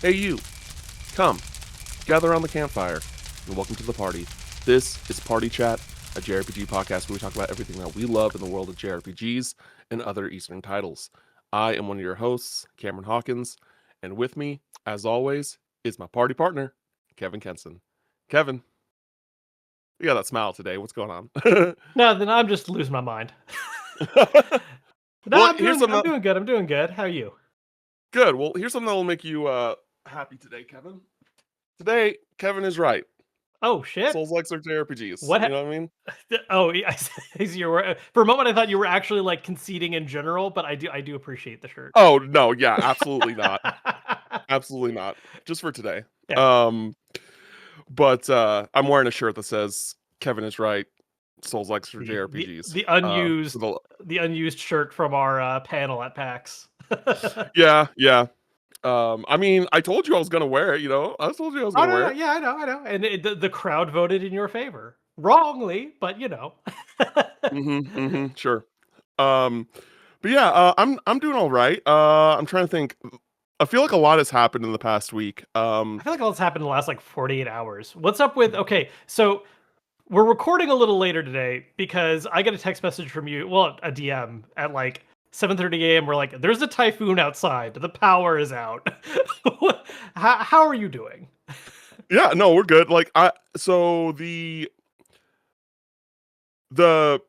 Hey you, come, gather around the campfire, and welcome to the party. This is Party Chat, a JRPG podcast where we talk about everything that we love in the world of JRPGs and other Eastern titles. I am one of your hosts, Cameron Hawkins, and with me, as always, is my party partner, Kevin Kenson. Kevin, you got that smile today. What's going on? No, then I'm just losing my mind. No, Well, I'm here's doing something. I'm doing good. I'm doing good. How are you? Good. Well, here's something that will make you happy today, Kevin. Today, Kevin is right. Oh shit. Souls likes their JRPGs. What You know what I mean? Oh, I see you were for a moment I thought you were actually like conceding in general, but I do appreciate the shirt. Oh no, yeah, absolutely not. Absolutely not. Just for today. Yeah. Um, but I'm wearing a shirt that says Kevin is right. Souls likes for The the JRPGs. the For unused the the unused shirt from our panel at PAX. yeah, yeah. I mean, I told you I was gonna wear it. I told you I was Oh gonna no, wear no, it. yeah, the the crowd voted in your favor. Wrongly, but you know. Sure. Um, but yeah, I'm doing all right. I'm trying to think. I feel like a lot has happened in the past week. I feel like all this happened in the last like 48 hours. What's up with okay, so we're recording a little later today because I get a text message from you, well, a DM at like 7:30 a.m. We're like, there's a typhoon outside. The power is out. How are you doing? Yeah, no, we're good. Like so the the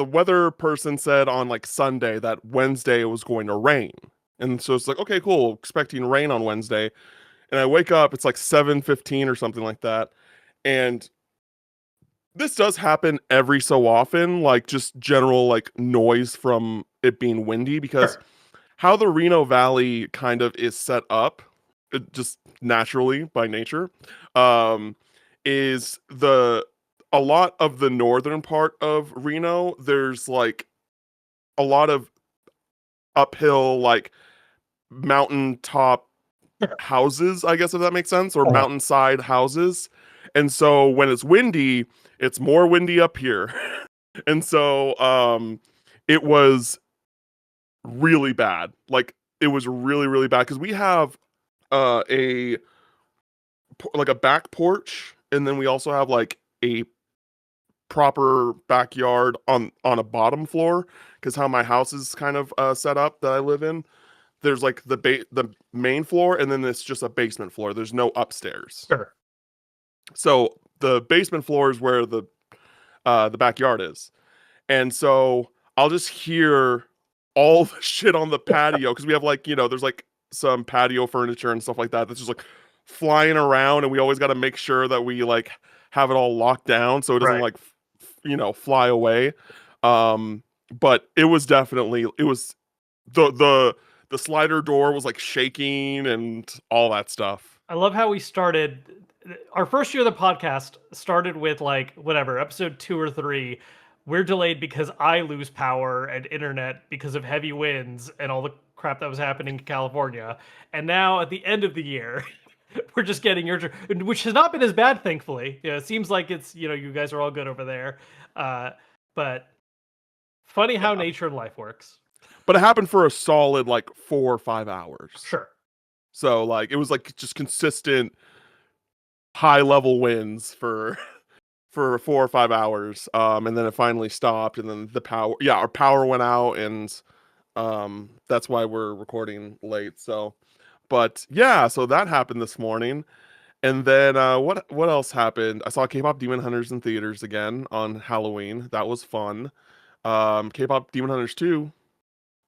weather person said on like Sunday that Wednesday it was going to rain. And so it's like, okay, cool, expecting rain on Wednesday. And I wake up, it's like 7:15 or something like that. And this does happen every so often, like just general like noise from it being windy because Sure. how the Reno Valley kind of is set up, just naturally by nature, um, is a lot of the northern part of Reno. There's like a lot of uphill, like mountaintop Sure. houses, I guess if that makes sense, or Uh-huh. mountainside houses. And so when it's windy, it's more windy up here. And so it was really bad. Like it was really, really bad because we have a like a back porch, and then we also have like a proper backyard on a bottom floor because how my house is kind of set up that I live in. There's like the main floor, and then it's just a basement floor. There's no upstairs. Sure. So the basement floor is where the backyard is, and so I'll just hear all the shit on the patio because we have like there's like some patio furniture and stuff like that that's just like flying around, and we always got to make sure that we like have it all locked down so it doesn't Right. like fly away. But it was the slider door was like shaking and all that stuff. I love how we started our first year of the podcast started with like whatever, episode 2 or 3. We're delayed because I lose power and internet because of heavy winds and all the crap that was happening in California. And now at the end of the year, we're just getting your turn, which has not been as bad, thankfully. Yeah, it seems like it's, you guys are all good over there. Uh, but funny how Yeah, nature and life works. but it happened for a solid like 4 or 5 hours. Sure. So like it was like just consistent high level winds for for 4 or 5 hours. And then it finally stopped, and then our power went out, and that's why we're recording late. So but yeah, so that happened this morning. And then what else happened? I saw K-pop Demon Hunters in theaters again on Halloween. That was fun. K-pop Demon Hunters 2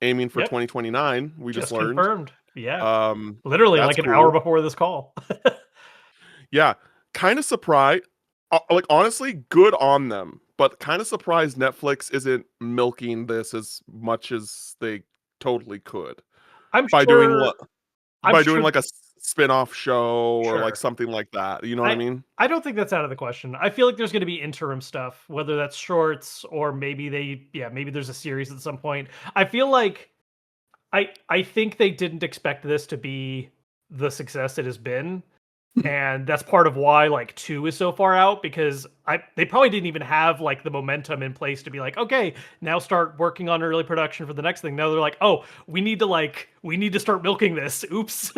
aiming for Yep. 2029, we just Just learned. confirmed. Yeah. Um Literally that's like an hour cool. before this call. Yeah, kind of surprised. Like honestly, good on them, but kind of surprised Netflix isn't milking this as much as they totally could I'm by doing sure what I'm by doing sure like a spin-off show or like sure. something like that. You know what I I mean? I don't think that's out of the question. I feel like there's gonna be interim stuff, whether that's shorts or maybe maybe there's a series at some point. I feel like I think they didn't expect this to be the success it has been. and that's part of why like 2 is so far out, because they probably didn't even have like the momentum in place to be like, okay, now start working on early production for the next thing. Now they're like, oh, we need to start milking this. Oops.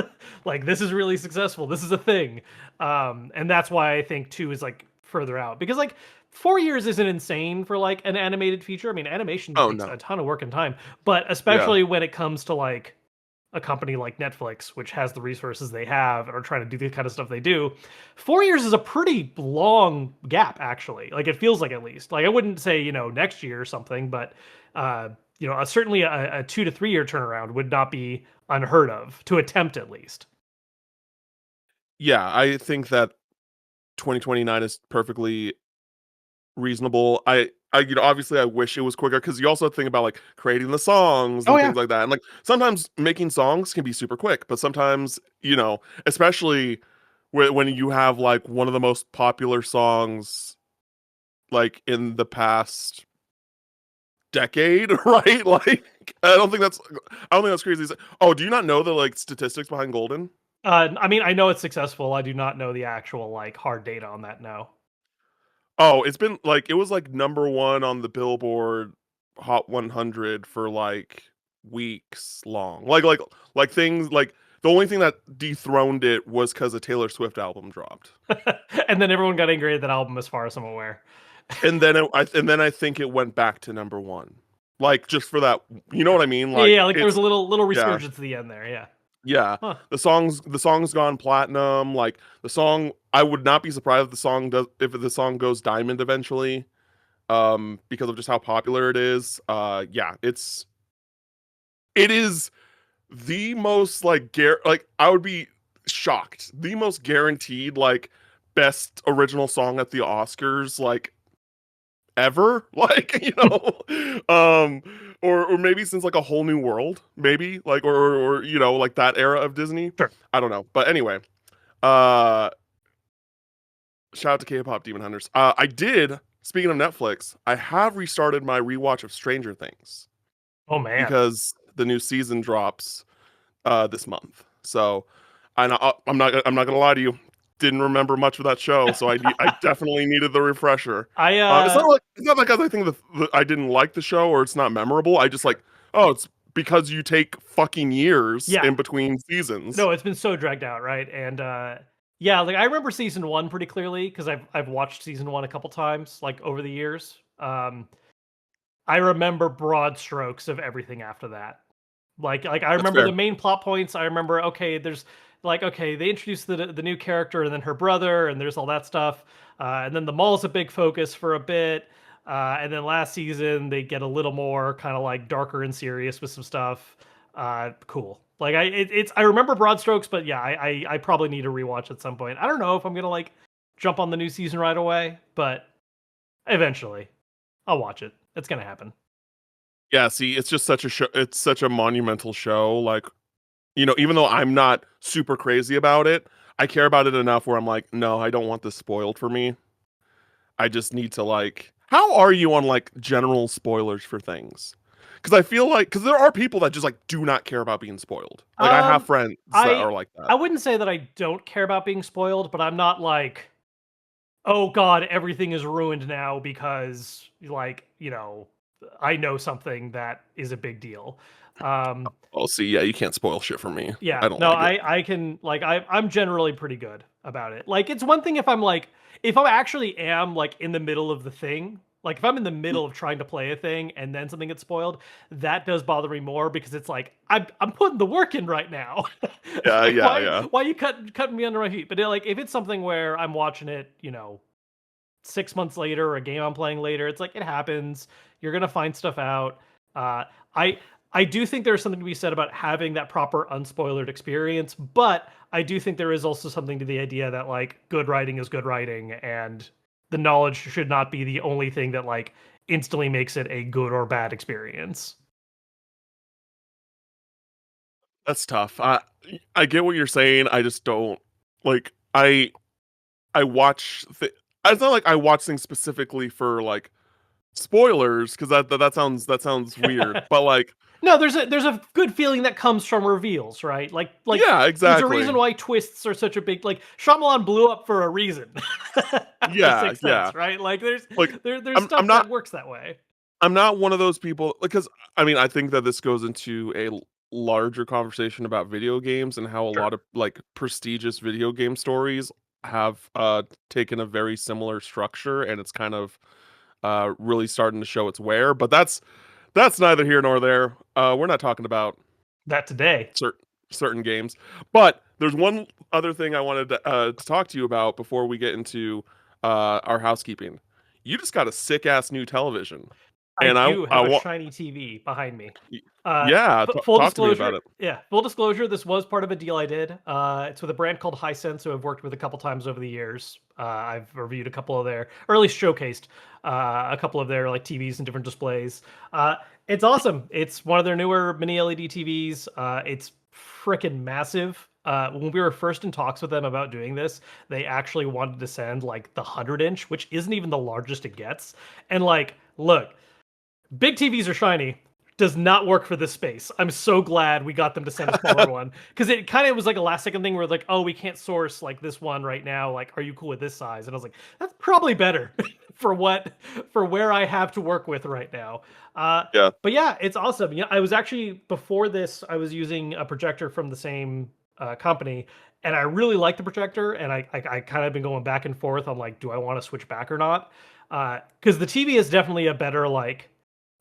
Like this is really successful, this is a thing. And that's why I think 2 is like further out, because like 4 years isn't insane for like an animated feature. I mean, animation Oh takes a no. ton of work and time, but Yeah. especially when it comes to like a company like Netflix, which has the resources they have and are trying to do the kind of stuff they do, 4 years is a pretty long gap, actually. Like it feels like, at least. Like I wouldn't say, next year or something, but certainly a 2 to 3 year turnaround would not be unheard of to attempt, at least. Yeah, I think that 2029 is perfectly reasonable. Obviously I wish it was quicker because you also think about like creating the songs Oh and yeah. things like that. And like sometimes making songs can be super quick, but sometimes, especially when you have like one of the most popular songs like in the past decade, right? Like I don't think that's crazy. Oh, do you not know the like statistics behind Golden? I mean, I know it's successful. I do not know the actual like hard data on that. No. Oh, it's been like it was like number one on the Billboard Hot 100 for like weeks long. Like things like the only thing that dethroned it was because a Taylor Swift album dropped, And then everyone got angry at that album, as far as I'm aware. and then I think it went back to number one, like just for that. You know what I mean? Yeah, Like yeah, like there was it's a little yeah, resurgence at the end there. Yeah. yeah. Huh. The song's gone platinum. Like the song, I would not be surprised if the song goes diamond eventually, because of just how popular it is. Yeah, it is the most like like I would be shocked. The most guaranteed like best original song at the Oscars like ever. Like, or maybe since like a whole new world, maybe like or like that era of Disney. Sure. I don't know. But anyway, uh shout out to K-pop Demon Hunters. I did, speaking of Netflix, I have restarted my rewatch of Stranger Things Oh man. because the new season drops this month. So I'm not gonna lie to you. Didn't remember much of that show, so I definitely needed the refresher. I It's not because I think I didn't like the show or it's not memorable. I just like, oh, it's because you take fucking years yeah. in between seasons. No, it's been so dragged out, right? And yeah, like I remember season 1 pretty clearly, because I've watched season 1 a couple times like over the years. I remember broad strokes of everything after that. Like I That's remember the fair. main plot points. I remember, okay, there's like, okay, they introduced the new character and then her brother, and there's all that stuff. And then the mall's a big focus for a bit. And then last season they get a little more kind of like darker and serious with some stuff. Cool. Like I remember broad strokes, but yeah, I probably need to rewatch at some point. I don't know if I'm gonna like jump on the new season right away, but eventually I'll watch it. It's gonna happen. Yeah, see, it's just such a show. It's such a monumental show. Like, even though I'm not super crazy about it, I care about it enough where I'm like, no, I don't want this spoiled for me. I just need to like, how are you on like general spoilers for things? Because I feel like, because there are people that just like do not care about being spoiled. Like I have Um, friends that I are like that. I wouldn't say that I don't care about being spoiled, but I'm not like, oh god, everything is ruined now because like, I know something that is a big deal. Um, Oh, see, yeah, you can't spoil shit for me. yeah, I don't no, like it. I can like I'm generally pretty good about it. Like it's one thing if I'm like, if I actually am like in the middle of the thing, like if I'm in the middle of trying to play a thing and then something gets spoiled, that does bother me more, because it's like I'm putting the work in right now. Yeah, Like yeah, yeah. why you cutting me under my feet? But like if it's something where I'm watching it, 6 months later, or a game I'm playing later, it's like it happens. You're gonna find stuff out. Uh, I I do think there's something to be said about having that proper unspoilered experience, but I do think there is also something to the idea that like good writing is good writing, and the knowledge should not be the only thing that like instantly makes it a good or bad experience. That's tough. I get what you're saying. I just don't like. I watch. It's not like I watch things specifically for like spoilers because that sounds weird. But like No, there's a good feeling that comes from reveals, right? Like Yeah, there's a reason exactly. why twists are such a big like Shyamalan blew up for a reason after Yeah, Sixth yeah. Sense, right? Like Like, there's I'm stuff that not works that way. one of those people because I mean, I think that this goes into a larger conversation about video games and how a Sure. lot of like prestigious video game stories have taken a very similar structure and it's kind of really starting to show its wear, but that's neither here nor there. We're not talking about That today. certain games. But there's one other thing I wanted to talk to you about before we get into our housekeeping. You just got a sick ass new television, I and do I have a want shiny TV behind me. yeah, Full talk to me about disclosure, it. yeah, full disclosure, this was part of a deal I did. It's with a brand called Hisense, who I've worked with a couple times over the years. I've reviewed a couple of their, or at least showcased a couple of their like TVs and different displays. It's awesome. It's one of their newer mini LED TVs. It's freaking massive. When we were first in talks with them about doing this, they actually wanted to send like the 100-inch, which isn't even the largest it gets. And like, look, big TVs are shiny. Does not work for this space. I'm so glad we got them to send a smaller one because it kind of was like a last second thing where like, oh, we can't source like this one right now. Like, are you cool with this size? And I was like, that's probably better for where I have to work with right now. Uh, Yeah, but yeah, it's awesome. Yeah, I was actually before this, I was using a projector from the same company, and I really like the projector, and I kind of been going back and forth on like, do I want to switch back or not? Because the TV is definitely a better like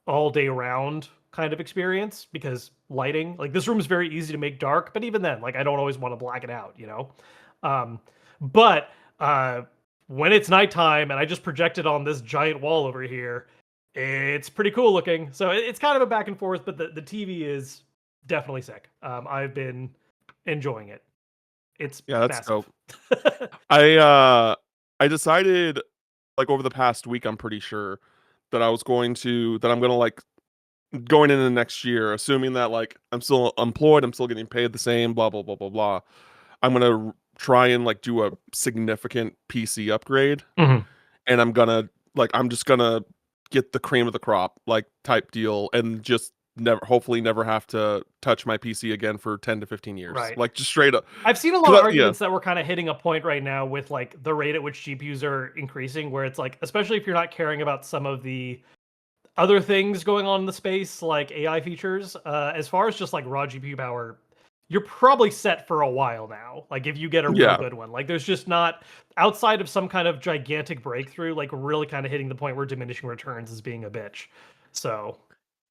all day round kind of experience because lighting like this room is very easy to make dark, but even then like I don't always want to black it out, you know. um but when it's nighttime and I just project it on this giant wall over here, it's pretty cool looking. So it's kind of a back and forth, but the TV is definitely sick. I've been enjoying it. It's yeah, that's massive. dope. I decided like over the past week, I'm pretty sure that I'm gonna like going into next year, assuming that like I'm still employed, I'm still getting paid the same, blah blah blah blah blah. I'm gonna try and like do a significant PC upgrade, Mhm. and I'm just gonna get the cream of the crop like type deal, and just hopefully never have to touch my PC again for 10 to 15 years, Right. like just straight up. I've seen a lot Because of yeah, arguments that we're kind of hitting a point right now with like the rate at which GPUs are increasing, where it's like, especially if you're not caring about some of the other things going on in the space, like AI features, as far as just like raw GPU power, you're probably set for a while now. Like if you get a real yeah, good one, like there's just not outside of some kind of gigantic breakthrough, like really kind of hitting the point where diminishing returns is being a bitch. So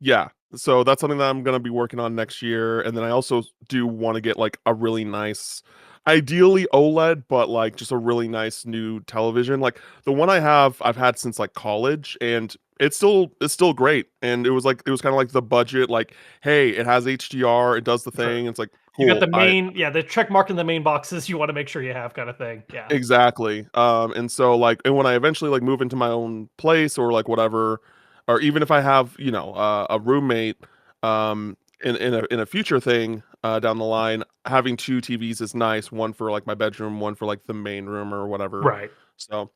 yeah. So that's something that I'm gonna be working on next year, and then I also do want to get like a really nice, ideally OLED, but like just a really nice new television. Like the one I've had since like college, and it's still great. And it was kind of like the budget, like, hey, it has HDR, it does the sure. thing. It's like You got the cool. I main, yeah, the check mark in the main boxes you want to make sure you have kind of thing. Yeah. Exactly. And so like, and when I eventually like move into my own place or like whatever, or even if I have, a roommate, in a future thing, down the line, having two TVs is nice. One for like my bedroom, one for like the main room or whatever. Right. So,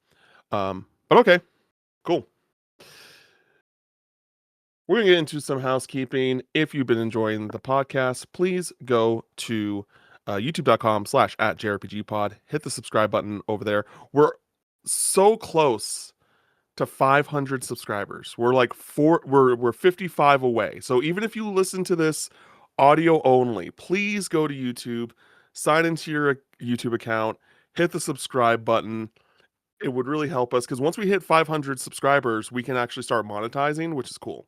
but okay, cool. We're gonna get into some housekeeping. If you've been enjoying the podcast, please go to youtube.com/ at jrpgpod. Hit the subscribe button over there. We're so close to 500 subscribers. We're 55 away. So even if you listen to this audio only, please go to YouTube, sign into your YouTube account, hit the subscribe button. It would really help us because once we hit 500 subscribers, we can actually start monetizing, which is cool.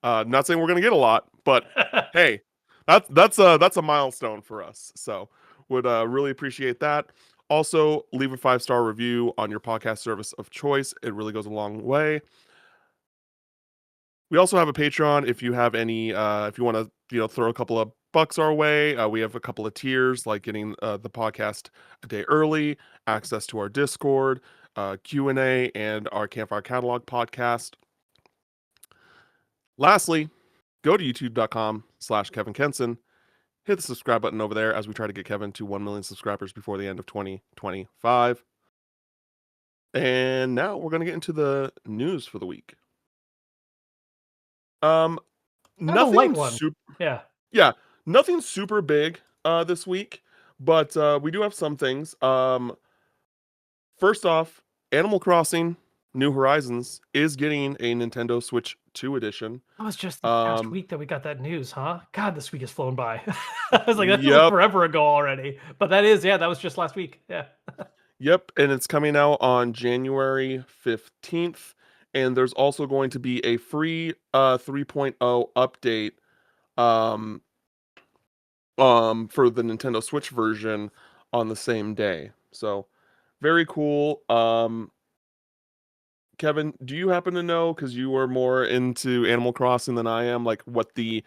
Not saying we're gonna get a lot, but hey, that's a milestone for us. So would really appreciate that. Also, leave a 5-star review on your podcast service of choice. It really goes a long way. We also have a Patreon. If you have any, if you want to, throw a couple of bucks our way, we have a couple of tiers, like getting the podcast a day early, access to our Discord, Q&A, and our Campfire Catalog podcast. Lastly, go to youtube.com/Kevin Kenson. Hit the subscribe button over there as we try to get Kevin to 1 million subscribers before the end of 2025. And now we're going to get into the news for the week. Um, Kind of a light Nothing one. super. Yeah. Yeah, nothing super big this week, but we do have some things. First off, Animal Crossing New Horizons is getting a Nintendo Switch 2 edition. That was just this past Um, week that we got that news, huh? God, this week has flown by. I was like, that feels like yep, forever ago already. But that is, yeah, that was just last week. Yeah. yep, and it's coming out on January 15th. And there's also going to be a free 3.0 update um for the Nintendo Switch version on the same day. So very cool. Kevin, do you happen to know, because you are more into Animal Crossing than I am, like what the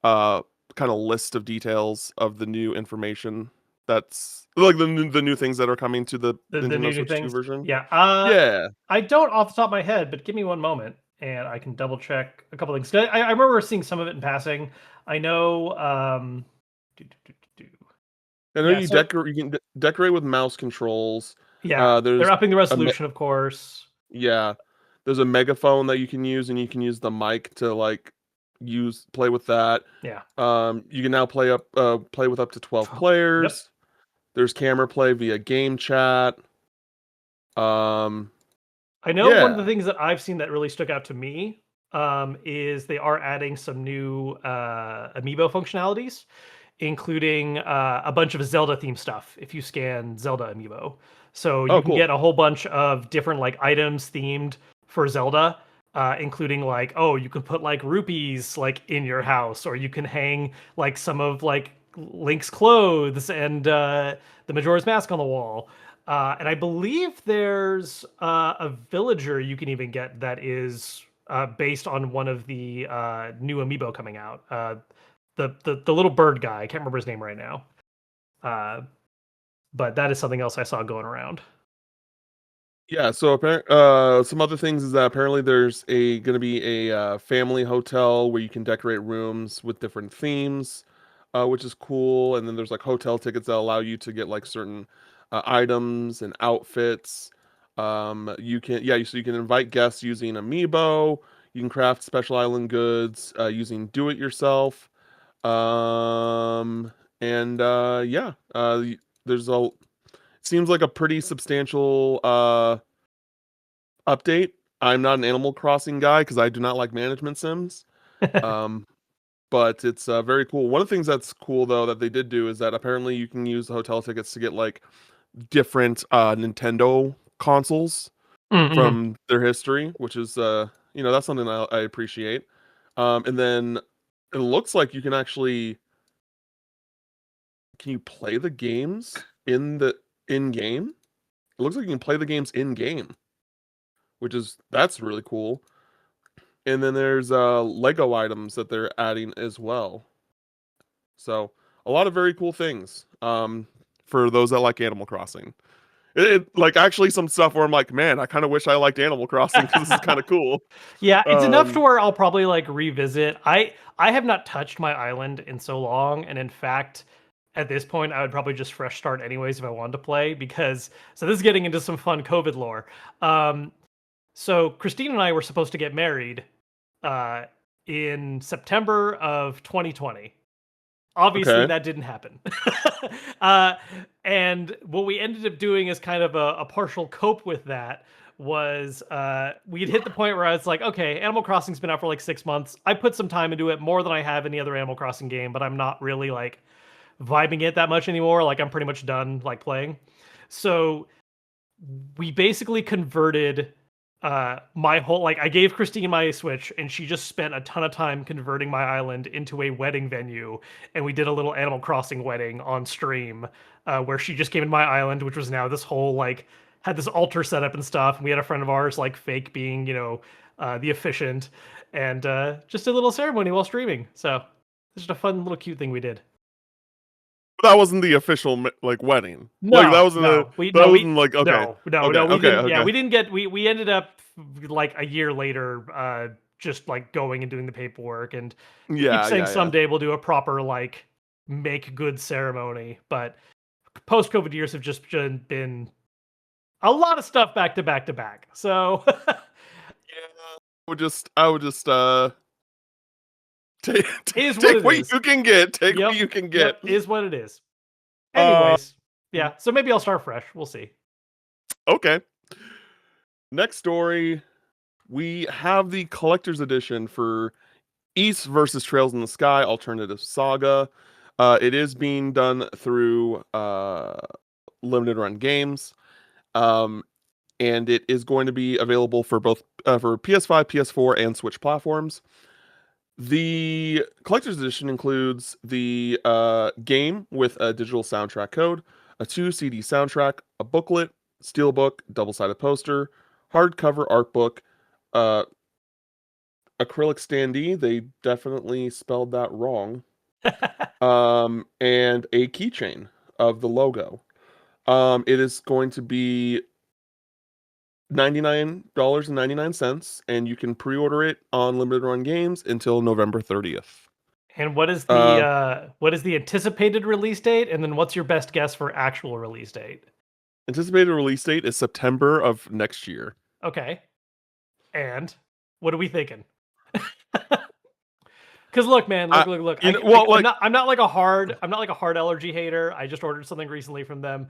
uh kind of list of details of the new information that's like the new things that are coming to the The Nintendo new Switch 2 things. version? Yeah. Yeah. I don't off the top of my head, but give me one moment and I can double check a couple things. I remember seeing some of it in passing. I know. Do, do, do, do, do. I know Yeah. So you can decorate with mouse controls. yeah, they're There's upping the a resolution, of course. yeah, there's a megaphone that you can use, and you can use the mic to like play with that. Yeah. You can now play with up to 12 Yep. players. There's camera play via game chat. Um, I know one of the yeah. things that I've seen that really stuck out to me is they are adding some new amiibo functionalities, including a bunch of Zelda themed stuff if you scan Zelda amiibo. So Oh, you can cool. get a whole bunch of different like items themed for Zelda, including like, oh, you can put like rupees like in your house, or you can hang like some of like Link's clothes and the Majora's Mask on the wall. And I believe there's a villager you can even get that is based on one of the new amiibo coming out. The little bird guy. I can't remember his name right now. Uh, but that is something else I saw going around. Yeah, so some other things is that apparently there's a going to be a family hotel where you can decorate rooms with different themes, which is cool. And then there's like hotel tickets that allow you to get like certain items and outfits. You can so you can invite guests using Amiibo. You can craft special island goods using do it yourself. Um, and there's a seems like a pretty substantial update. I'm not an Animal Crossing guy because I do not like management sims. Um, but it's very cool. One of the things that's cool though that they did do is that apparently you can use the hotel tickets to get like different Nintendo consoles Mm-hmm. from their history, which is that's something I appreciate. And then it looks like you can actually can you play the games in game? It looks like you can play the games in game, which is that's really cool. And then there's Lego items that they're adding as well. So a lot of very cool things for those that like Animal Crossing. Like actually some stuff where I'm like, man, I kind of wish I liked Animal Crossing because this is kind of cool. Yeah, it's enough to Um, where I'll probably like revisit. I have not touched my island in so long, and in fact, at this point, I would probably just fresh start anyways if I wanted to play because so this is getting into some fun COVID lore. Um, so Christine and I were supposed to get married uh, in September of 2020. Obviously, okay. that didn't happen. uh, and what we ended up doing as kind of a partial cope with that was we'd hit the point where I was like, okay, Animal Crossing's been out for like 6 months. I put some time into it, more than I have any other Animal Crossing game, but I'm not really like vibing it that much anymore. Like I'm pretty much done like playing. So we basically converted my whole like I gave Christine my Switch and she just spent a ton of time converting my island into a wedding venue, and we did a little Animal Crossing wedding on stream where she just came in my island, which was now this whole like had this altar set up and stuff, and we had a friend of ours like fake being the officiant, and just a little ceremony while streaming. So it's just a fun little cute thing we did. But that wasn't the official like wedding. Like No, no, that wasn't like okay. Okay. no, we Okay. didn't. Yeah, Okay. we didn't get. We ended up like a year later, just like going and doing the paperwork, and we keep Yeah, saying yeah, yeah. someday we'll do a proper like make good ceremony. But post COVID years have just been a lot of stuff back to back to back. So Yeah. I would just take, Is what take it what is. you can get. Take what Yep. you can Yep. get. Is what it is. Uh, Anyways, yeah. So maybe I'll start fresh. We'll see. okay. Next story. We have the collector's edition for East versus Trails in the Sky Alternative Saga. It is being done through limited run games. Um, and it is going to be available for both for PS5, PS4, and Switch platforms. The collector's edition includes the game with a digital soundtrack code, a 2 CD soundtrack, a booklet, steelbook, double-sided poster, hardcover art book, uh, acrylic standee. They definitely spelled that wrong. And a keychain of the logo. It is going to be $99.99, and you can pre-order it on limited run games until November 30th. And Uh, what is the anticipated release date? And then what's your best guess for actual release date? Anticipated release date is September of next year. Okay. And what are we thinking? Because look, man, I, look. well, like, I'm not like a hard allergy hater. I just ordered something recently from them,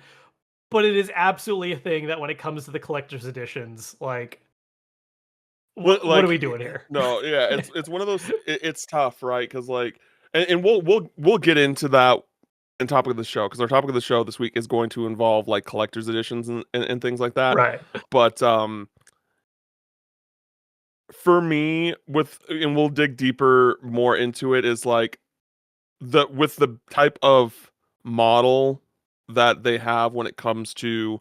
but it is absolutely a thing that when it comes to the collector's editions, like, what are we doing here? no, yeah, it's one of those. It's tough, right? Because like, and we'll get into that in topic of the show because our topic of the show this week is going to involve like collector's editions and things like that. Right. But for me, and we'll dig deeper more into it, is like with the type of model that they have when it comes to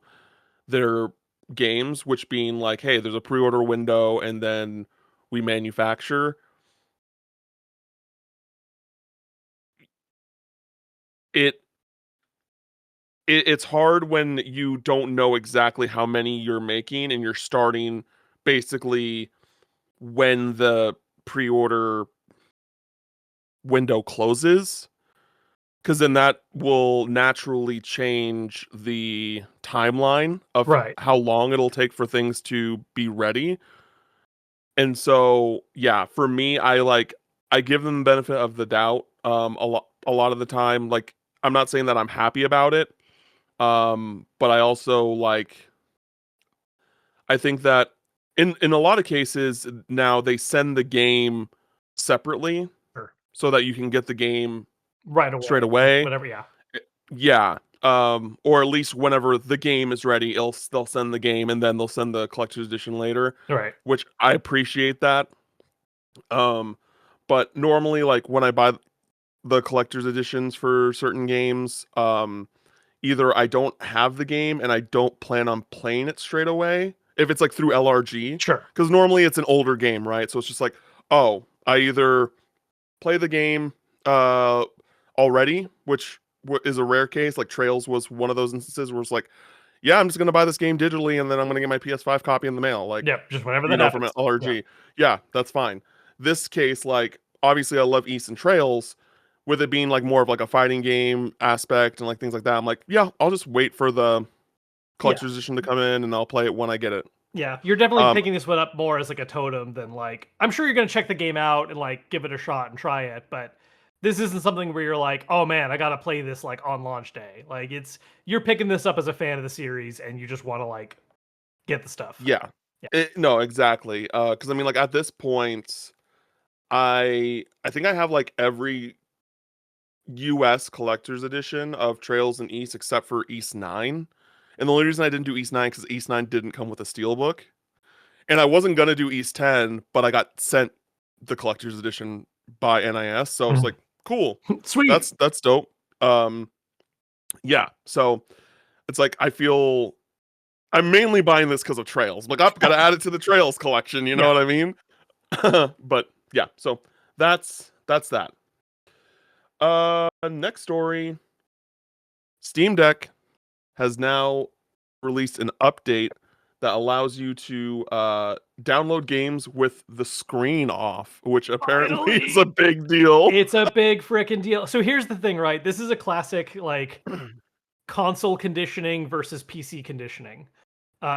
their games, which being like, hey, there's a pre-order window and then we manufacture it. It's hard when you don't know exactly how many you're making and you're starting basically when the pre-order window closes, because then that will naturally change the timeline of Right. how long it'll take for things to be ready. And so, yeah, for me, I give them the benefit of the doubt a lot of the time. Like, I'm not saying that I'm happy about it, but I also I think that in a lot of cases now they send the game separately Sure. so that you can get the game Right straight away. away. Whatever. Yeah. Yeah. Or at least whenever the game is ready, they'll send the game and then they'll send the collector's edition later, Right. which I appreciate that. Um, but normally, like when I buy the collector's editions for certain games, either I don't have the game and I don't plan on playing it straight away if it's like through LRG, Sure. because normally it's an older game, right? So it's just like, oh, I either play the game uh already, which is a rare case. Like Trails was one of those instances where it's like, yeah, I'm just gonna buy this game digitally and then I'm gonna get my PS5 copy in the mail, like, Yep. Just whenever that from happens. Yeah. LRG. Yeah, that's fine. This case, like, obviously I love East and Trails, with it being like more of like a fighting game aspect and like things like that. I'm like, yeah, I'll just wait for the Yeah. collector's edition to come in and I'll play it when I get it. Yeah, you're definitely Um, picking this one up more as like a totem than like I'm sure you're gonna check the game out and like give it a shot and try it, but this isn't something where you're like, oh man, I gotta play this like on launch day. Like you're picking this up as a fan of the series and you just want to like get the stuff. yeah, Yeah. no, exactly. Because I mean, like at this point, I think I have like every US collector's edition of Trails and East except for East 9. And the only reason I didn't do East 9 because East 9 didn't come with a steelbook. And I wasn't gonna do East 10, but I got sent the collector's edition by NIS, so I was Mhm. like, cool. Sweet. That's dope. Yeah. So it's like I feel I'm mainly buying this because of Trails. Like I've got to add it to the Trails collection, you know Yeah. what I mean? But yeah, so that's that. Next story. Steam Deck has now released an update that allows you to download games with the screen off, which apparently is a Finally. big deal. It's a big freaking deal. So here's the thing, right? This is a classic like console conditioning versus PC conditioning.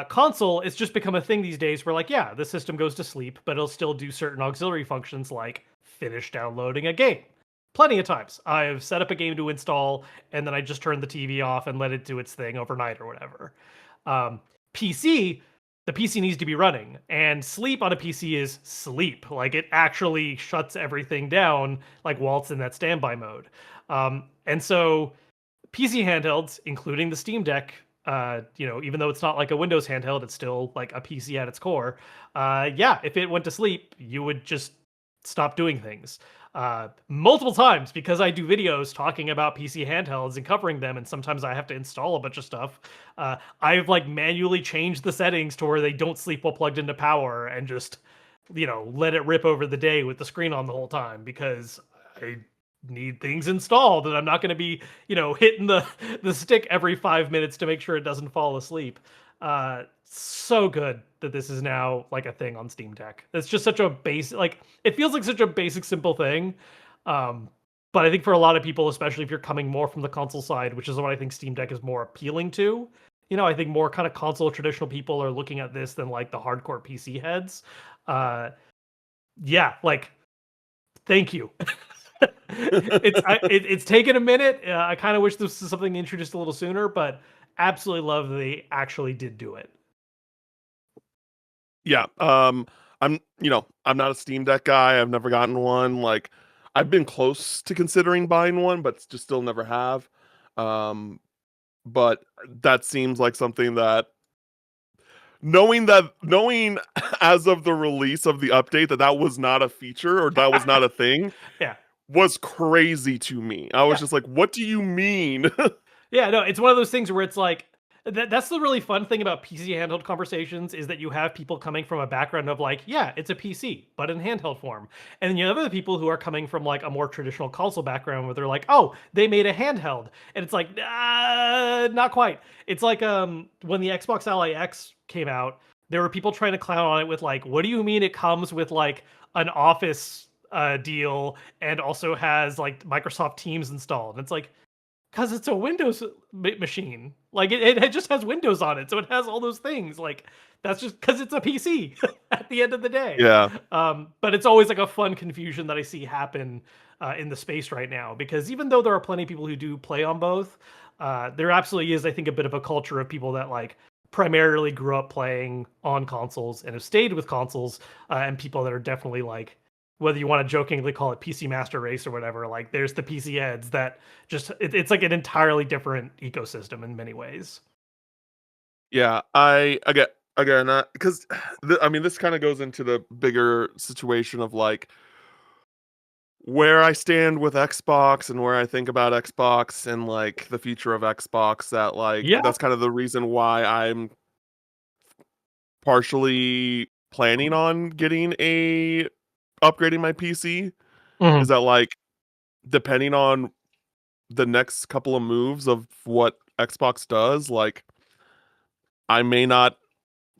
Console, it's just become a thing these days where like, yeah, the system goes to sleep, but it'll still do certain auxiliary functions like finish downloading a game. Plenty of times. I've set up a game to install and then I just turn the TV off and let it do its thing overnight or whatever. Um, PC, the PC needs to be running, and sleep on a PC is sleep. Like it actually shuts everything down, like while it's in that standby mode. And so PC handhelds, including the Steam Deck, even though it's not like a Windows handheld, it's still like a PC at its core. Yeah, if it went to sleep, you would just stop doing things. Multiple times because I do videos talking about PC handhelds and covering them, and sometimes I have to install a bunch of stuff. I've like manually changed the settings to where they don't sleep while plugged into power and just, let it rip over the day with the screen on the whole time because I need things installed and I'm not going to be, hitting the stick every 5 minutes to make sure it doesn't fall asleep. So good that this is now like a thing on Steam Deck. It's just such a basic, like it feels like such a basic, simple thing. But I think for a lot of people, especially if you're coming more from the console side, which is what I think Steam Deck is more appealing to, I think more kind of console traditional people are looking at this than like the hardcore PC heads. Yeah, like thank you. It's taken a minute. I kind of wish this was something introduced a little sooner, but absolutely love that they actually did do it. Yeah. I'm not a Steam Deck guy. I've never gotten one. Like, I've been close to considering buying one, but just still never have. Um, but that seems like something that knowing as of the release of the update that was not a feature or that was not a thing Yeah. was crazy to me. I was Yeah. just like, what do you mean? Yeah, no, it's one of those things where it's like that's the really fun thing about PC handheld conversations is that you have people coming from a background of like, yeah, it's a PC, but in handheld form. And then you have other people who are coming from like a more traditional console background where they're like, oh, they made a handheld. And it's like, not quite. It's like when the Xbox Ally X came out, there were people trying to clown on it with like, what do you mean it comes with like an Office deal and also has like Microsoft Teams installed? And it's like, because it's a Windows machine. Like it just has Windows on it, so it has all those things. Like that's just because it's a PC at the end of the day. Yeah. But it's always like a fun confusion that I see happen in the space right now. Because even though there are plenty of people who do play on both, there absolutely is, I think, a bit of a culture of people that like primarily grew up playing on consoles and have stayed with consoles, and people that are definitely like whether you want to jokingly call it PC Master Race or whatever, like there's the PC heads that just it's like an entirely different ecosystem in many ways. Yeah, I again because I mean this kind of goes into the bigger situation of like where I stand with Xbox and where I think about Xbox and like the future of Xbox. That like Yeah. that's kind of the reason why I'm partially planning on getting a upgrading my PC is Mhm. that like depending on the next couple of moves of what Xbox does, like I may not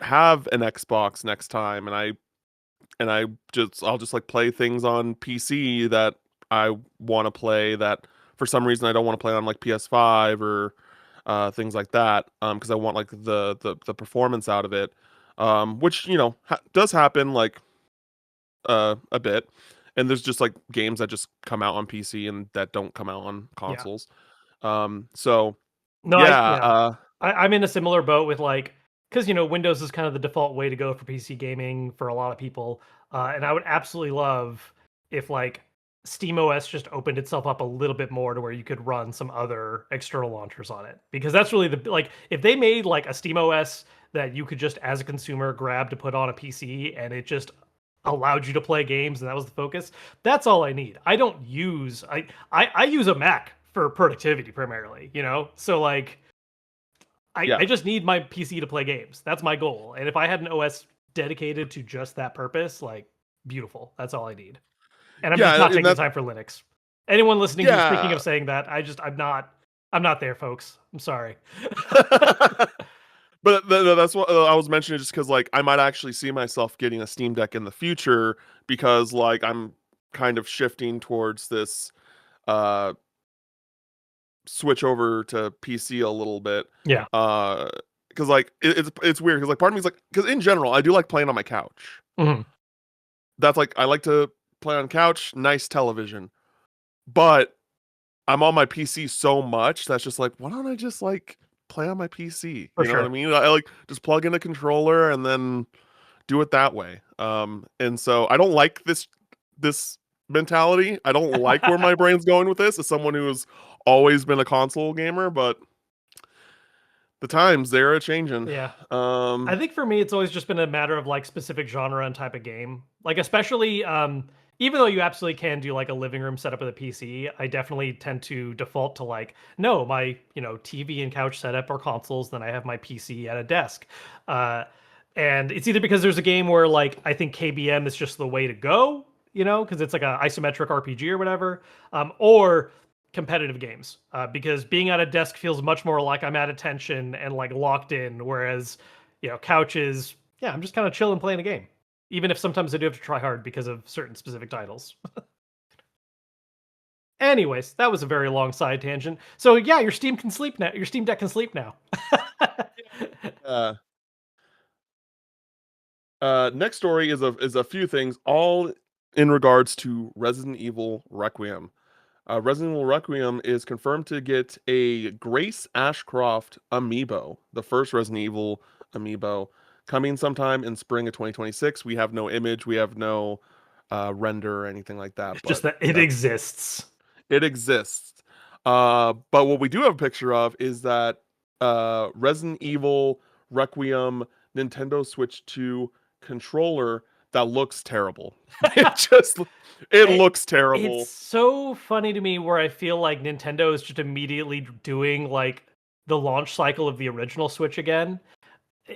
have an Xbox next time and I'll just like play things on PC that I want to play that for some reason I don't want to play on like PS5 or things like that because I want like the performance out of it which does happen like a bit, and there's just like games that just come out on PC and that don't come out on Yeah. consoles. So No, yeah, I'm in a similar boat with like because Windows is kind of the default way to go for PC gaming for a lot of people, and I would absolutely love if like SteamOS just opened itself up a little bit more to where you could run some other external launchers on it because that's really the like if they made like a SteamOS that you could just as a consumer grab to put on a PC and it just allowed you to play games and that was the focus. That's all I need. I don't use I use a Mac for productivity primarily, So like yeah, I just need my PC to play games. That's my goal. And if I had an OS dedicated to just that purpose, like beautiful. That's all I need. And I'm just yeah, not and taking the that's time for Linux. Anyone listening who's thinking yeah. of saying that, I'm not there, folks. I'm sorry. But that's what I was mentioning, just because like I might actually see myself getting a Steam Deck in the future because like I'm kind of shifting towards this uh switch over to PC a little bit. Yeah. Uh, because like it's weird because like part of me is like because in general I do like playing on my couch. Mhm. That's like I like to play on couch, nice television. But I'm on my PC so much that's just like, why don't I just like play on my PC? For You know what I sure. mean? I like just plug in a controller and then do it that way. And so I don't like this mentality. I don't like where my brain's going with this as someone who's always been a console gamer, but the times they're a changing. Yeah. I Um, think for me, it's always just been a matter of like specific genre and type of game. Like, especially, even though you absolutely can do like a living room setup with a PC, I definitely tend to default to like, no, my, TV and couch setup are consoles, then I have my PC at a desk. Uh, and it's either because there's a game where like I think KBM is just the way to go, because it's like a isometric RPG or whatever, or competitive games, because being at a desk feels much more like I'm at attention and like locked in, whereas couches, yeah, I'm just kind of chilling playing a game, even if sometimes I do have to try hard because of certain specific titles. Anyways, that was a very long side tangent. So yeah, your Steam can sleep now. Your Steam Deck can sleep now. uh, Next story is a few things, all in regards to Resident Evil Requiem. Resident Evil Requiem is confirmed to get a Grace Ashcroft amiibo, the first Resident Evil amiibo, coming sometime in spring of 2026. We have no image, we have no render or anything like that, Just but that it that's exists. it exists. But what we do have a picture of is that Resident Evil Requiem Nintendo Switch 2 controller that looks terrible. It just it It- looks it's terrible. so funny to me where I feel like Nintendo is just immediately doing like the launch cycle of the original Switch again.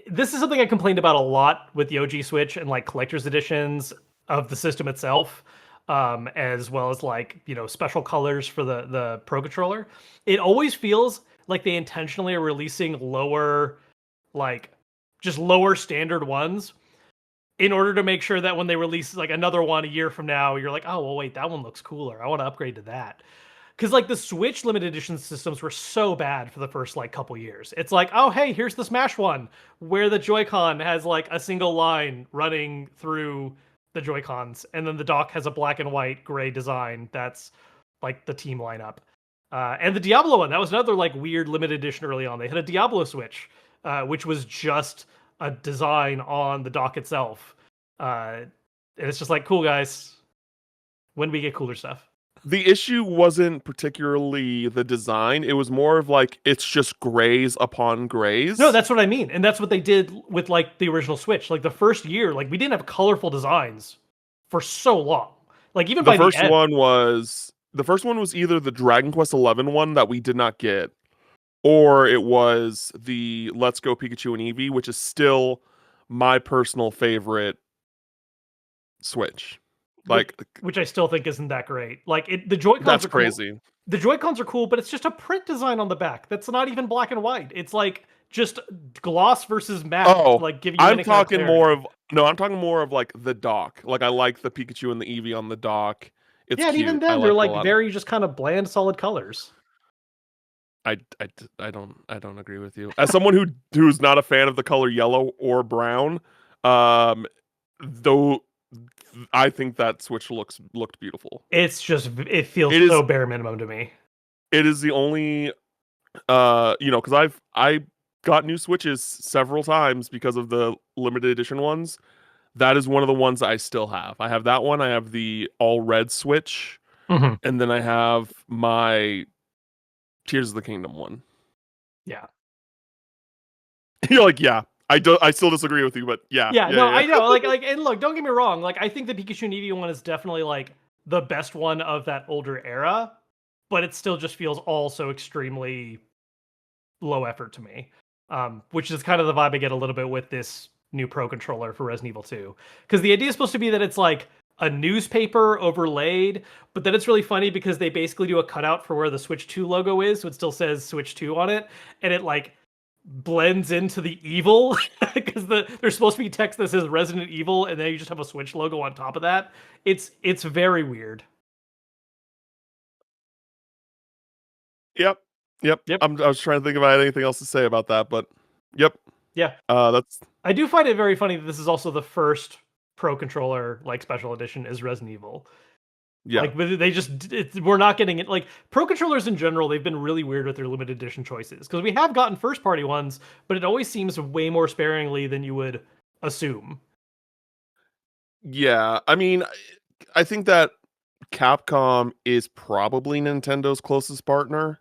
This is something I complained about a lot with the OG Switch and like collector's editions of the system itself, as well as like special colors for the Pro controller. It always feels like they intentionally are releasing lower, like just lower standard ones in order to make sure that when they release like another one a year from now, you're like, oh well, wait, that one looks cooler. I want to upgrade to that. Because like the Switch limited edition systems were so bad for the first like couple years. It's like, oh hey, here's the Smash one, where the Joy-Con has like a single line running through the Joy-Cons, and then the dock has a black and white gray design that's like the team lineup. And the Diablo one, that was another like weird limited edition early on. They had a Diablo Switch, which was just a design on the dock itself. And it's just like, cool guys, when we get cooler stuff. The issue wasn't particularly the design, it was more of like it's just grays upon No, grays. that's what I mean. And that's what they did with like the original Switch. Like the first year, like we didn't have colorful designs for so long. Like even The by the first end. one was the first one was either the Dragon Quest 11 one that we did not get, or it was the Let's Go Pikachu and Eevee, which is still my personal favorite Switch. which Like which I still think isn't that great. Like the Joy Cons that's are cool. crazy. The Joy Cons are cool, but it's just a print design on the back. That's not even black and white. It's like just gloss versus matte to Oh, like give you I'm any kind of talking more clarity. of no, I'm talking more of like the dock. Like I like the Pikachu and the Eevee on the dock. It's Yeah, and even cute. I then they're like it a like lot. very just kind of bland, solid colors. I don't agree with you. As someone who's not a fan of the color yellow or brown, um, though I think that Switch looked beautiful. It's just it feels It so is bare minimum to me. it is the only because I got new Switches several times because of the limited edition ones. That is one of the ones I still have. I have that one. I have the all red Switch, Mhm. and then I have my Tears of the Kingdom one. Yeah. You're like, yeah. I still disagree with you, but yeah, Yeah, yeah, no, yeah. I know. Like, and look, don't get me wrong. Like, I think the Pikachu and Eevee one is definitely like the best one of that older era, but it still just feels all so extremely low effort to me. Which is kind of the vibe I get a little bit with this new Pro controller for Resident Evil 2. Because the idea is supposed to be that it's like a newspaper overlaid, but then it's really funny because they basically do a cutout for where the Switch 2 logo is, so it still says Switch 2 on it, and it like blends into the evil because there's supposed to be text that says Resident Evil, and then you just have a Switch logo on top of that. It's very weird. Yep. Yep. Yep. I was trying to think if I had anything else to say about that, but yep. Yeah. That's I do find it very funny that this is also the first. Pro Controller like special edition is Resident Evil. Yeah. Like, but they just we're not getting it. Like Pro Controllers in general, they've been really weird with their limited edition choices because we have gotten first party ones, but it always seems way more sparingly than you would assume. Yeah. I mean, I think that Capcom is probably Nintendo's closest partner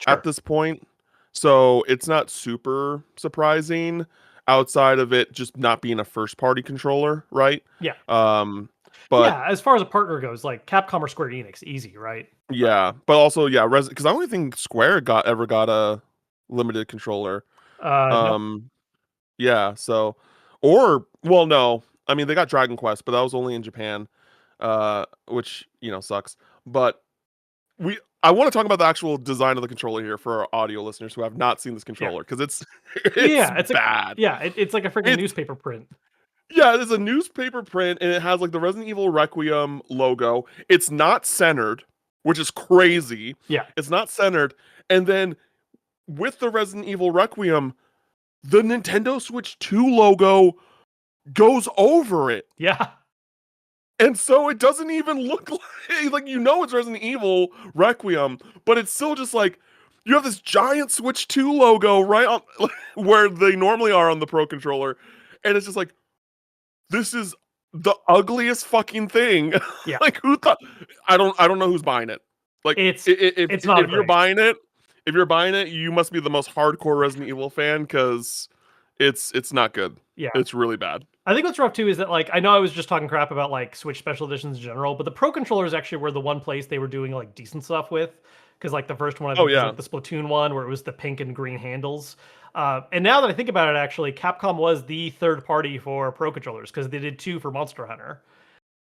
at Sure. this point. So it's not super surprising outside of it just not being a first party controller, right? Yeah. Um, but Yeah. As far as a partner goes, like Capcom or Square Enix, easy, right? yeah, but also yeah, because I don't think Square ever got a limited controller. No. Um, yeah, so or well, no, I mean they got Dragon Quest, but that was only in Japan, which sucks. But I want to talk about the actual design of the controller here for our audio listeners who have not seen this Yeah. controller because it's it's Yeah. It's a bad. yeah. It's like a freaking It's newspaper print. Yeah, it is a newspaper print and it has like the Resident Evil Requiem logo. It's not centered, which is crazy. Yeah. It's not centered. And then with the Resident Evil Requiem, the Nintendo Switch 2 logo goes over it. Yeah. And so it doesn't even look like it's Resident Evil Requiem, but it's still just like you have this giant Switch 2 logo right on where they normally are on the Pro controller. And it's just like this is the ugliest fucking thing. Yeah. Like who thought I don't know who's buying it. Like It's if it's not a if you're great. buying it, you must be the most hardcore Resident Evil fan cuz it's not good. Yeah. It's really bad. I think what's rough too is that like I know I was just talking crap about like Switch special editions in general, but the Pro controllers actually were the one place they were doing like decent stuff with. Because like the first one I Oh think was yeah. like the Splatoon one where it was the pink and green handles. And now that I think about it, actually, Capcom was the third party for Pro controllers because they did two for Monster Hunter.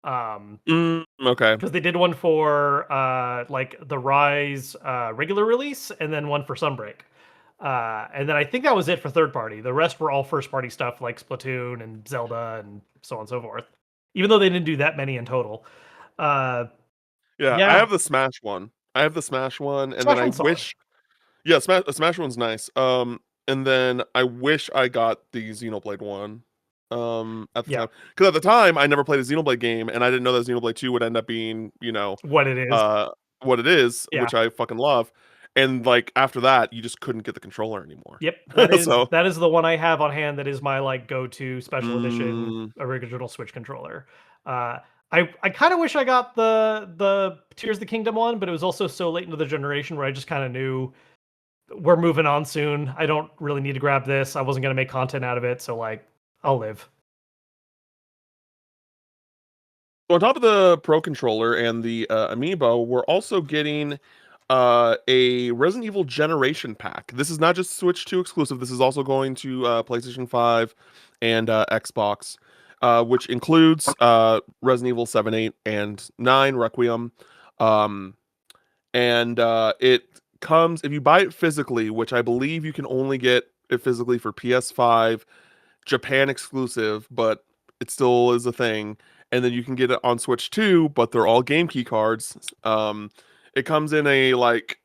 Okay. Because they did one for like the Rise regular release and then one for Sunbreak. And then I think that was it for third party. The rest were all first party stuff like Splatoon and Zelda and so on and so forth. Even though they didn't do that many in total. Uh, Yeah, I yeah, have the Smash one. I have the Smash one, and then Smash I one's solid. wish, yeah, Smash one's nice. And then I wish I got the Xenoblade one. At the Yeah, time, because at the time I never played a Xenoblade game, and I didn't know that Xenoblade 2 would end up being, what it is. uh, what it is, Yeah. which I fucking love. And like after that, you just couldn't get the controller anymore. Yep, that is So, that is the one I have on hand. That is my like go-to special edition mm, original Switch controller. Uh, I kind of wish I got the Tears of the Kingdom one, but it was also so late into the generation where I just kind of knew we're moving on soon. I don't really need to grab this. I wasn't gonna make content out of it, so like I'll live. so on top of the Pro controller and the Amiibo, we're also getting a Resident Evil Generation Pack. This is not just Switch 2 exclusive. This is also going to PlayStation 5 and Xbox, which includes Resident Evil 7, 8, and 9 Requiem. Um, and it comes if you buy it physically, which I believe you can only get it physically for PS5 Japan exclusive, but it still is a thing. And then you can get it on Switch too, but they're all game key cards. It comes in a like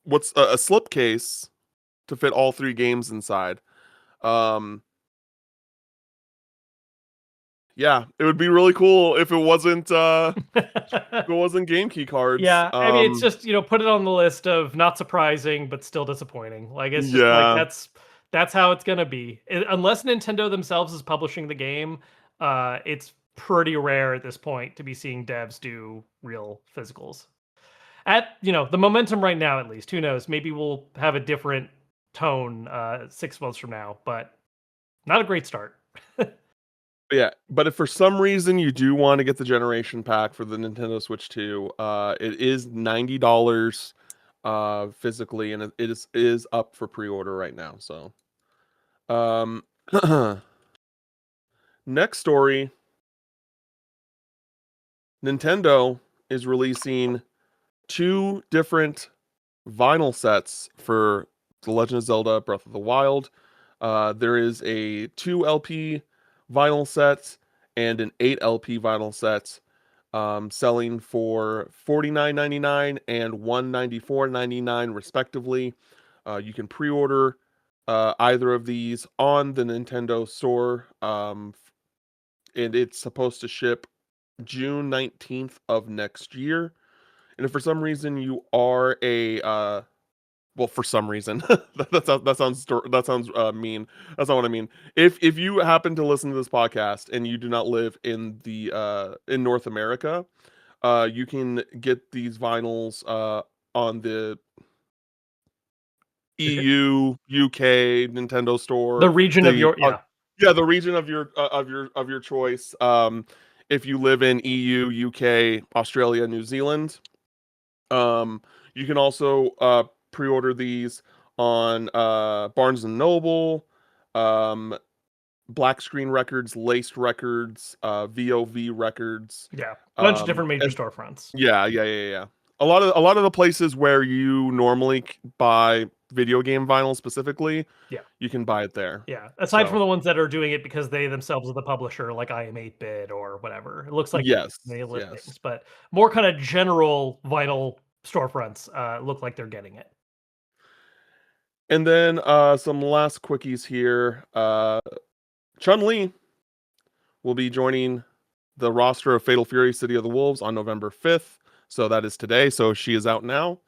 what's a slipcase to fit all three games inside. Um, yeah, it would be really cool if it wasn't game key cards. Yeah, I mean, it's just put it on the list of not surprising but still disappointing. Like it's just like Yeah, that's how it's gonna be. Unless Nintendo themselves is publishing the game, it's pretty rare at this point to be seeing devs do real physicals. At the momentum right now, at least, who knows? Maybe we'll have a different tone 6 months from now, but not a great start. yeah. But if for some reason you do want to get the generation pack for the Nintendo Switch 2, it is $90 physically, and it is up for pre-order right now. So um next story, Nintendo is releasing two different vinyl sets for The Legend of Zelda Breath of the Wild. There is a 2 LP vinyl set and an 8 LP vinyl set, selling for $49.99 and $194.99 respectively. You can pre-order either of these on the Nintendo store. and it's supposed to ship June 19th of next year. And if for some reason you are a well, for some reason that sounds mean. That's not what I mean. If you happen to listen to this podcast and you do not live in the in North America, you can get these vinyls on the EU, UK, Nintendo The store. region of The your yeah. yeah, the region of your choice. If you live in EU, UK, Australia, New Zealand, you can also pre-order these on Barnes and Noble, um, Black Screen Records, Laced Records, VOV Records, Yeah, a bunch of different major and storefronts. yeah. A lot of the places where you normally buy video game vinyl specifically, Yeah. you can buy it there. Yeah, aside from So the ones that are doing it because they themselves are the publisher, like I am 8-bit or whatever. It looks like yes, many yes. listings, but more kind of general vinyl storefronts look like they're getting it. And then some last quickies here. Chun-Li will be joining the roster of Fatal Fury City of the Wolves on November 5th. So that is today. So she is out now.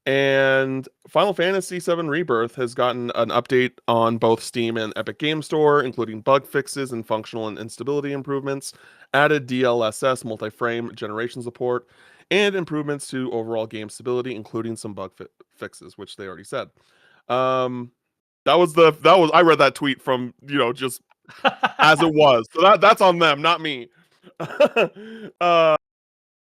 And Final Fantasy VII Rebirth has gotten an update on both Steam and Epic Game Store, including bug fixes and functional and instability improvements, added DLSS multi-frame generation support, and improvements to overall game stability, including some bug fixes, which they already said. Um, that was I read that tweet from just as it was, so that's on them, not me. uh,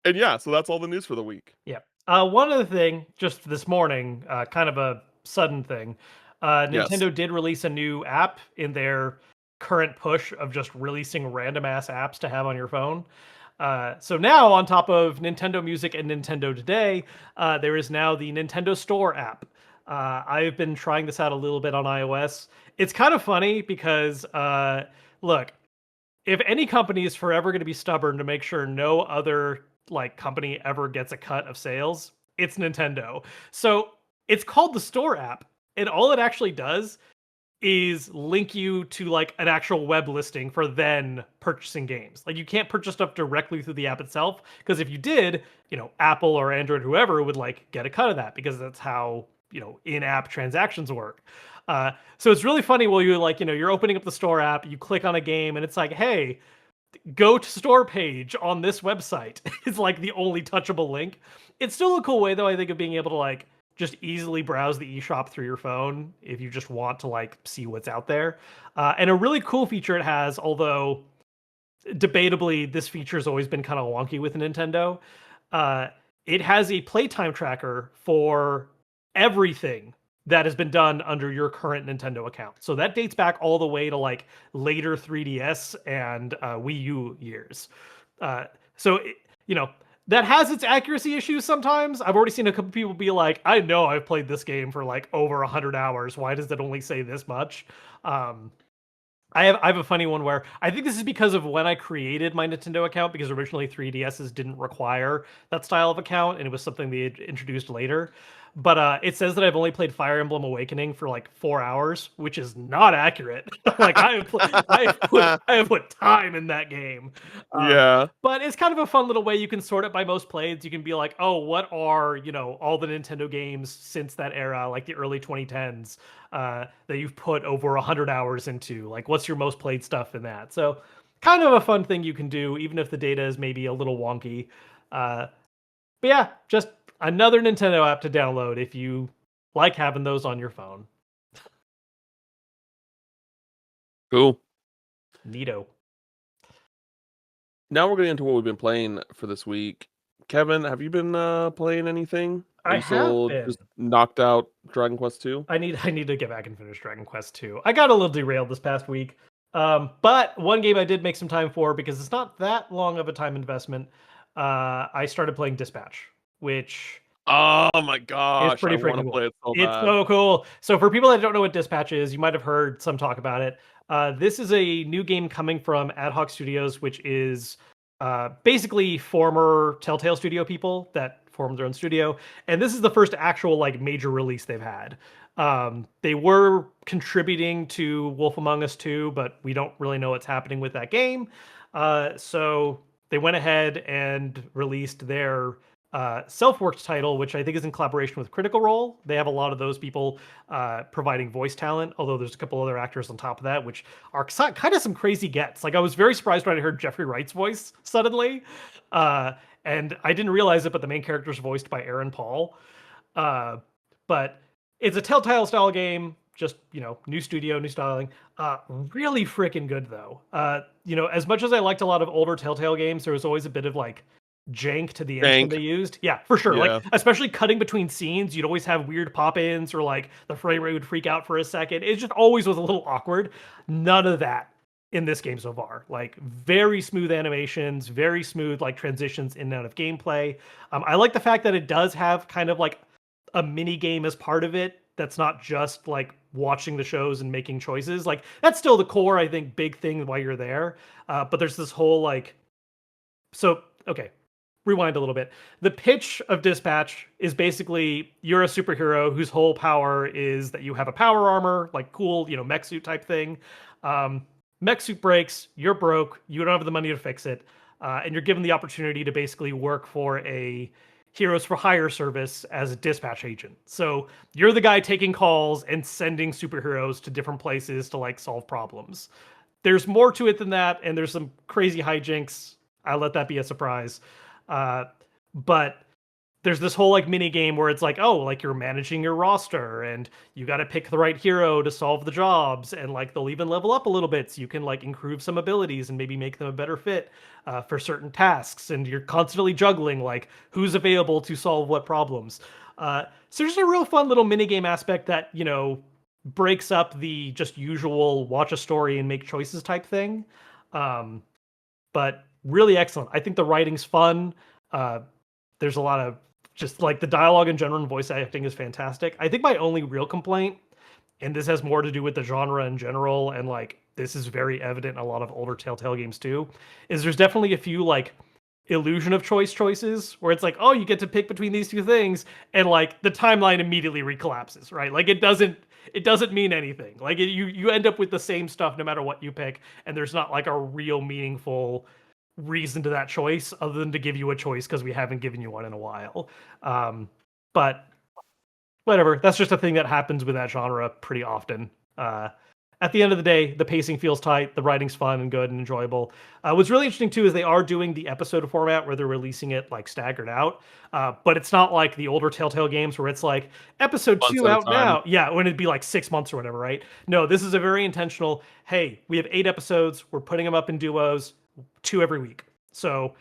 and yeah, so that's all the news for the week. Yeah. One other thing, just this morning, kind of a sudden thing. Yes. Nintendo did release a new app in their current push of just releasing random ass apps to have on your phone. So now, on top of Nintendo Music and Nintendo Today, there is now the Nintendo Store app. I've been trying this out a little bit on iOS. It's kind of funny because, look, if any company is forever going to be stubborn to make sure no other like company ever gets a cut of sales, it's Nintendo. So it's called the Store app, and all it actually does is link you to like an actual web listing for then purchasing games. Like you can't purchase stuff directly through the app itself because if you did, Apple or Android, whoever would like get a cut of that because that's how in-app transactions work. So it's really funny while you're like you're opening up the Store app, you click on a game, and it's like, hey, go to store page on this website. It's like the only touchable link. It's still a cool way though, I think, of being able to like just easily browse the eShop through your phone if you just want to like see what's out there. And a really cool feature it has, although debatably this feature has always been kind of wonky with Nintendo. Uh, it has a playtime tracker for everything that has been done under your current Nintendo account. So that dates back all the way to like later 3DS and Wii U years. So, that has its accuracy issues sometimes. I've already seen a couple people be like, I know I've played this game for like over 100 hours. Why does it only say this much? I have a funny one where I think this is because of when I created my Nintendo account, because originally 3DSs didn't require that style of account, and it was something they had introduced later. But it says that I've only played Fire Emblem Awakening for like 4 hours, which is not accurate. Like I have put time in that game. Yeah. But it's kind of a fun little way you can sort it by most played. You can be like, oh, what are all the Nintendo games since that era, like the early 2010s, that you've put over 100 hours into? Like, what's your most played stuff in that? So, kind of a fun thing you can do, even if the data is maybe a little wonky. But yeah, just another Nintendo app to download if you like having those on your phone. Cool. Neato. Now we're getting into what we've been playing for this week. Kevin, have you been playing anything? Are I you have still been. just knocked out Dragon Quest 2? I need to get back and finish Dragon Quest 2. I got a little derailed this past week. But one game I did make some time for because it's not that long of a time investment. I started playing Dispatch, which Oh my is gosh, I pretty want freaking to cool. play it so It's bad. so cool. So for people that don't know what Dispatch is, you might have heard some talk about it. This is a new game coming from Ad Hoc Studios, which is basically former Telltale Studio people that formed their own studio, and this is the first actual like major release they've had. They were contributing to Wolf Among Us 2, but we don't really know what's happening with that game. So they went ahead and released their self-worked title, which I think is in collaboration with Critical Role. They have a lot of those people providing voice talent, although there's a couple other actors on top of that, which are kind of some crazy gets. Like I was very surprised when I heard Jeffrey Wright's voice suddenly, uh, and I didn't realize it, but the main character is voiced by Aaron Paul. Uh, but it's a Telltale style game, just new studio, new styling. Really freaking good though. As much as I liked a lot of older Telltale games, there was always a bit of like jank to the engine they Bank. used. Yeah, for sure. Like Yeah. especially cutting between scenes, you'd always have weird pop-ins or like the frame rate would freak out for a second. It just always was a little awkward. None of that in this game so far. Like very smooth animations, very smooth like transitions in and out of gameplay. I like the fact that it does have kind of like a mini game as part of it that's not just like watching the shows and making choices. Like that's still the core, I think, big thing while you're there. But there's this whole like, so okay, rewind a little bit. The pitch of Dispatch is basically you're a superhero whose whole power is that you have a power armor, like cool, mech suit type thing. Um, Mech suit breaks, you're broke, you don't have the money to fix it, and you're given the opportunity to basically work for a Heroes for Hire service as a dispatch agent. So you're the guy taking calls and sending superheroes to different places to like solve problems. There's more to it than that, and there's some crazy hijinks. I'll let that be a surprise. Uh, but there's this whole like mini game where it's like, oh, like you're managing your roster and you got to pick the right hero to solve the jobs, and like they'll even level up a little bit so you can like improve some abilities and maybe make them a better fit for certain tasks. And you're constantly juggling like who's available to solve what problems. So there's a real fun little mini game aspect that breaks up the just usual watch a story and make choices type thing. Um, but really excellent. I think the writing's fun. Uh, there's a lot of just like the dialogue in general and voice acting is fantastic. I think my only real complaint, and this has more to do with the genre in general, and like this is very evident in a lot of older Telltale games too, is there's definitely a few like illusion of choices where it's like, oh, you get to pick between these two things, and like the timeline immediately recollapses, right? Like it doesn't mean anything. Like you end up with the same stuff no matter what you pick, and there's not like a real meaningful reason to that choice other than to give you a choice because we haven't given you one in a while. But whatever, that's just a thing that happens with that genre pretty often. At the end of the day, the pacing feels tight, the writing's fun and good and enjoyable. What's really interesting too is they are doing the episode format where they're releasing it like staggered out, but it's not like the older Telltale games where it's like episode Months 2 at a out time. now. Yeah, when it'd be like 6 months or whatever, right? No, this is a very intentional. Hey, we have 8 episodes. We're putting them up in duos, 2 every week. So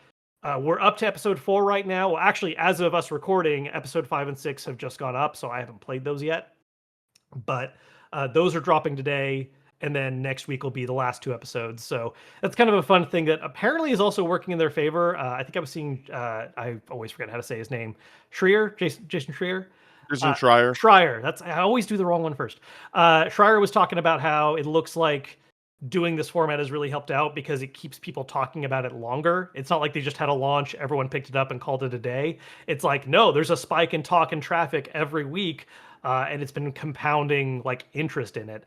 we're up to episode 4 right now. Well, actually, as of us recording, episode 5 and 6 have just gone up, so I haven't played those yet. But those are dropping today, and then next week will be the last 2 episodes. So that's kind of a fun thing that apparently is also working in their favor. I think I was seeing, I always forget how to say his name, Jason Schreier. Jason Schreier. Schreier. I always do the wrong one first. Schreier was talking about how it looks like doing this format has really helped out because it keeps people talking about it longer. It's not like they just had a launch, everyone picked it up and called it a day. It's like, no, there's a spike in talk and traffic every week, and it's been compounding like interest in it.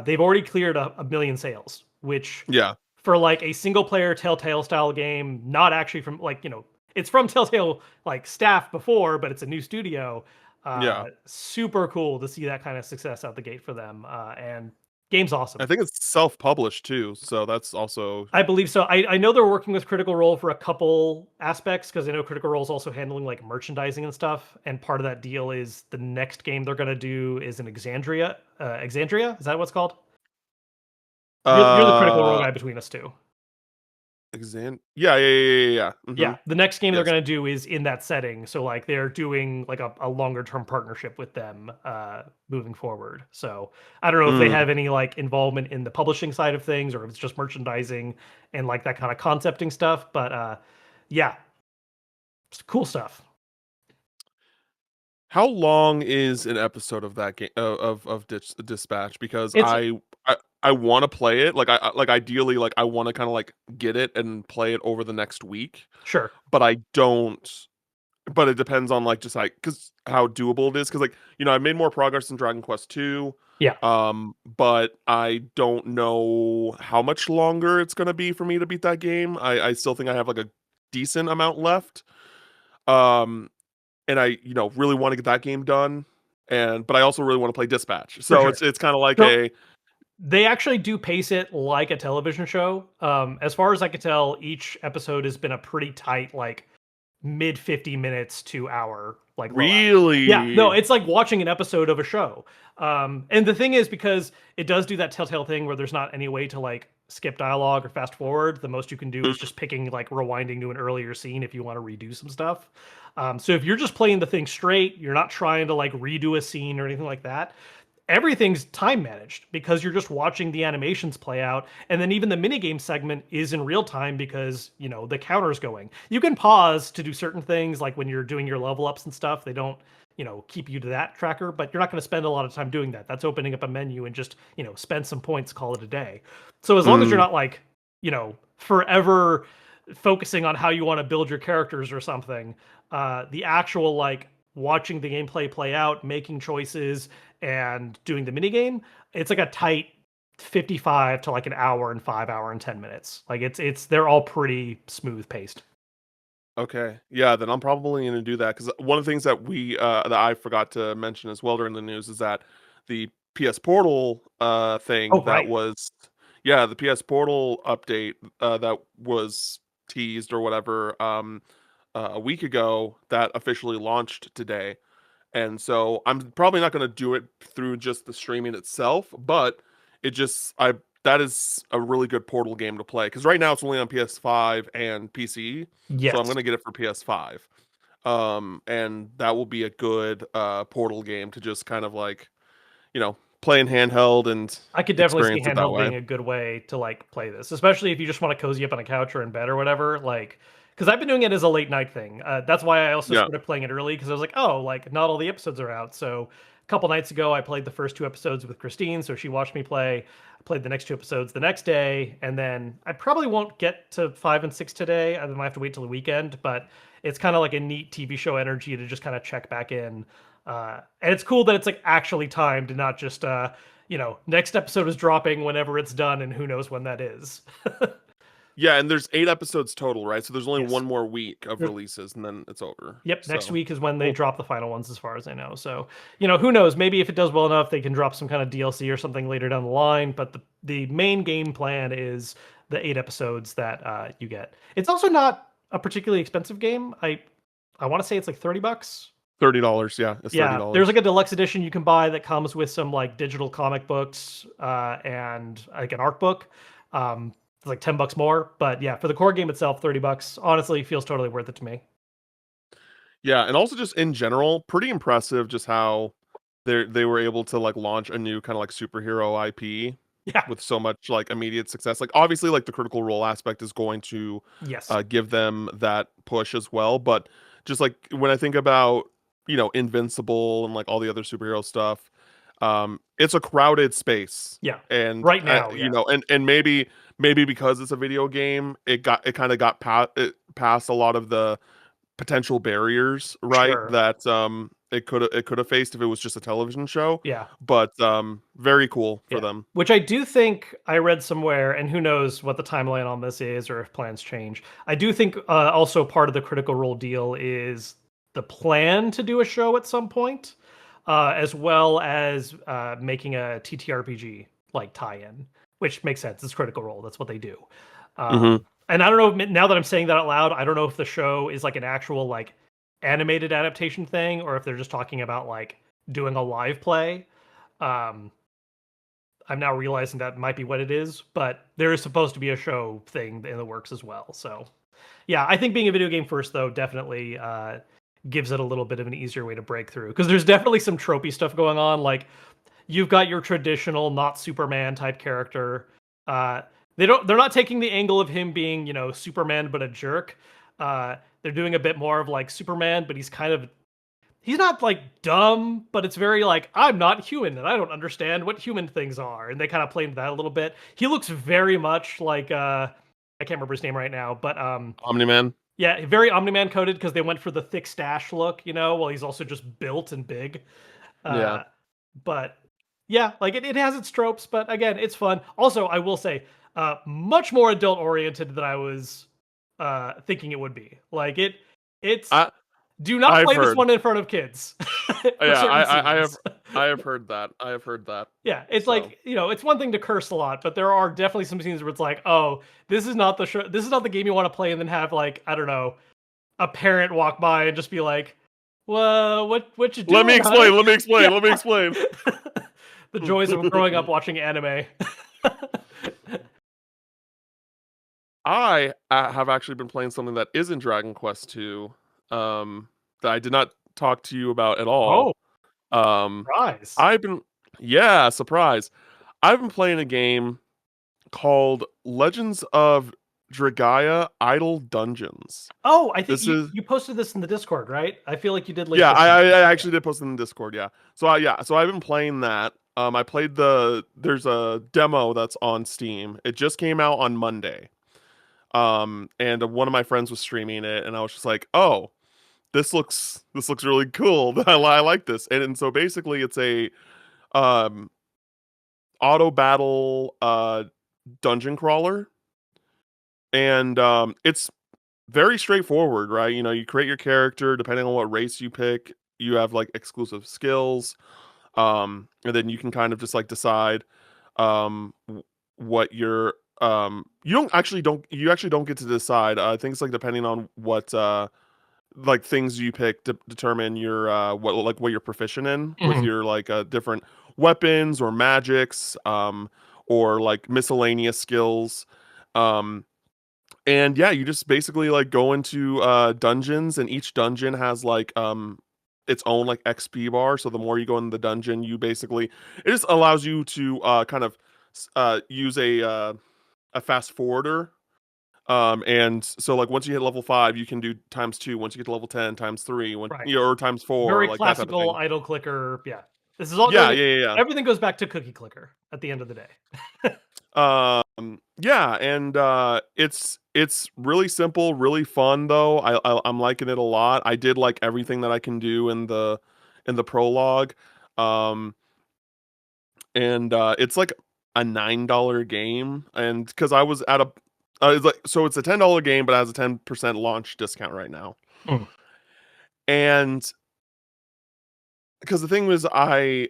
They've already cleared a million sales, which Yeah. for like a single player Telltale style game, not actually from like, it's from Telltale like staff before, but it's a new studio. Yeah. Super cool to see that kind of success out the gate for them. And game's awesome. I think it's self-published too, so that's also I believe so. I know they're working with Critical Role for a couple aspects because I know Critical Role is also handling like merchandising and stuff. And part of that deal is the next game they're going to do is an Exandria. Exandria? Is that what it's called? You're the Critical Role uh guy between us two. yeah, yeah, yeah, yeah, yeah. Yeah, Mhm. the next game they're Yes. going to do is in that setting. So like they're doing like a longer term partnership with them moving forward. So I don't know if they Mm. have any like involvement in the publishing side of things or if it's just merchandising and like that kind of concepting stuff. But yeah, it's cool stuff. How long is an episode of that game of Dispatch? Because It's I want to play it. Like like ideally like I want to kind of like get it and play it over the next week, sure. but I don't but it depends on like just like because how doable it is. Because like I made more progress in Dragon Quest 2, Yeah. but I don't know how much longer it's gonna be for me to beat that game. I still think I have like a decent amount left. Um, and I really want to get that game done, but I also really want to play Dispatch. For So sure. it's kind of like So a they actually do pace it like a television show. As far as I could tell, each episode has been a pretty tight, like mid 50 minutes to hour, like low hour. Yeah, no, really. it's like watching an episode of a show. And the thing is, because it does do that telltale thing where there's not any way to like skip dialogue or fast forward, the most you can do is just picking like rewinding to an earlier scene if you want to redo some stuff. So if you're just playing the thing straight, you're not trying to like redo a scene or anything like that, everything's time managed because you're just watching the animations play out, and then even the minigame segment is in real time because the counter's going. You can pause to do certain things, like when you're doing your level ups and stuff. They don't keep you to that tracker, but you're not going to spend a lot of time doing that. That's opening up a menu and just spend some points, call it a day. So as long as you're Mm, not like forever focusing on how you want to build your characters or something, the actual like watching the gameplay play out, making choices, and doing the minigame, it's like a tight 55 to like an hour and 5 hour and 10 minutes. Like it's they're all pretty smooth paced. okay, yeah, then I'm probably gonna do that because one of the things that I forgot to mention as well during the news is that the PS Portal thing Oh, that right. was yeah, the PS Portal update that was teased or whatever a week ago that officially launched today. And so I'm probably not going to do it through just the streaming itself, but it just I that is a really good Portal game to play because right now it's only on PS5 and PC, so I'm Yes. going to get it for PS5. And that will be a good Portal game to just kind of like play in handheld and I could definitely see experience it that handheld way. being a good way to like play this, especially if you just want to cozy up on a couch or in bed or whatever. Like, because I've been doing it as a late night thing. That's why I also Yeah. started playing it early because I was like, oh, like not all the episodes are out. So a couple nights ago, I played the first two episodes with Christine, so she watched me play. I played the next two episodes the next day, and then I probably won't get to 5 and 6 today. I might have to wait till the weekend, but it's kind of like a neat TV show energy to just kind of check back in. And it's cool that it's like actually timed and not just next episode is dropping whenever it's done, and who knows when that is. Yeah, and there's 8 episodes total, right? So there's only Yes. one more week of There- releases and then it's over. Yep, next So, week is when they cool. drop the final ones, as far as I know. So, who knows? Maybe if it does well enough, they can drop some kind of DLC or something later down the line. But the main game plan is the 8 episodes that you get. It's also not a particularly expensive game. I want to say it's like $30. $30, yeah, it's Yeah, there's like $30. a deluxe edition you can buy that comes with some like digital comic books and like an art book. It's like $10 more, but yeah, for the core game itself, $30 honestly feels totally worth it to me. Yeah, and also just in general, pretty impressive just how they were able to like launch a new kind of like superhero IP Yeah. with so much like immediate success. Like obviously like the Critical Role aspect is going to Yes. give them that push as well, but just like when I think about, Invincible and like all the other superhero stuff, it's a crowded space. Yeah. And Right now, yeah. and maybe because it's a video game, it kind of got past a lot of the potential barriers, right? Sure. That it could have faced if it was just a television show. Yeah. But very cool for Yeah. them. Which I do think I read somewhere, and who knows what the timeline on this is or if plans change. I do think also part of the Critical Role deal is the plan to do a show at some point, as well as making a TTRPG like tie-in, which makes sense. It's Critical Role. That's what they do. Hmm. And I don't know if, now that I'm saying that out loud, I don't know if the show is like an actual like animated adaptation thing or if they're just talking about like doing a live play. Um, I'm now realizing that might be what it is, but there is supposed to be a show thing in the works as well. So, yeah, I think being a video game first, though, definitely gives it a little bit of an easier way to break through because there's definitely some tropey stuff going on. Like you've got your traditional not Superman type character. Uh, they're not taking the angle of him being Superman but a jerk. They're doing a bit more of like Superman, but he's not like dumb, but it's very like I'm not human and I don't understand what human things are, and they kind of play into that a little bit. He looks very much like I can't remember his name right now, but Omni-Man. Yeah, very Omni-Man coded because they went for the thick stash look, while he's also just built and big. Yeah. Uh, but yeah, like it has its tropes, but again, it's fun. Also, I will say, much more adult oriented than I was thinking it would be. Like it's I do not I've play this heard. one in front of kids for Yeah, certain I have scenes. I have heard that. I have heard that. Yeah, it's So like, it's one thing to curse a lot, but there are definitely some scenes where it's like, oh, this is not the show, this is not the game you want to play, and then have like, I don't know, a parent walk by and just be like, "Well, what you let me doing, honey?" explain. Let me explain. Yeah. Let me explain. The joys of growing up watching anime. I have actually been playing something that isn't Dragon Quest 2, that I did not talk to you about at all. Oh, Um, surprise. I've been, yeah, surprise. I've been playing a game called Legends of Dragaea Idle Dungeons. Oh, I think This you is, you posted this in the Discord, right? I feel like you did link yeah, this in. I Yeah. actually did post it in the Discord, yeah. So I've been playing that. I played there's a demo that's on Steam. It just came out on Monday. And one of my friends was streaming it, and I was just like, "Oh, this looks really cool. I like this." And so basically, it's a um auto battle dungeon crawler, and it's very straightforward, right? You know, you create your character depending on what race you pick. You have like exclusive skills, and then you can kind of just like decide what your you actually don't get to decide. I think it's like depending on what like things you pick to determine your what you're proficient in with Mhm. your like different weapons or magics, or like miscellaneous skills. um and yeah, you just basically like go into dungeons, and each dungeon has like its own like XP bar. So the more you go in the dungeon, you basically, it just allows you to kind of use a fast forwarder. And so like once you hit level 5, you can do times 2. Once you get to level 10, times 3, Right. or times 4, Very like that type of classical thing. idle clicker. Yeah. This is all Yeah, going yeah, yeah, everything goes back to cookie clicker at the end of the day. yeah. Yeah, and it's really simple, really fun though. I'm liking it a lot. I did like everything that I can do in the prologue. Um and it's like a $9 game, and because I was at a it's like, so it's a $10 game but it has a 10% launch discount right now. Mm. And because the thing was, I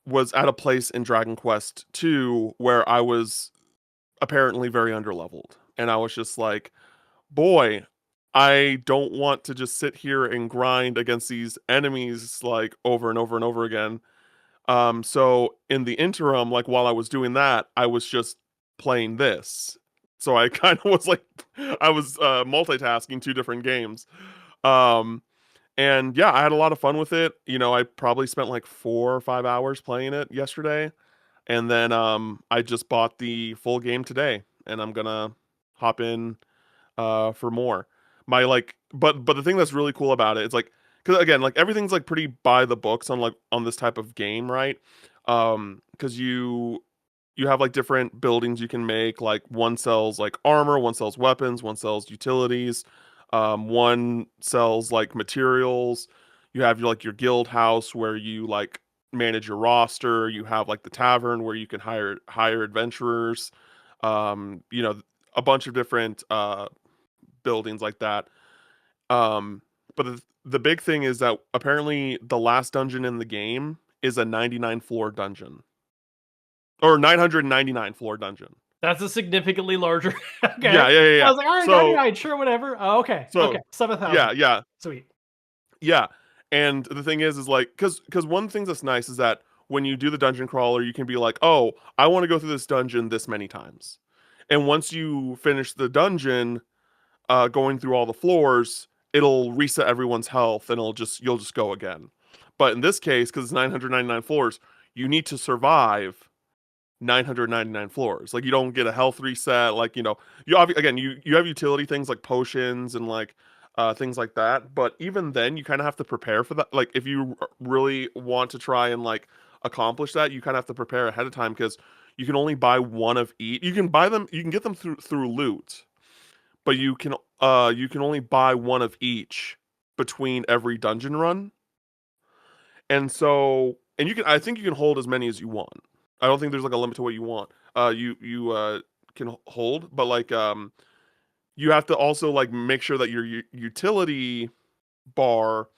was at a place in Dragon Quest 2 where I was apparently very underleveled, and I was just like, boy, I don't want to just sit here and grind against these enemies like over and over and over again. So in the interim, like while I was doing that, I was just playing this. So I kind of was like, I was multitasking two different games. Um, and yeah, I had a lot of fun with it. You know, I probably spent like 4 or 5 hours playing it yesterday. And then I just bought the full game today, and I'm gonna hop in for more. My like but the thing that's really cool about it is like, because again, like everything's like pretty by the books on like on this type of game, right? Because you have like different buildings you can make. Like one sells like armor, one sells weapons, one sells utilities, one sells like materials. You have your like your guild house where you like manage your roster. You have like the tavern where you can hire adventurers. You know, a bunch of different buildings like that. But the big thing is that apparently the last dungeon in the game is a 99 floor dungeon, or 999 floor dungeon. That's a significantly larger. Okay. Yeah, yeah, yeah, I yeah. was like, all right, So, 99, sure, whatever. Oh, okay. Okay. so 7,000. yeah, yeah, Sweet. yeah. And the thing is like, because one thing that's nice is that when you do the dungeon crawler, you can be like, oh, I want to go through this dungeon this many times. And once you finish the dungeon, going through all the floors, it'll reset everyone's health, and you'll just go again. But in this case, because it's 999 floors, you need to survive 999 floors. Like you don't get a health reset. Like, you know, again, you have utility things like potions and like things like that. But even then, you kind of have to prepare for that. Like if you really want to try and like accomplish that, you kind of have to prepare ahead of time, because you can only buy one of each. You can buy them. You can get them through loot, but you can only buy one of each between every dungeon run. And so, and you can, I think you can hold as many as you want. I don't think there's like a limit to what you want. You can hold, but like you have to also like make sure that your utility bar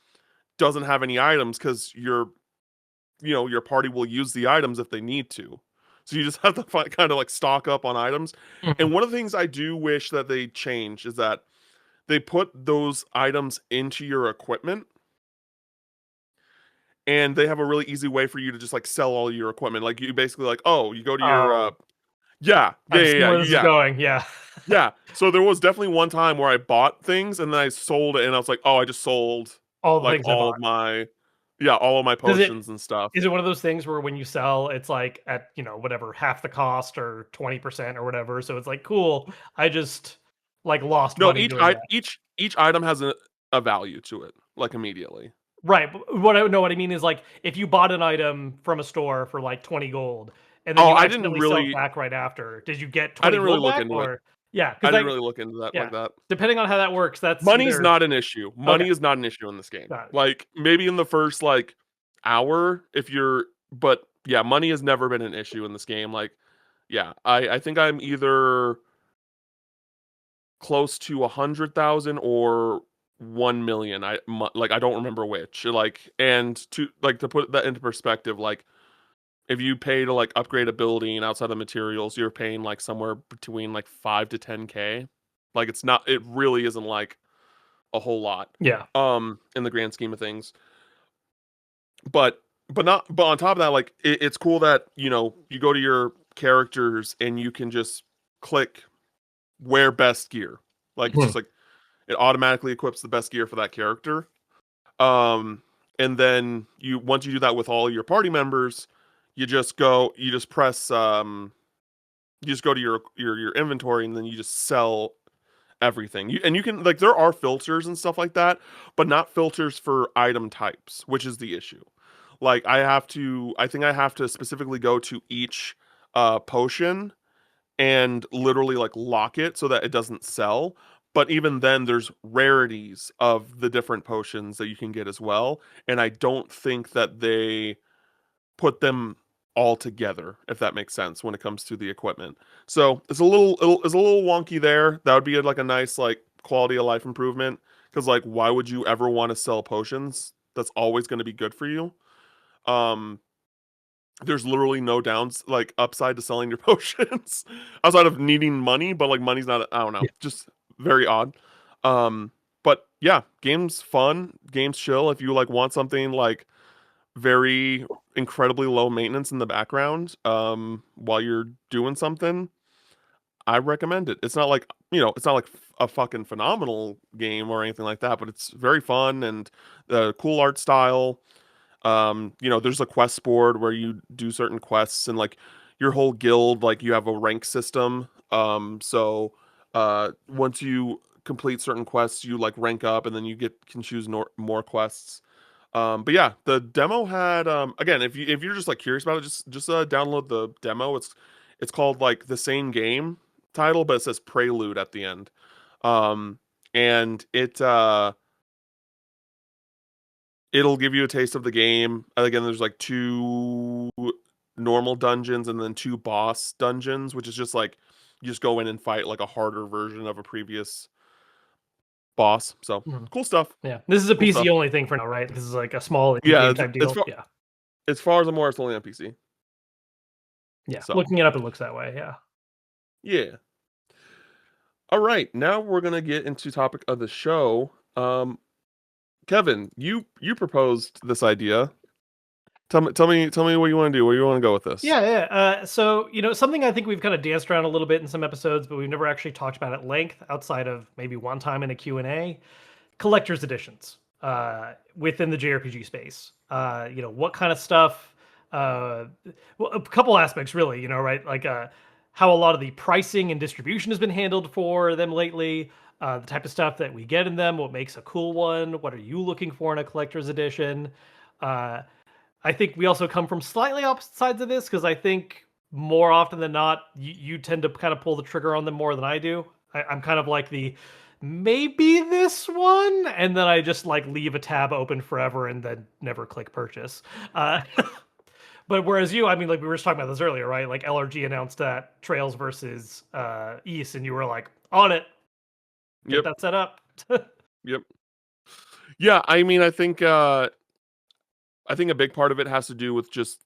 doesn't have any items because your party will use the items if they need to. So you just have to kind of like stock up on items. Mhm. And one of the things I do wish that they changed is that they put those items into your equipment, and they have a really easy way for you to just like sell all your equipment. Like you basically like, oh, you go to your Oh, yeah, yeah, I've yeah, seen yeah, where this is yeah. going. Yeah. Yeah. So there was definitely one time where I bought things and then I sold it and I was like, "Oh, I just sold All the like things I bought. all of my Does it potions and stuff." is it one of those things where when you sell, it's like at, whatever, half the cost or 20% or whatever, so it's like, "Cool, I just, like, lost No, money doing that." each item has a value to it, like immediately. Right, but what I mean is, like, if you bought an item from a store for, like, 20 gold, and then Oh, you accidentally sell it back right after, did you get I 20 didn't really gold look back? into it. Or yeah, I because didn't like really look into that like yeah, that. depending on how that works, that's Money's either not an issue. okay, Money is not an issue in this game. got it. Like maybe in the first like hour if you're but yeah, money has never been an issue in this game. Like yeah, I think I'm either close to 100,000 or 1 million. Like I don't remember which. Like and to put that into perspective, like if you pay to like upgrade a building outside of materials, you're paying like somewhere between like 5 to 10K. Like it really isn't like a whole lot Yeah. in the grand scheme of things. But on top of that, like it's cool that you go to your characters and you can just click wear best gear. Like it's Mhm. just like it automatically equips the best gear for that character. Um, and then once you do that with all your party members, you just press you just go to your inventory and then you just sell everything. You can like there are filters and stuff like that, but not filters for item types, which is the issue. Like I think I have to specifically go to each potion and literally like lock it so that it doesn't sell. But even then, there's rarities of the different potions that you can get as well. And I don't think that they put them all together, if that makes sense, when it comes to the equipment. So it's a little wonky there. That would be like a nice like quality of life improvement. Because like, why would you ever want to sell potions? That's always going to be good for you. Um, there's literally no downs like upside to selling your potions outside of needing money, but like money's not I don't know, Yeah. just very odd. Um but yeah, game's fun, game's chill if you like want something like very incredibly low maintenance in the background while you're doing something. I recommend it. It's not like, it's not like a fucking phenomenal game or anything like that, but it's very fun and the cool art style. There's a quest board where you do certain quests and like your whole guild, like you have a rank system. So once you complete certain quests, you like rank up and then you can choose more quests. But yeah, the demo had again, if you're just like curious about it, just download the demo. It's called like the same game title, but it says Prelude at the end. Um and it'll give you a taste of the game. Again, there's like two normal dungeons and then two boss dungeons, which is just like you just go in and fight like a harder version of a previous boss. So Mhm. cool stuff. Yeah. This is a Cool PC stuff. only thing for now, right? This is like a small indie Yeah, game type deal. Yeah. as far as I'm aware, it's only on PC. Yeah. So Looking it up, it looks that way. Yeah. yeah. All right, now we're gonna get into topic of the show. Kevin, you proposed this idea. Tell me what you want to do. Where you want to go with this? Yeah, yeah. So, something I think we've kind of danced around a little bit in some episodes, but we've never actually talked about at length outside of maybe one time in a Q&A. Collector's editions within the JRPG space. What kind of stuff? Uh, well, a couple aspects, really. Right? Like how a lot of the pricing and distribution has been handled for them lately. The type of stuff that we get in them. What makes a cool one? What are you looking for in a collector's edition? Uh, I think we also come from slightly opposite sides of this because I think more often than not, you tend to kind of pull the trigger on them more than I do. I'm kind of like the maybe this one, and then I just like leave a tab open forever and then never click purchase. Uh, but whereas you, I mean, like we were just talking about this earlier, right? Like LRG announced that Trails versus East, and you were like on it, get Yep. that set up. Yep. Yeah, I mean, I think a big part of it has to do with just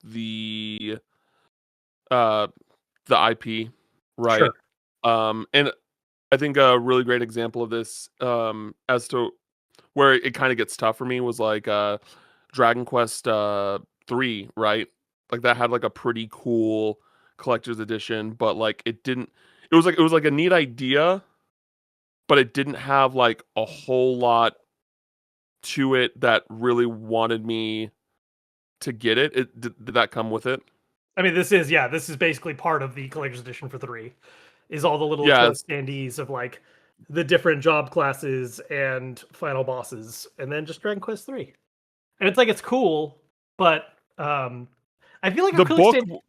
uh the IP, right? Sure. And I think a really great example of this, as to where it kind of gets tough for me, was like Dragon Quest 3, right? Like that had like a pretty cool collector's edition, but like it was like a neat idea, but it didn't have like a whole lot to it that really wanted me to get it. Did that come with it? I mean, this is basically part of the collector's edition for three. Is all the little Yeah, toy standees of like the different job classes and final bosses, and then just Dragon Quest 3. And it's like it's cool, but I feel like the acrylic book stand.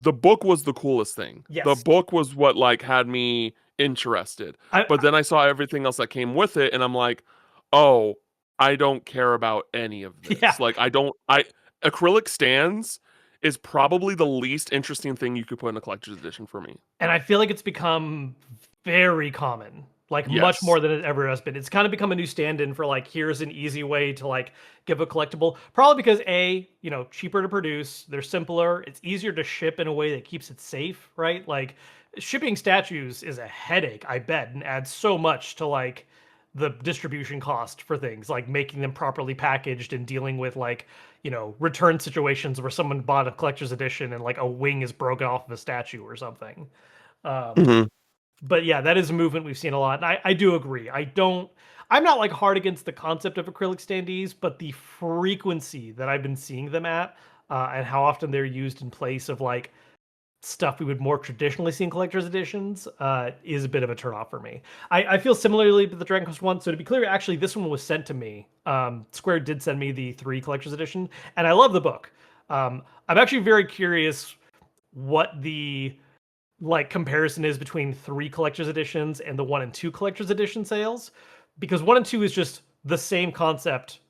the book was the coolest thing. The Yes, book was what like had me interested. I But then I saw everything else that came with it and I'm like, "Oh, I don't care about any of yeah, this." Like I acrylic stands is probably the least interesting thing you could put in a collector's edition for me. and I feel like it's become very common, like much Yes. more than it ever has been. It's kind of become a new stand-in for like here's an easy way to like give a collectible. Probably because A, you know, cheaper to produce, they're simpler, it's easier to ship in a way that keeps it safe, right? Like shipping statues is a headache, I bet, and adds so much to like the distribution cost for things, like making them properly packaged and dealing with like, you know, return situations where someone bought a collector's edition and like a wing is broken off of a statue or something. Um, Mhm. but yeah, that is a movement we've seen a lot. And I do agree. I'm not like hard against the concept of acrylic standees, but the frequency that I've been seeing them at, and how often they're used in place of like stuff we would more traditionally see in collector's editions, is a bit of a turnoff for me. I feel similarly to the Dragon Quest one. So to be clear, actually, this one was sent to me. Square did send me the 3 collector's edition, and I love the book. I'm actually very curious what the like comparison is between 3 collector's editions and the 1 and 2 collector's edition sales, because 1 and 2 is just the same concept,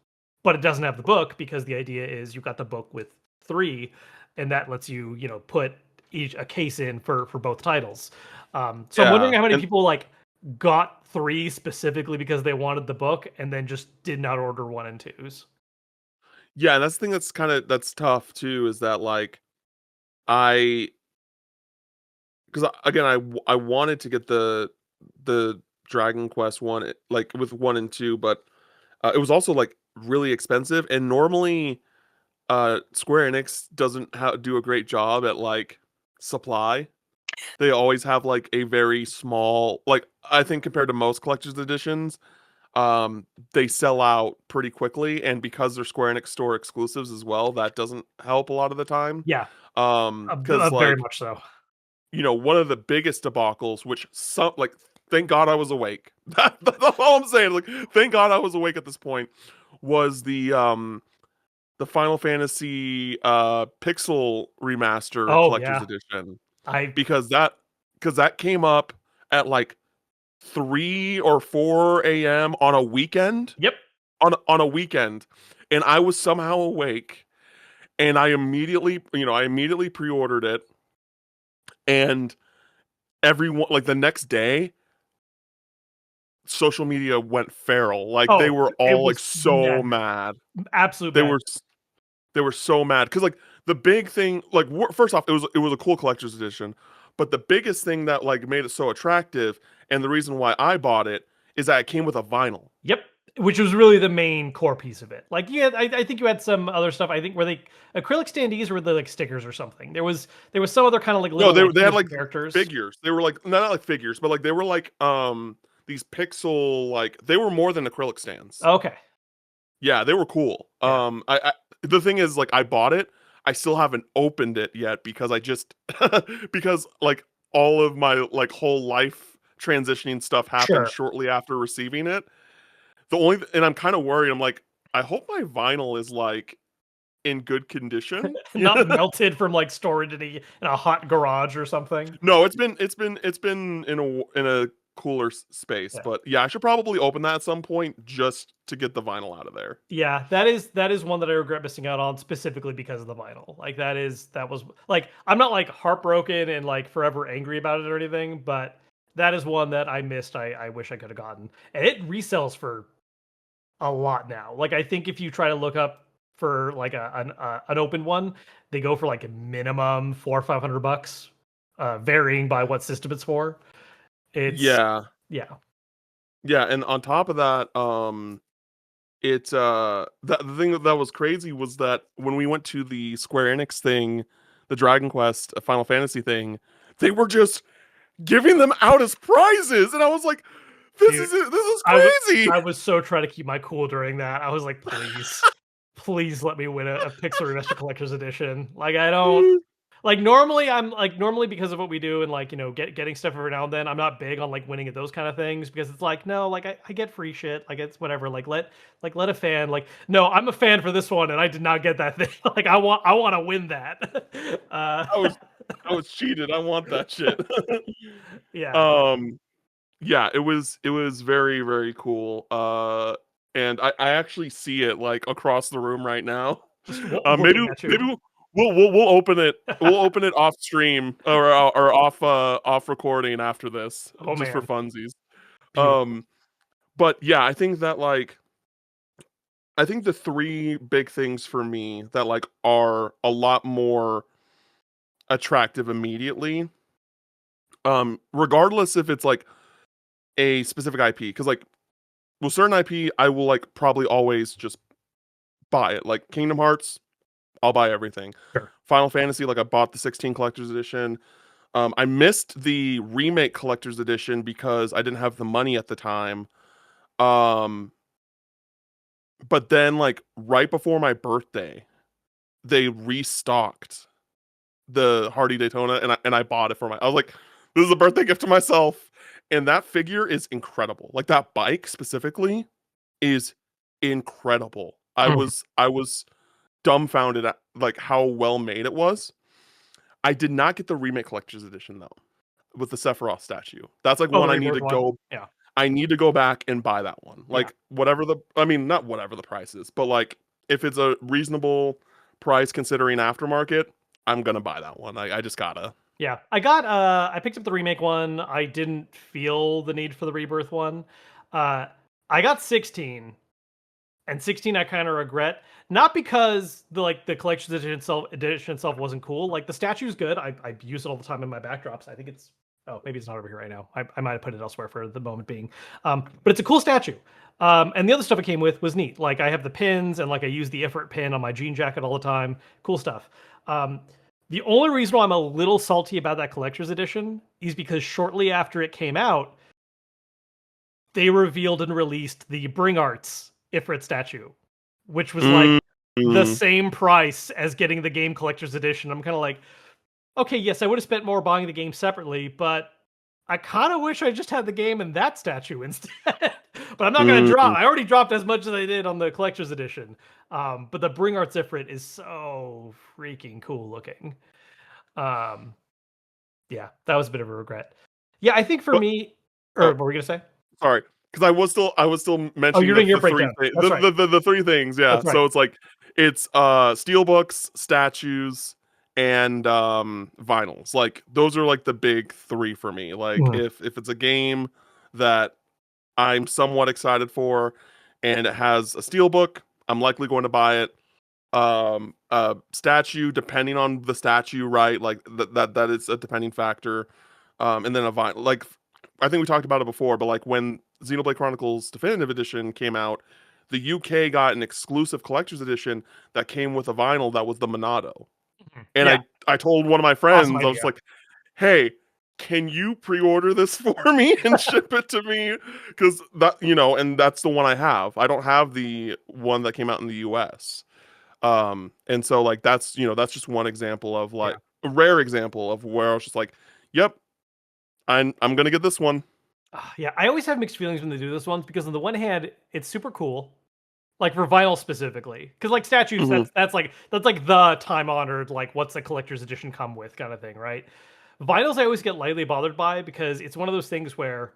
but it doesn't have the book because the idea is you've got the book with 3, and that lets you, you know, put each a case in for both titles. So I'm wondering Yeah. how many And people like got 3 specifically because they wanted the book and then just did not order 1 and 2s. yeah, and that's the thing that's tough too, is that like I because again I wanted to get the Dragon Quest one, like with 1 and 2, but it was also like really expensive, and normally Square Enix doesn't do a great job at like supply. They always have like a very small, like I think compared to most collector's editions, they sell out pretty quickly, and because they're Square Enix store exclusives as well, that doesn't help a lot of the time. Yeah, Because very like, much so. you know, one of the biggest debacles, which some like, thank God I was awake. That's all I'm saying. Like, thank God I was awake at this point. Was the Final Fantasy Pixel remaster Oh collector's yeah, edition, I because that came up at like 3 or 4 a.m. on a weekend, yep. on a weekend, and I was somehow awake, and I immediately pre-ordered it, and everyone like the next day social media went feral. Like they Oh, were it all like was so madness. mad. Absolute They madness. were they were so mad because like the big thing, like first off, it was a cool collector's edition, but the biggest thing that like made it so attractive, and the reason why I bought it, is that it came with a vinyl. Yep. Which was really the main core piece of it. Like, yeah, I think you had some other stuff. I think were they acrylic standees or were they like stickers or something? There was some other kind of like No, little like they had image like characters. figures. They were like not like figures, but like they were like these pixel, like they were more than acrylic stands. Okay. Yeah, they were cool. Yeah. I the thing is, like, I bought it. I still haven't opened it yet because I just because like all of my like whole life transitioning stuff happened Sure. shortly after receiving it. And I'm kind of worried. I'm like, I hope my vinyl is like in good condition. Not melted from like storage in a hot garage or something. No, it's been in a cooler space. Yeah. But yeah, I should probably open that at some point just to get the vinyl out of there. Yeah, that is one that I regret missing out on specifically because of the vinyl. Like that was like I'm not like heartbroken and like forever angry about it or anything, but that is one that I missed. I wish I could have gotten. And it resells for a lot now. Like I think if you try to look up for like an open one, they go for like a minimum 400 or 500 bucks, varying by what system it's for. It's Yeah. yeah, Yeah, and on top of that, the thing that was crazy was that when we went to the Square Enix thing, the Dragon Quest Final Fantasy thing, they were just giving them out as prizes, and I was like, "This dude. is it. This is I was crazy." I was so trying to keep my cool during that. I was like, please, please let me win a Pixel Remaster Collector's Edition. Like I don't like normally because of what we do and like getting stuff every now and then. I'm not big on like winning at those kind of things because it's like no, like I get free shit. Like it's whatever. Let a fan like no, I'm a fan for this one and I did not get that thing. Like I want to win that. I was I was cheated. I want that shit. Yeah, um, yeah, it was very very cool. And I actually see it like across the room right now. just Maybe looking at you. we'll open it. We'll open it off stream or off recording after this, Oh just for man, funsies. beautiful. Um, but yeah, I think that like I think the three big things for me that like are a lot more attractive immediately, regardless if it's like a specific IP, because like with certain IP, I will like probably always just buy it. Like Kingdom Hearts, I'll buy everything. Sure. Final Fantasy, like I bought the 16 collector's edition. I missed the remake collector's edition because I didn't have the money at the time. Um, but then like right before my birthday, they restocked the Hardy Daytona, and I bought it for my. I was like, this is a birthday gift to myself, and that figure is incredible. Like that bike specifically is incredible. I was dumbfounded at like how well made it was. I did not get the remake collector's edition though, with the Sephiroth statue. That's like Oh, the one I need Rebirth to one. go. Yeah, I need to go back and buy that one. yeah. Like whatever the, I mean, not whatever the price is, but like if it's a reasonable price considering aftermarket, I'm gonna buy that one. I just gotta. Yeah, I picked up the remake one. I didn't feel the need for the rebirth one. Uh I got 16 and 16 I kind of regret. Not because the collector's edition itself wasn't cool. Like the statue's good. I use it all the time in my backdrops. I think it's oh, maybe it's not over here right now. I might have put it elsewhere for the moment being. But it's a cool statue. And the other stuff it came with was neat. Like I have the pins and like I use the Ifrit pin on my jean jacket all the time. Cool stuff. Um, the only reason why I'm a little salty about that collector's edition is because shortly after it came out, they revealed and released the Bring Arts Ifrit statue, which was like Mm, the mm, same price as getting the game collector's edition. I'm kind of like, okay, yes, I would have spent more buying the game separately, but I kind of wish I just had the game and that statue instead. But I'm not gonna drop. mm. I already dropped as much as I did on the collector's edition. But the Bring Arts Ifrit is so freaking cool looking. Um, yeah, that was a bit of a regret. Yeah, I think for But me, or oh, what were we gonna say? sorry, because I was still Oh, mentioning you're doing your the three breakdown. things, That's right. the three things. Yeah, That's right. so it's like it's steelbooks, statues, and vinyls. Like those are like the big three for me. Like Mhm. if it's a game that I'm somewhat excited for, and it has a steelbook, I'm likely going to buy it. Statue, depending on the statue, right? Like that is a depending factor. And then a vinyl. Like I think we talked about it before, but like when Xenoblade Chronicles Definitive Edition came out, the UK got an exclusive collector's edition that came with a vinyl that was the Monado. Mhm. And Yeah, I told one of my awesome friends, I was idea. like, "Hey, can you pre-order this for me and ship it to me?" Because that, and that's the one I have. I don't have the one that came out in the US. And so like that's just one example of Yeah. like a rare example of where I was just like, "Yep, I'm gonna get this one." Yeah, I always have mixed feelings when they do this ones because on the one hand, it's super cool, like for vinyl specifically, because like statues, Mhm. that's like the time honored like what's the collector's edition come with kind of thing, right? Vinyls I always get lightly bothered by because it's one of those things where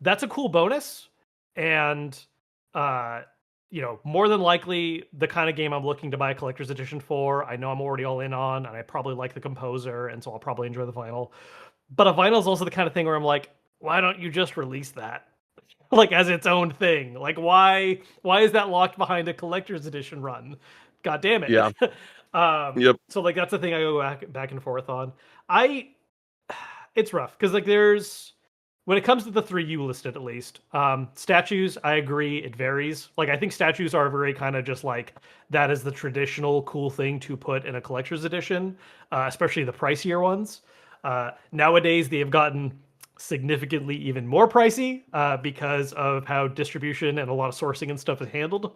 that's a cool bonus, and uh, more than likely the kind of game I'm looking to buy a collector's edition for. I know I'm already all in on, and I probably like the composer, and so I'll probably enjoy the vinyl. But a vinyl is also the kind of thing where I'm like, why don't you just release that like as its own thing? Like why is that locked behind a collector's edition run? God damn it. Yeah. Yep. So like that's the thing I go back and forth on. I it's rough because like there's when it comes to the three you listed at least, statues, I agree, it varies. Like I think statues are very kind of just like that is the traditional cool thing to put in a collector's edition, especially the pricier ones. Nowadays they have gotten significantly even more pricey because of how distribution and a lot of sourcing and stuff is handled.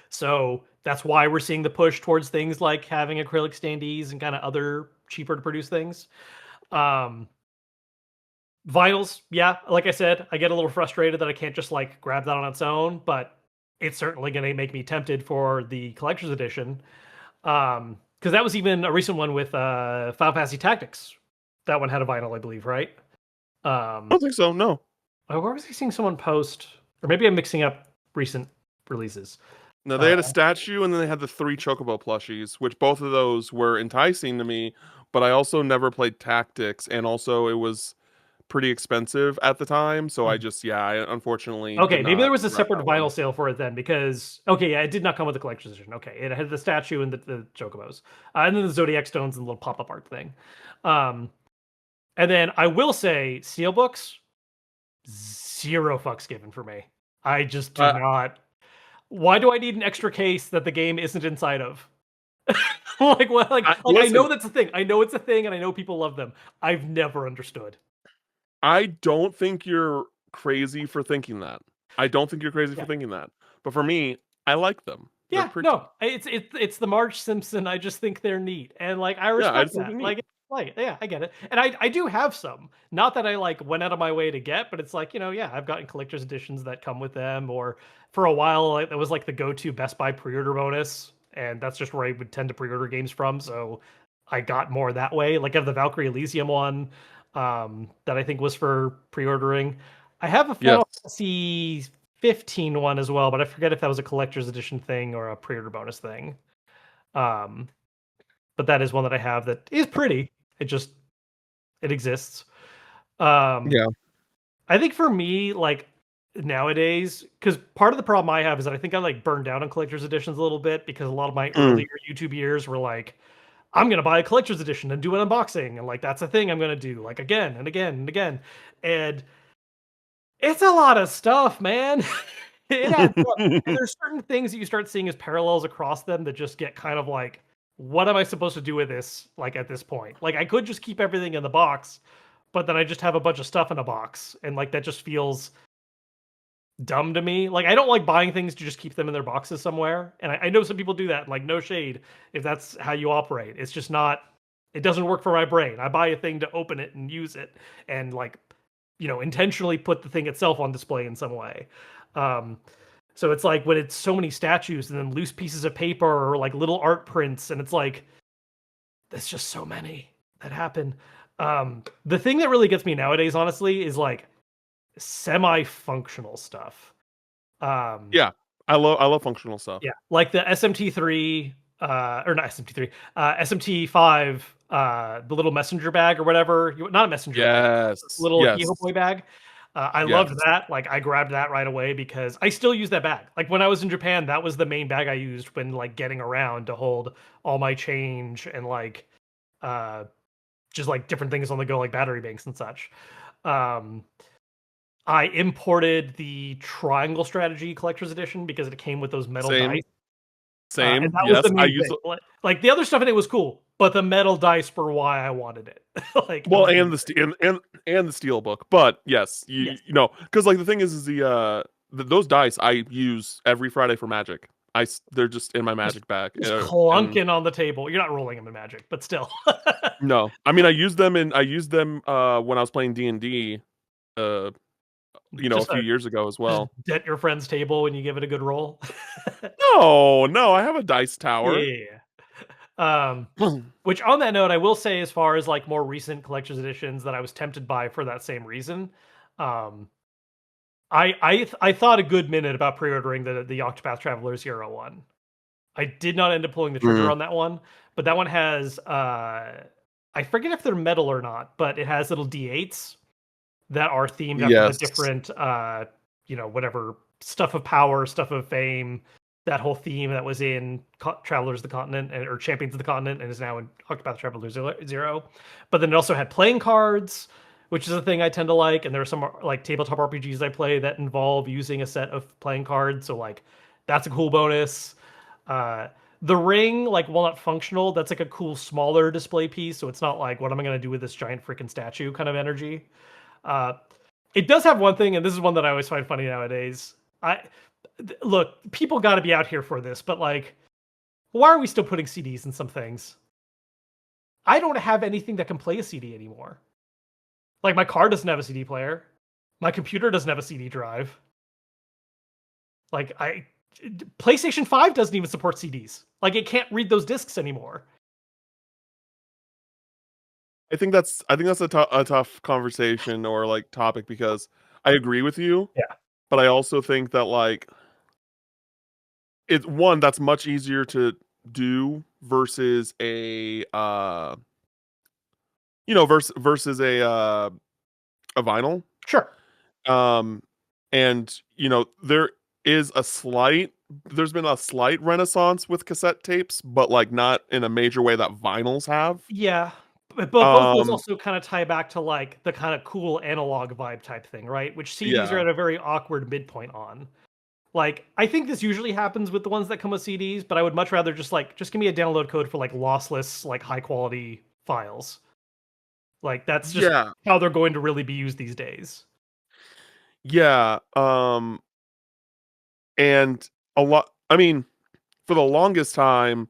So that's why we're seeing the push towards things like having acrylic standees and kind of other cheaper to produce things. Um, Vinyls, yeah, like I said, I get a little frustrated that I can't just like grab that on its own, but it's certainly going to make me tempted for the collector's edition. Because that was even a recent one with Final Fantasy Tactics. That one had a vinyl, I believe, right? I don't think so. No. Where was I seeing someone post? Or maybe I'm mixing up recent releases. No, they Uh, had a statue and then they had the three chocobo plushies, which both of those were enticing to me, but I also never played Tactics and also it was pretty expensive at the time, so I just yeah, I unfortunately did Okay, maybe there not was a grab separate that vinyl one. sale for it then, because okay, yeah, it did not come with the collector's edition. Okay, it had the statue and the chocobos, and then the zodiac stones and the little pop-up art thing. Um, and then I will say, steelbooks, zero fucks given for me. I just do Uh, not. Why do I need an extra case that the game isn't inside of? Like, well, like I listen, know that's a thing. I know it's a thing, and I know people love them. I've never understood. I don't think you're crazy for thinking that. I don't think you're crazy for Yeah. thinking that. But for me, I like them. They're Yeah, pretty. no, it's the Marge Simpson. I just think they're neat, and like I Yeah, I respect just think they're that. neat. Like yeah, I get it, and I do have some. Not that I like went out of my way to get, but it's like yeah, I've gotten collector's editions that come with them, or for a while like, that was like the go-to Best Buy pre-order bonus, and that's just where I would tend to pre-order games from. So I got more that way. Like I have the Valkyrie Elysium one, that I think was for pre-ordering. I have a Yes. Final Fantasy 15 one as well, but I forget if that was a collector's edition thing or a pre-order bonus thing. Um, but that is one that I have that is pretty. It just it exists. Um, Yeah. I think for me, like nowadays, because part of the problem I have is that I think I like burned down on collector's editions a little bit because a lot of my Mm. earlier YouTube years were like, I'm gonna buy a collector's edition and do an unboxing, and like that's a thing I'm gonna do like again and again and again. And it's a lot of stuff, man. It adds up. And there's certain things that you start seeing as parallels across them that just get kind of like, what am I supposed to do with this? Like at this point, like I could just keep everything in the box, but then I just have a bunch of stuff in a box, and like that just feels dumb to me. Like I don't like buying things to just keep them in their boxes somewhere. And I know some people do that. And like no shade if that's how you operate. It's just not. It doesn't work for my brain. I buy a thing to open it and use it, and like intentionally put the thing itself on display in some way. Um, so it's like when it's so many statues and then loose pieces of paper or like little art prints, and it's like there's just so many that happen. The thing that really gets me nowadays, honestly, is like semi-functional stuff. Um, Yeah. I love functional stuff. yeah, like the SMT3, or not SMT3, SMT5, the little messenger bag or whatever. Not a messenger bag, Yes. little Heo Yes. Boy bag. I loved Yes. that. Like I grabbed that right away because I still use that bag. Like when I was in Japan, that was the main bag I used when like getting around to hold all my change and like uh just like different things on the go, like battery banks and such. Um, I imported the Triangle Strategy Collector's Edition because it came with those metal dice. Same. And Same. that was Yes. the I main use thing. Like the other stuff in it was cool, but the metal dice were why I wanted it. Like well among other and the things. and the steel book. But yes, Yes. you know, because like the thing is those dice I use every Friday for Magic. They're just in my Just Magic bag. just And clunking on the table. You're not rolling them in Magic, but still. no, I mean I used them when I was playing D&D uh a Just few years ago as just well. dent your friend's table when you give it a good roll. No, no, I have a dice Yeah, tower. yeah, yeah. Which on that note, I will say as far as like more recent collector's editions that I was tempted by for that same reason. Um, I thought a good minute about pre-ordering the Octopath Traveler 01. I did not end up pulling the trigger Mm, on that one, but that one has I forget if they're metal or not, but it has little D8s that are themed after the yes. different whatever stuff of power, stuff of fame, that whole theme that was in Travelers of the Continent or Champions of the Continent and is now in Octopath Traveler Zero. But then it also had playing cards, which is a thing I tend to like, and there are some like tabletop RPGs I play that involve using a set of playing cards, so like that's a cool bonus. Uh, the ring, like while not functional, that's like a cool smaller display piece, so it's not like what am I going to do with this giant freaking statue kind of energy. Uh, it does have one thing, and this is one that I always find funny nowadays. Look, people got to be out here for this, but like, why are we still putting CDs in some things? I don't have anything that can play a CD anymore. Like my car doesn't have a CD player. My computer doesn't have a CD drive. Like I PlayStation 5 doesn't even support CDs. Like it can't read those discs anymore. I think that's a tough conversation or like topic because I agree with you, Yeah, but I also think that like it's one that's much easier to do versus versus a vinyl. sure. Um and there's been a slight renaissance with cassette tapes, but like not in a major way that vinyls have. Yeah. But both those Um also kind of tie back to like the kind of cool analog vibe type thing, right? Which CDs are yeah. at a very awkward midpoint on. Like, I think this usually happens with the ones that come with CDs, but I would much rather just give me a download code for like lossless, like high quality files. Like that's just Yeah. how they're going to really be used these days. Yeah. And a lot I mean, for the longest time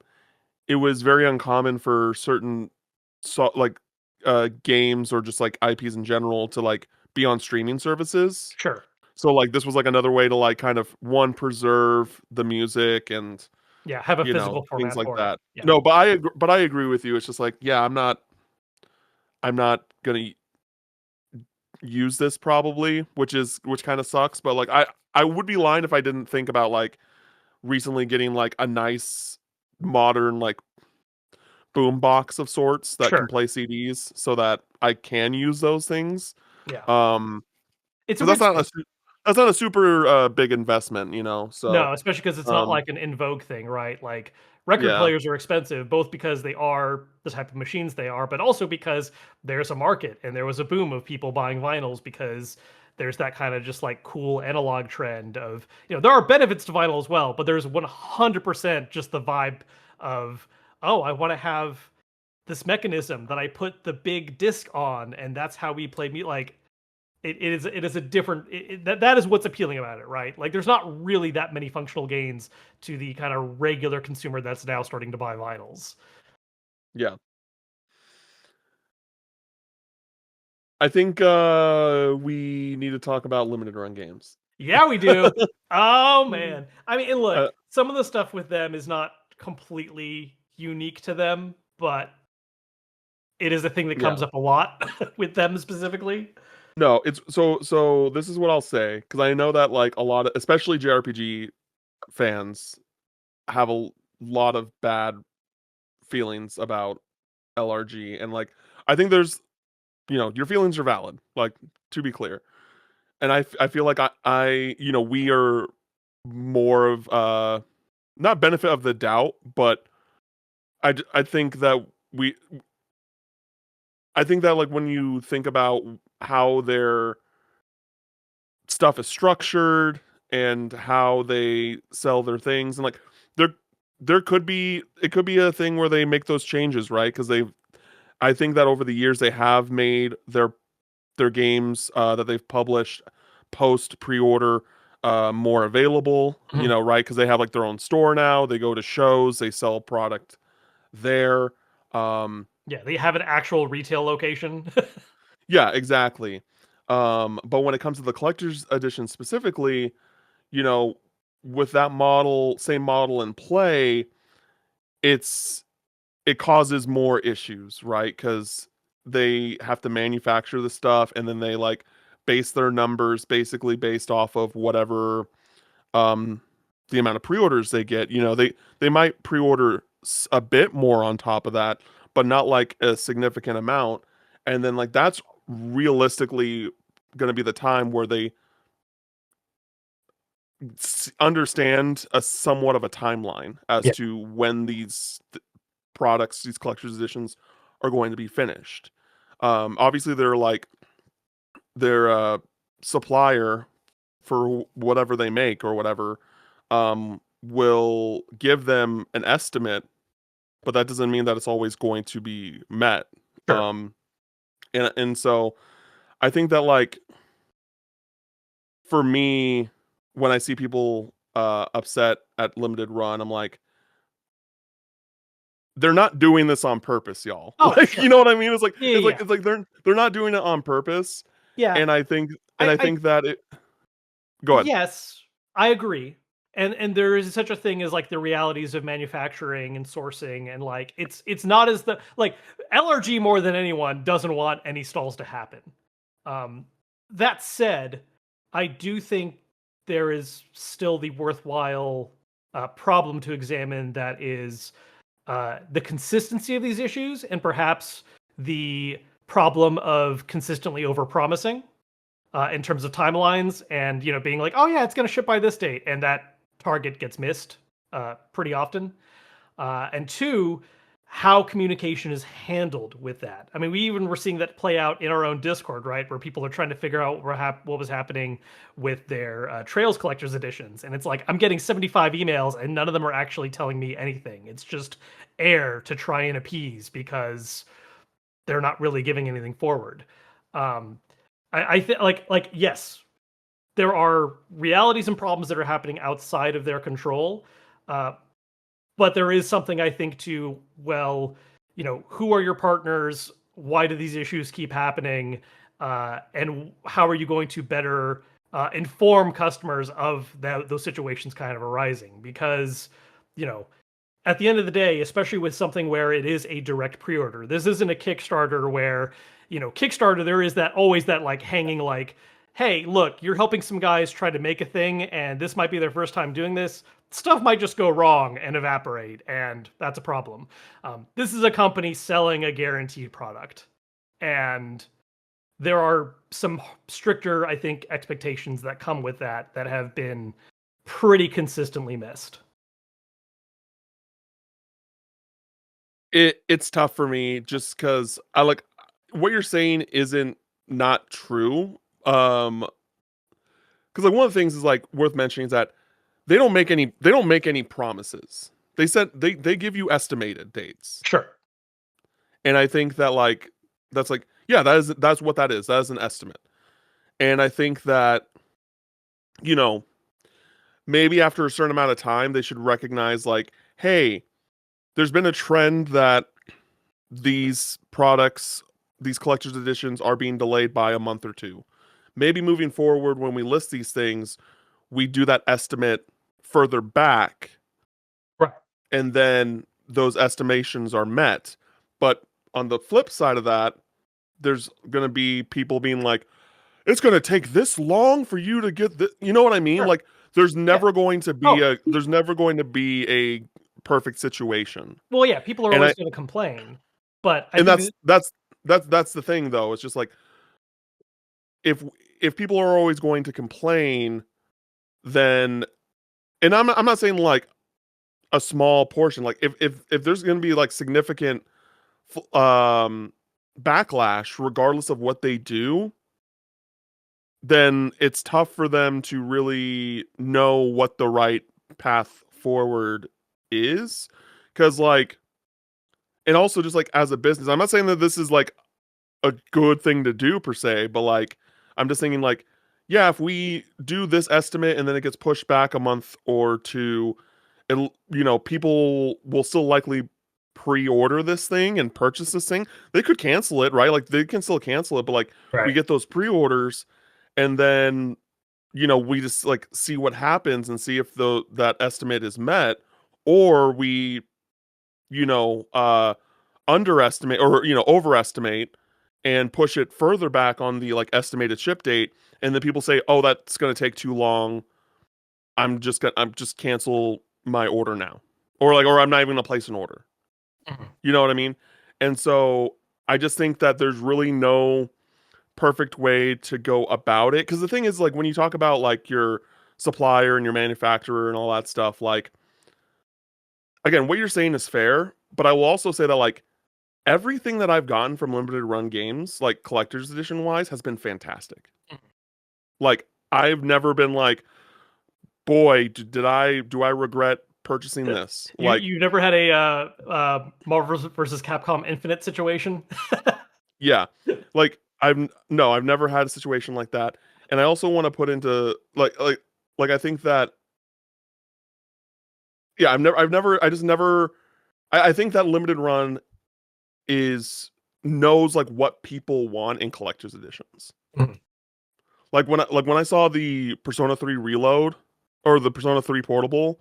it was very uncommon for certain like games or just like IPs in general to like be on streaming services. Sure. So like this was like another way to like kind of one preserve the music and Yeah, have a physical things format like for it. that. Yeah. No, but I agree with you. It's just like yeah, I'm not going to use this probably, which kind of sucks, but like I would be lying if I didn't think about like recently getting like a nice modern like boom box of sorts that can Sure. play CDs so that I can use those things. Yeah. Um, It's a because weird space. that's not a super big investment, you know. So, No, especially because it's not um, like an in vogue thing, right? Like record yeah, players are expensive, both because they are the type of machines they are, but also because there's a market and there was a boom of people buying vinyls because there's that kind of just like cool analog trend of, there are benefits to vinyl as well, but there's 100% just the vibe of, oh, I want to have this mechanism that I put the big disc on, and that's how we play me. Like it is a different that is what's appealing about it, right? Like there's not really that many functional gains to the kind of regular consumer that's now starting to buy vinyls. yeah. I think we need to talk about limited run games. Yeah, we do. Oh man. I mean, and look, Uh, some of the stuff with them is not completely unique to them, but it is a thing that yeah. comes up a lot with them specifically. No, it's so this is what I'll say because I know that like a lot of especially JRPG fans have a lot of bad feelings about LRG and like I think there's your feelings are valid, like to be clear. And I feel like we are more of not benefit of the doubt, but I think that we I think that like when you think about how their stuff is structured and how they sell their things and like there there could be it could be a thing where they make those changes, right? Because I think that over the years they have made their games that they've published post pre-order more available, Mhm. right? Because they have like their own store now. They go to shows, they sell product there. Um, Yeah, they have an actual retail location. yeah, exactly. But when it comes to the collector's edition specifically, you know, with that same model in play, it's it causes more issues, right? Because they have to manufacture the stuff and then they like base their numbers basically based off of whatever um the amount of pre-orders they get. They might pre-order a bit more on top of that, but not like a significant amount. And then like that's realistically going to be the time where they understand a somewhat of a timeline as Yeah, to when these products, these collector's editions, are going to be finished. Obviously, they're like their supplier for whatever they make or whatever will give them an estimate, but that doesn't mean that it's always going to be met. sure. Um, and so I think that like for me, when I see people upset at limited run, I'm like, they're not doing this on purpose, y'all. Oh, Like, sure. you know what I mean? It's like Yeah, it's yeah, like yeah. it's like they're not doing it on purpose. Yeah. And I I think that it go ahead. Yes, I agree. And there is such a thing as like the realities of manufacturing and sourcing and like it's not as the like LRG more than anyone doesn't want any stalls to happen. Um that said, I do think there is still the worthwhile problem to examine that is the consistency of these issues and perhaps the problem of consistently overpromising in terms of timelines and being like, oh yeah, it's going to ship by this date, and that target gets missed pretty often. And two, how communication is handled with that. I mean, we even were seeing that play out in our own Discord, right, where people are trying to figure out what was happening with their Trails Collectors editions, and it's like I'm getting 75 emails, and none of them are actually telling me anything. It's just air to try and appease because they're not really giving anything forward. Um, I think like yes, there are realities and problems that are happening outside of their control, uh, but there is something I think to well, who are your partners? Why do these issues keep happening? And how are you going to better inform customers of those situations kind of arising? Because you know at the end of the day, especially with something where it is a direct pre-order, this isn't a Kickstarter where, Kickstarter, there is that always that like hanging like, hey, look, you're helping some guys try to make a thing and this might be their first time doing this. Stuff might just go wrong and evaporate, and that's a problem. This is a company selling a guaranteed product. And there are some stricter, I think, expectations that come with that have been pretty consistently It's tough for me just because I like what you're saying isn't not true. Because like one of the things is like worth mentioning is that they don't make any promises. They said they give you estimated dates. Sure. And I think that like that's like yeah, that's what that is. That is an estimate. And I think that you know, maybe after a certain amount of time they should recognize like, hey, there's been a trend that these products, these collector's editions are being delayed by a month or two. Maybe moving forward when we list these things, we do that estimate further back Right. and then those estimations are met. But on the flip side of that, there's going to be people being like, it's going to take this long for you to get this. You know what I mean? Sure. Like Yeah. Oh, there's never going to be a perfect situation. well, yeah, people are And always I gonna complain, but I and think that that's the thing though. It's just like if if people are always going to complain, then and I'm not saying like a small portion. Like if there's going to be like significant backlash regardless of what they do, then it's tough for them to really know what the right path forward is. Cause like, and also just like as a business, I'm not saying that this is like a good thing to do per se, but like, I'm just thinking like, yeah, if we do this estimate and then it gets pushed back a month or two, and people will still likely pre-order this thing and purchase this thing. They could cancel it, right? Like they can still cancel it, but like we right. get those pre-orders and then we just like see what happens and see if the that estimate is met, or we you know uh underestimate or overestimate and push it further back on the like estimated ship date, and then people say, "Oh, that's going to take too long. I'm just cancel my order now." Or I'm not even going to place an order. Mhm. You know what I mean? And so I just think that there's really no perfect way to go about it, because the thing is, like, when you talk about like your supplier and your manufacturer and all that stuff, like, again, what you're saying is fair, but I will also say that like everything that I've gotten from limited run games, like collector's edition wise, has been fantastic. Like, I've never been like, boy, did I do I regret purchasing this? Like, You never had a Marvel versus Capcom Infinite situation? yeah. Like, I've never had a situation like that. And I also want to put into like I think that, yeah, I just never I think that limited run is knows like what people want in collector's editions. Mhm. Like when I saw the Persona 3 Reload or the Persona 3 Portable,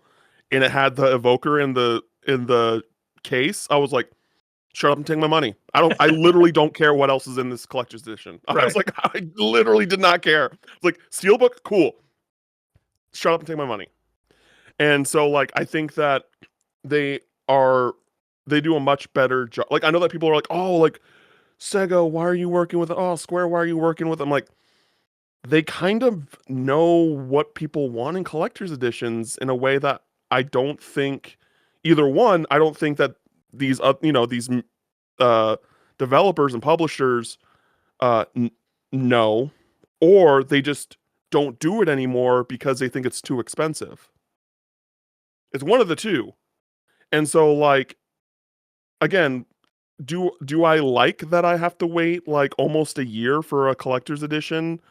and it had the evoker in the case, I was like, shut up and take my money. I literally don't care what else is in this collector's edition. I was Right. like, I literally did not care. It's like, Steelbook, cool. Shut up and take my money. And so like I think that they are they do a much better job. Like, I know that people are like, oh, like, Sega, why are you working with, oh, Square, why are you working with? I'm like, they kind of know what people want in collector's editions in a way that I don't think, either one, I don't think that these uh developers and publishers n know, or they just don't do it anymore because they think it's too expensive. It's one of the two. And so like, again, do I like that I have to wait like almost a year for a collector's edition,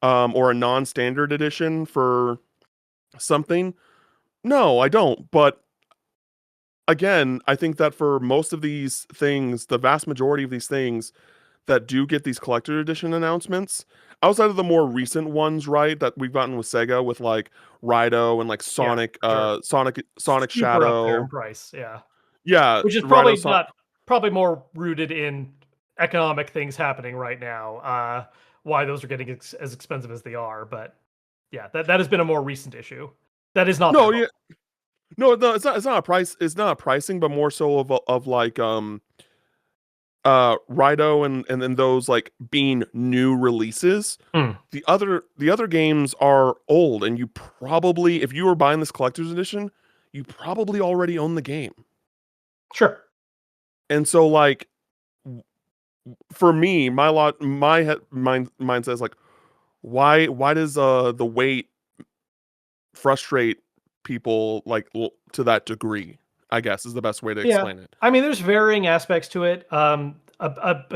or a non-standard edition for something? No, I don't. But again, I think that for most of these things, the vast majority of these things that do get these collector edition announcements, outside of the more recent ones, right, that we've gotten with Sega with like Rido and like Yeah, sure. Sonic Super up there in Shadow. price, yeah. Yeah, Which is Rido probably Son not probably more rooted in economic things happening right now, why those are getting as expensive as they are, but yeah, that has been a more recent issue. That is not their No, fault. yeah. No, it's not a price, it's not a pricing, but more so of like Rido and then those like being new releases. Mm, The other games are old, and you probably, if you were buying this collector's edition, you probably already own the game. sure. And so like, for me, mindset is like, why does the wait frustrate people like to that degree? I guess is the best way to Yeah. explain it. I mean, there's varying aspects to it. A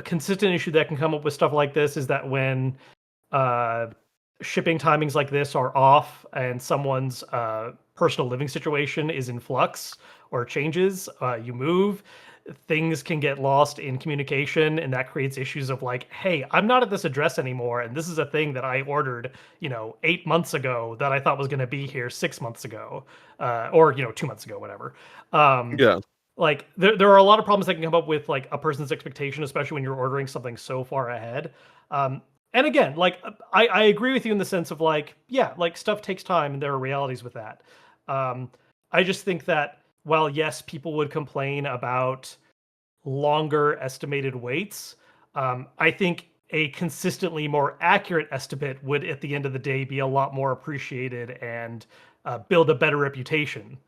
consistent issue that can come up with stuff like this is that when uh, shipping timings like this are off and someone's personal living situation is in flux or changes, you move, things can get lost in communication, and that creates issues of like, hey, I'm not at this address anymore, and this is a thing that I ordered, 8 months ago that I thought was going to be here 6 months ago, or 2 months ago, whatever. Um, Yeah. like there are a lot of problems that can come up with like a person's expectation, especially when you're ordering something so far ahead. Um, and again, like I agree with you in the sense of like, yeah, like stuff takes time and there are realities with that. Um, I just think that while yes, people would complain about longer estimated waits, I think a consistently more accurate estimate would at the end of the day be a lot more appreciated and build a better reputation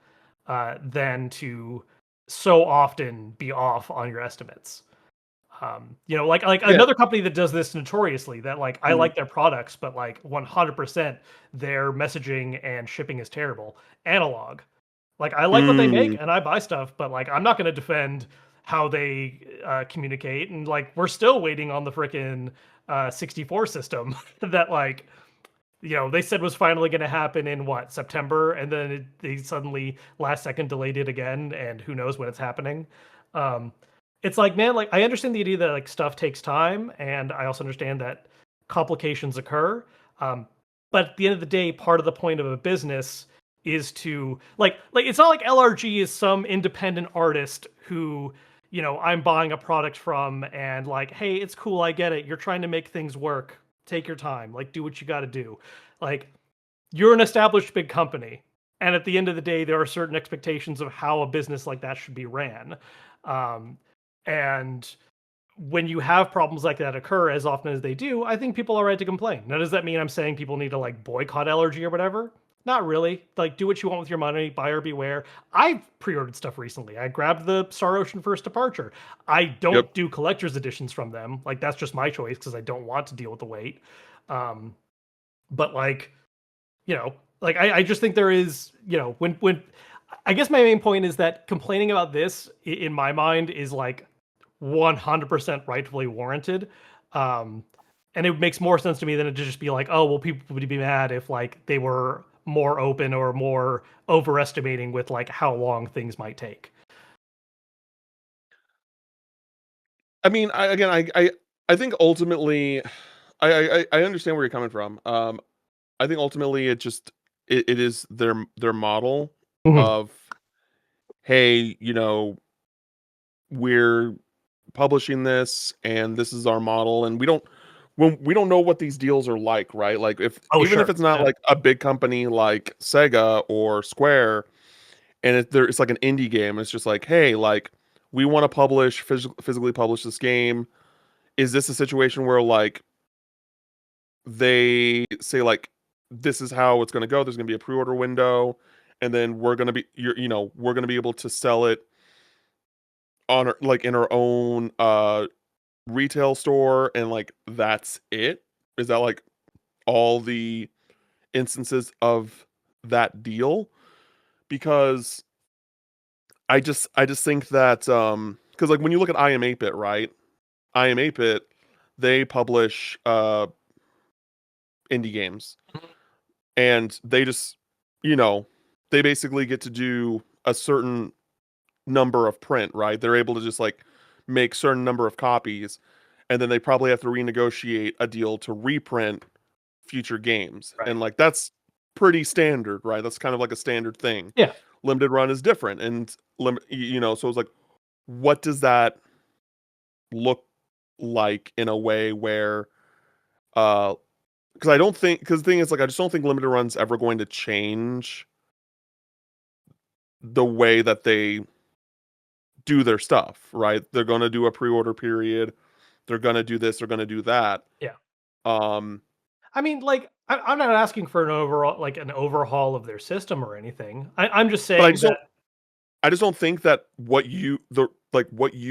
than to so often be off on your estimates. Like Yeah. another company that does this notoriously, that like I Mhm. like their products, but like 100% their messaging and shipping is terrible. Analog. Like I like what they make Mm. and I buy stuff, but like I'm not going to defend how they communicate. And like we're still waiting on the freaking 64 system that like they said was finally going to happen in what, September, and then they suddenly last second delayed it again, and who knows when it's happening. Um, it's like, man, like I understand the idea that like stuff takes time, and I also understand that complications occur. Um, but at the end of the day, part of the point of a business is to like it's not like LRG is some independent artist who I'm buying a product from, and like, hey, it's cool, I get it. You're trying to make things work. Take your time. Like, do what you got to do. Like, you're an established big company. And at the end of the day, there are certain expectations of how a business like that should be ran. Um, and when you have problems like that occur as often as they do, I think people are right to complain. Now, does that mean I'm saying people need to like boycott LRG or whatever? Not really. Like, do what you want with your money, buyer beware. I've pre-ordered stuff recently. I grabbed the Star Ocean First Departure. I Yep. don't do collector's editions from them. Like, that's just my choice because I don't want to deal with the wait. Um, but like, like I just think there is, when I guess my main point is that complaining about this in my mind is like 100% rightfully warranted. Um, and it makes more sense to me than to just be like, oh, well, people would be mad if like they were more open or more overestimating with like how long things might take. I mean, I think ultimately, I understand where you're coming from. I think ultimately it is their model Mhm. of, hey, we're publishing this and this is our model, and we don't know what these deals are like, right? Like, if Oh, even if sure. it's not Yeah. like a big company like Sega or Square, and it's like an indie game, it's just like, hey, like, we want to physically publish this game. Is this a situation where like they say like, this is how it's going to go, there's going to be a pre-order window, and then we're going to be able to sell it on like in our own retail store, and like that's it? Is that like all the instances of that deal? Because I just think that because like when you look at IM 8-bit, right? IM 8-bit, they publish indie games, and they just, you know, they basically get to do a certain number of print, right? They're able to just like make certain number of copies, and then they probably have to renegotiate a deal to reprint future games. Right. And like that's pretty standard, right? That's kind of like a standard thing. Yeah. Limited run is different, and so it's like, what does that look like in a way where uh because I don't think because the thing is like I just don't think limited run's ever going to change the way that they do their stuff, right? They're going to do a pre-order period. They're going to do this, they're going to do that. Yeah. Um I mean, like, I'm not asking for an overhaul of their system or anything. I'm just but saying that. I just don't think that what you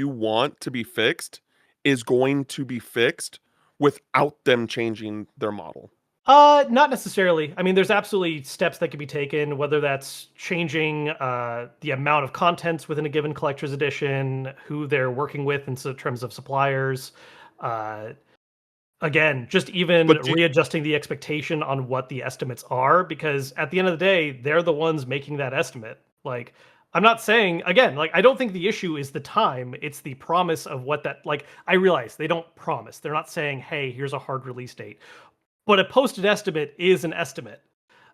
want to be fixed is going to be fixed without them changing their model. Not necessarily. I mean, there's absolutely steps that can be taken, whether that's changing the amount of contents within a given collector's edition, who they're working with in terms of suppliers. Uh, Again, just even But do readjusting the expectation on what the estimates are, because at the end of the day, they're the ones making that estimate. Like, I'm not saying, again, like, I don't think the issue is the time, it's the promise of what that, like, I realize they don't promise. They're not saying, hey, here's a hard release date. But a posted estimate is an estimate.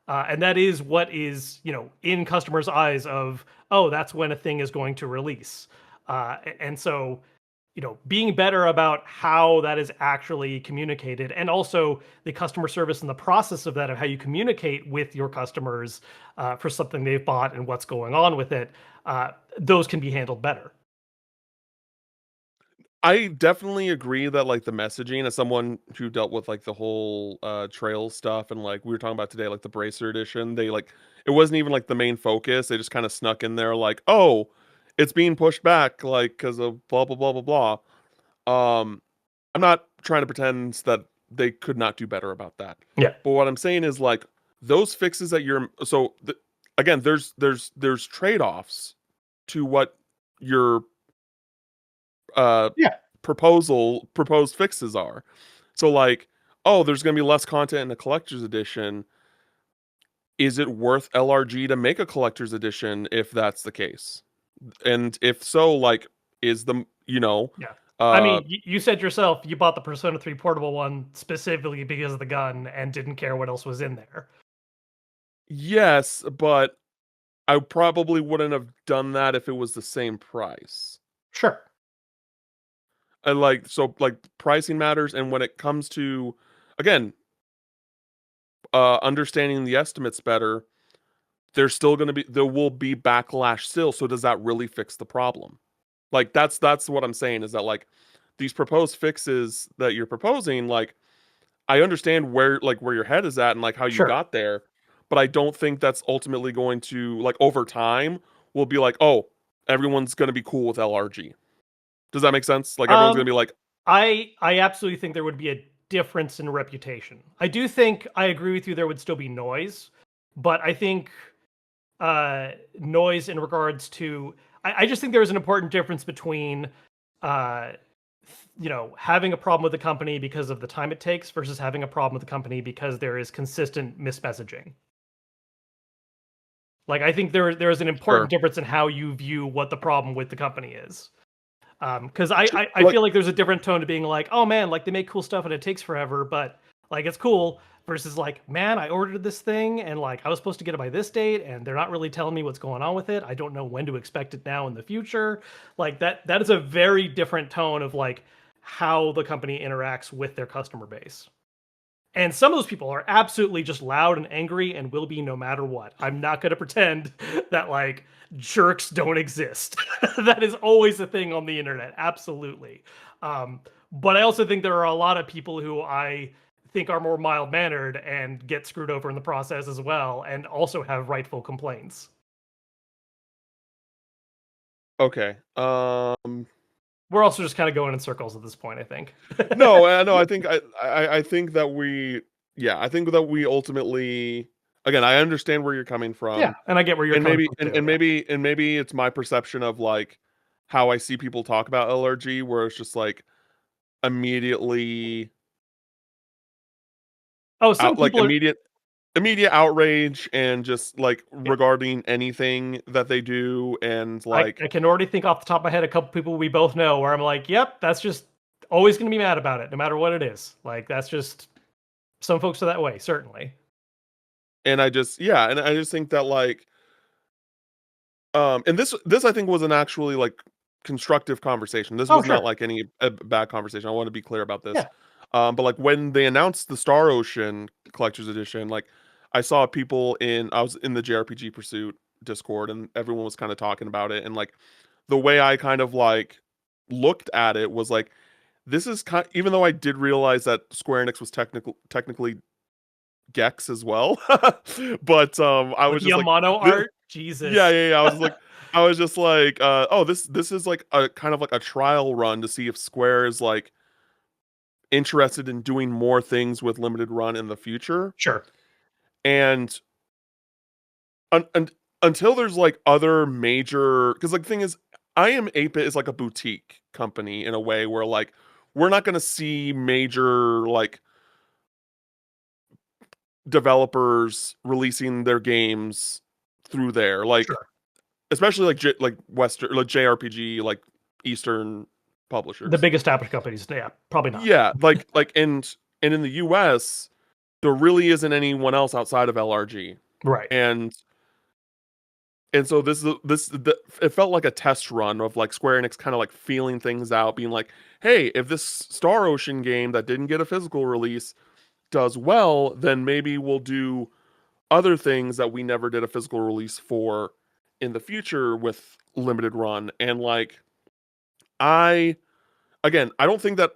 And that is what is, in customers' eyes of, oh, that's when a thing is going to release. And so, being better about how that is actually communicated, and also the customer service and the process of that, of how you communicate with your customers for something they've bought and what's going on with it, those can be handled better. I definitely agree that like the messaging, as someone who dealt with like the whole trail stuff, and like we were talking about today, like the Bracer edition, they like it wasn't even like the main focus. They just kind of snuck in there like, oh, it's being pushed back like because of blah blah blah blah blah. I'm not trying to pretend that they could not do better about that. Yeah. But what I'm saying is like those fixes that again, there's trade-offs to what your uh Yeah. proposed fixes are. So like, oh, there's going to be less content in the collector's edition. Is it worth LRG to make a collector's edition if that's the case? And if so, like, is the Yeah. I uh mean, you said yourself you bought the Persona 3 portable one specifically because of the gun and didn't care what else was in there. yes, but I probably wouldn't have done that if it was the same price. Sure. And like so like pricing matters, and when it comes to again, understanding the estimates better, there will be backlash still. So does that really fix the problem? Like that's what I'm saying is that like these proposed fixes that you're proposing, like I understand where your head is at and like how you Sure. got there, but I don't think that's ultimately going to like over time will be like, oh, everyone's gonna be cool with LRG. Does that make sense? Like everyone's gonna Um, be like, I absolutely think there would be a difference in reputation. I do think I agree with you there would still be noise, but I think noise in regards to I just think there's an important difference between uh having a problem with the company because of the time it takes versus having a problem with the company because there is consistent mismessaging. Like I think there is an important sure. difference in how you view what the problem with the company is. Because I Like feel like there's a different tone to being like, oh man, like they make cool stuff and it takes forever, but like it's cool versus like, man, I ordered this thing and like I was supposed to get it by this date and they're not really telling me what's going on with it. I don't know when to expect it now in the future. Like that is a very different tone of like how the company interacts with their customer base. And some of those people are absolutely just loud and angry and will be no matter what. I'm not going to pretend that like jerks don't exist. That is always a thing on the internet. Absolutely. But I also think there are a lot of people who I think are more mild mannered and get screwed over in the process as well, and also have rightful complaints. okay. We're also just kind of going in circles at this point, I think. No, no, I think that I think that we ultimately again, I understand where you're coming Yeah, from. and I get where you're And coming maybe from too. Yeah. and maybe it's my perception of like how I see people talk about LRG where it's just like immediately Oh, some out like people are. immediate outrage and just like Yeah. regarding anything that they do and I like can already think off the top of my head a couple people we both know where I'm like, yep, that's just always going to be mad about it, no matter what it is. Like that's just some folks are that way, certainly. and I just and I just think that like and this I think was an actually like constructive conversation. This Oh, was not sure, like any bad conversation. I want to be clear about this. yeah, But like when they announced the Star Ocean Collector's Edition, like I saw people I was in the JRPG Pursuit Discord and everyone was kind of talking about it and like the way I kind of like looked at it was like this is kind even though I did realize that Square Enix was technically Gex as well, but I with was the just like Amano art, Jesus, yeah. I was just like, oh, this is like a kind of like a trial run to see if Square is like interested in doing more things with limited run in the future. sure, And un until there's like other major, because like the thing is, I am 8-bit is like a boutique company in a way where like we're not gonna see major like developers releasing their games through there. Like sure. especially like like Western like JRPG like Eastern The publishers. big established companies, yeah, probably not. Yeah, and in the US there really isn't anyone else outside of LRG. Right, And so it felt like a test run of like Square Enix kind of like feeling things out, being like, "Hey, if this Star Ocean game that didn't get a physical release does well, then maybe we'll do other things that we never did a physical release for in the future with limited run." And like I I don't think that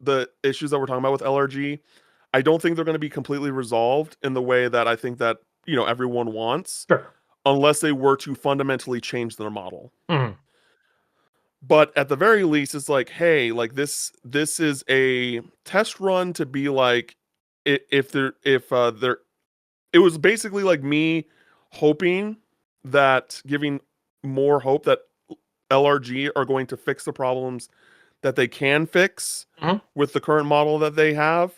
the issues that we're talking about with LRG, I don't think they're going to be completely resolved in the way that I think that, everyone wants sure. unless they were to fundamentally change their model. Mhm. But at the very least it's like, hey, like this is a test run to be like if there it was basically like me hoping that giving more hope that LRG are going to fix the problems that they can fix Mhm. with the current model that they have,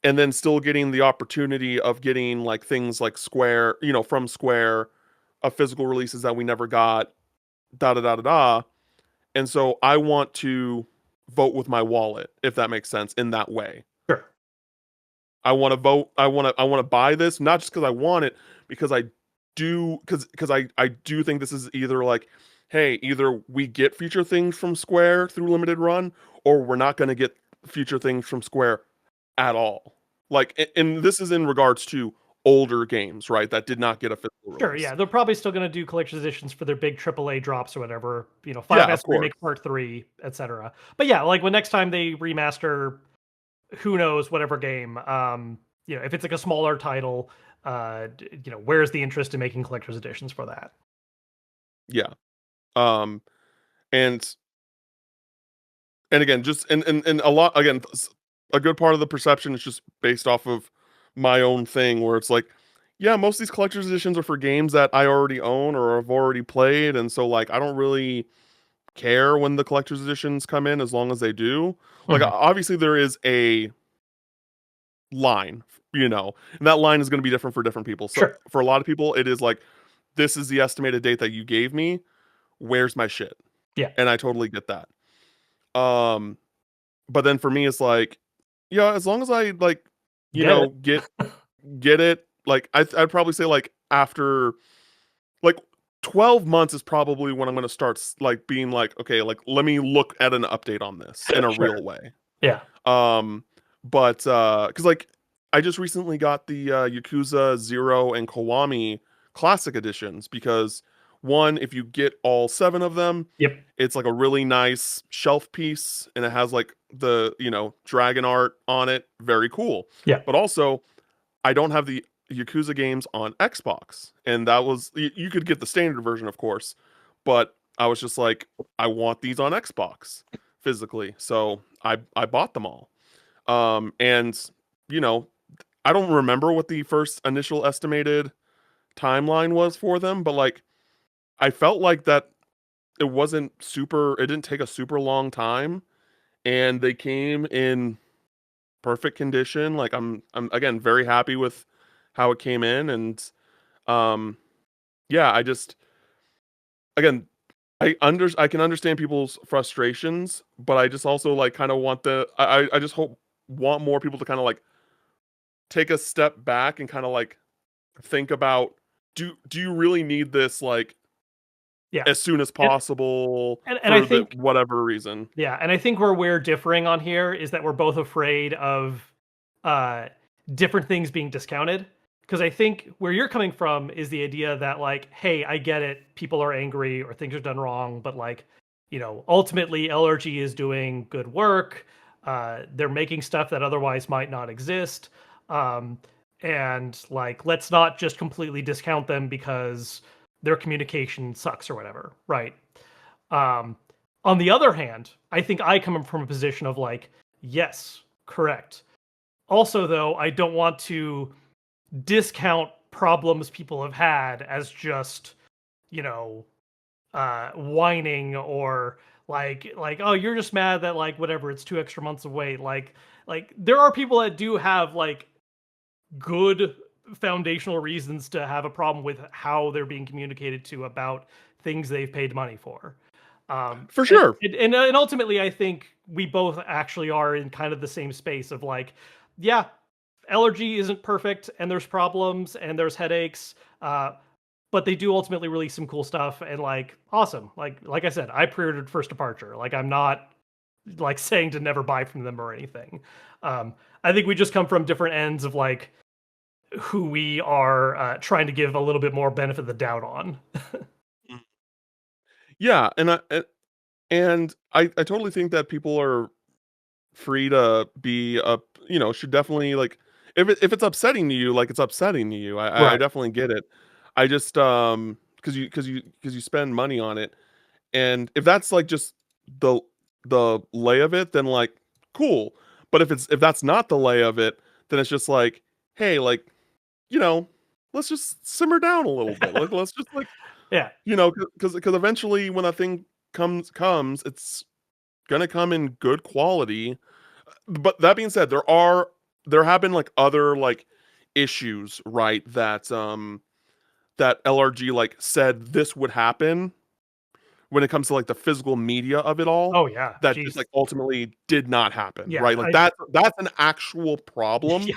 and then still getting the opportunity of getting like things like Square, from Square, of physical releases that we never got, da da da da da. And so I want to vote with my wallet, if that makes sense, in that way. Sure. I want to vote. I want to buy this not just because I want it, because I do think this is either like, hey, either we get future things from Square through limited run, or we're not going to get future things from Square at all. Like, and this is in regards to older games, right? That did not get a physical Sure, release. yeah, they're probably still gonna do collector's editions for their big AAA drops or whatever. You know, Final Yeah, of Fantasy course. Remake Part 3, etc. But yeah, like when next time they remaster, who knows, whatever game, you know, if it's like a smaller title, you know, where's the interest in making collector's editions for that? Yeah. Um, and and again, just and a lot again, a good part of the perception is just based off of my own thing, where it's like, yeah, most of these collector's editions are for games that I already own or have already played, and so like I don't really care when the collector's editions come in as long as they do. Like Mhm. obviously there is a line, and that line is going to be different for different people. So Sure. for a lot of people, it is like, this is the estimated date that you gave me. Where's my shit? Yeah. And I totally get that. Um, but then for me, it's like, yeah, as long as I like, Get it. get it. Like I'd probably say like after like 12 months is probably when I'm going to start like being like, okay, like let me look at an update on this in a Sure. real way. Yeah. Um, but because like I just recently got the Yakuza Zero and Kiwami Classic editions because one, if you get all seven of them, Yep. it's like a really nice shelf piece and it has like the dragon art on it, very cool. Yeah. But also, I don't have the Yakuza games on Xbox, and that was you could get the standard version, of course, but I was just like, I want these on Xbox physically, so I bought them all. And you know, I don't remember what the first initial estimated timeline was for them, but like I felt like that it didn't take a super long time and they came in perfect condition. Like I'm again very happy with how it came in and um yeah, I just again I can understand people's frustrations, but I just also like kind of want I just hope want more people to kind of like take a step back and kind of like think about, do you really need this like Yeah. as soon as And possible and I for the think whatever reason. yeah, and I think where we're differing on here is that we're both afraid of uh different things being discounted. Because I think where you're coming from is the idea that like, hey, I get it, people are angry or things are done wrong, but like, you know, ultimately LRG is doing good work. They're making stuff that otherwise might not exist. Um, and like, let's not just completely discount them because their communication sucks or whatever, right? Um, on the other hand, I think I come from a position of like, yes, correct. Also, though, I don't want to discount problems people have had as just, you know, whining or like oh you're just mad that like whatever it's 2 extra months of wait like there are people that do have like good foundational reasons to have a problem with how they're being communicated to about things they've paid money for. For sure. And ultimately, I think we both actually are in kind of the same space of like, yeah, LRG isn't perfect, and there's problems, and there's headaches, but they do ultimately release some cool stuff, and like, awesome. Like I said, I pre-ordered First Departure. Like, I'm not like saying to never buy from them or anything. I think we just come from different ends of like who we are trying to give a little bit more benefit of the doubt on. Yeah, and I totally think that people are free to be up, should definitely like if it's upsetting to you, like it's upsetting to you. I Right. definitely get it. I just because you spend money on it, and if that's like just the lay of it, then like cool. But if that's not the lay of it, then it's just like, hey, like, you know, let's just simmer down a little bit. Like let's just like, Yeah. because eventually when that thing comes, it's gonna come in good quality. But that being said, there have been like other like issues, right? That LRG like said this would happen when it comes to like the physical media of it all, Oh yeah. that just Jeez. like ultimately did not happen, Yeah. right? Like that's an actual problem Yeah.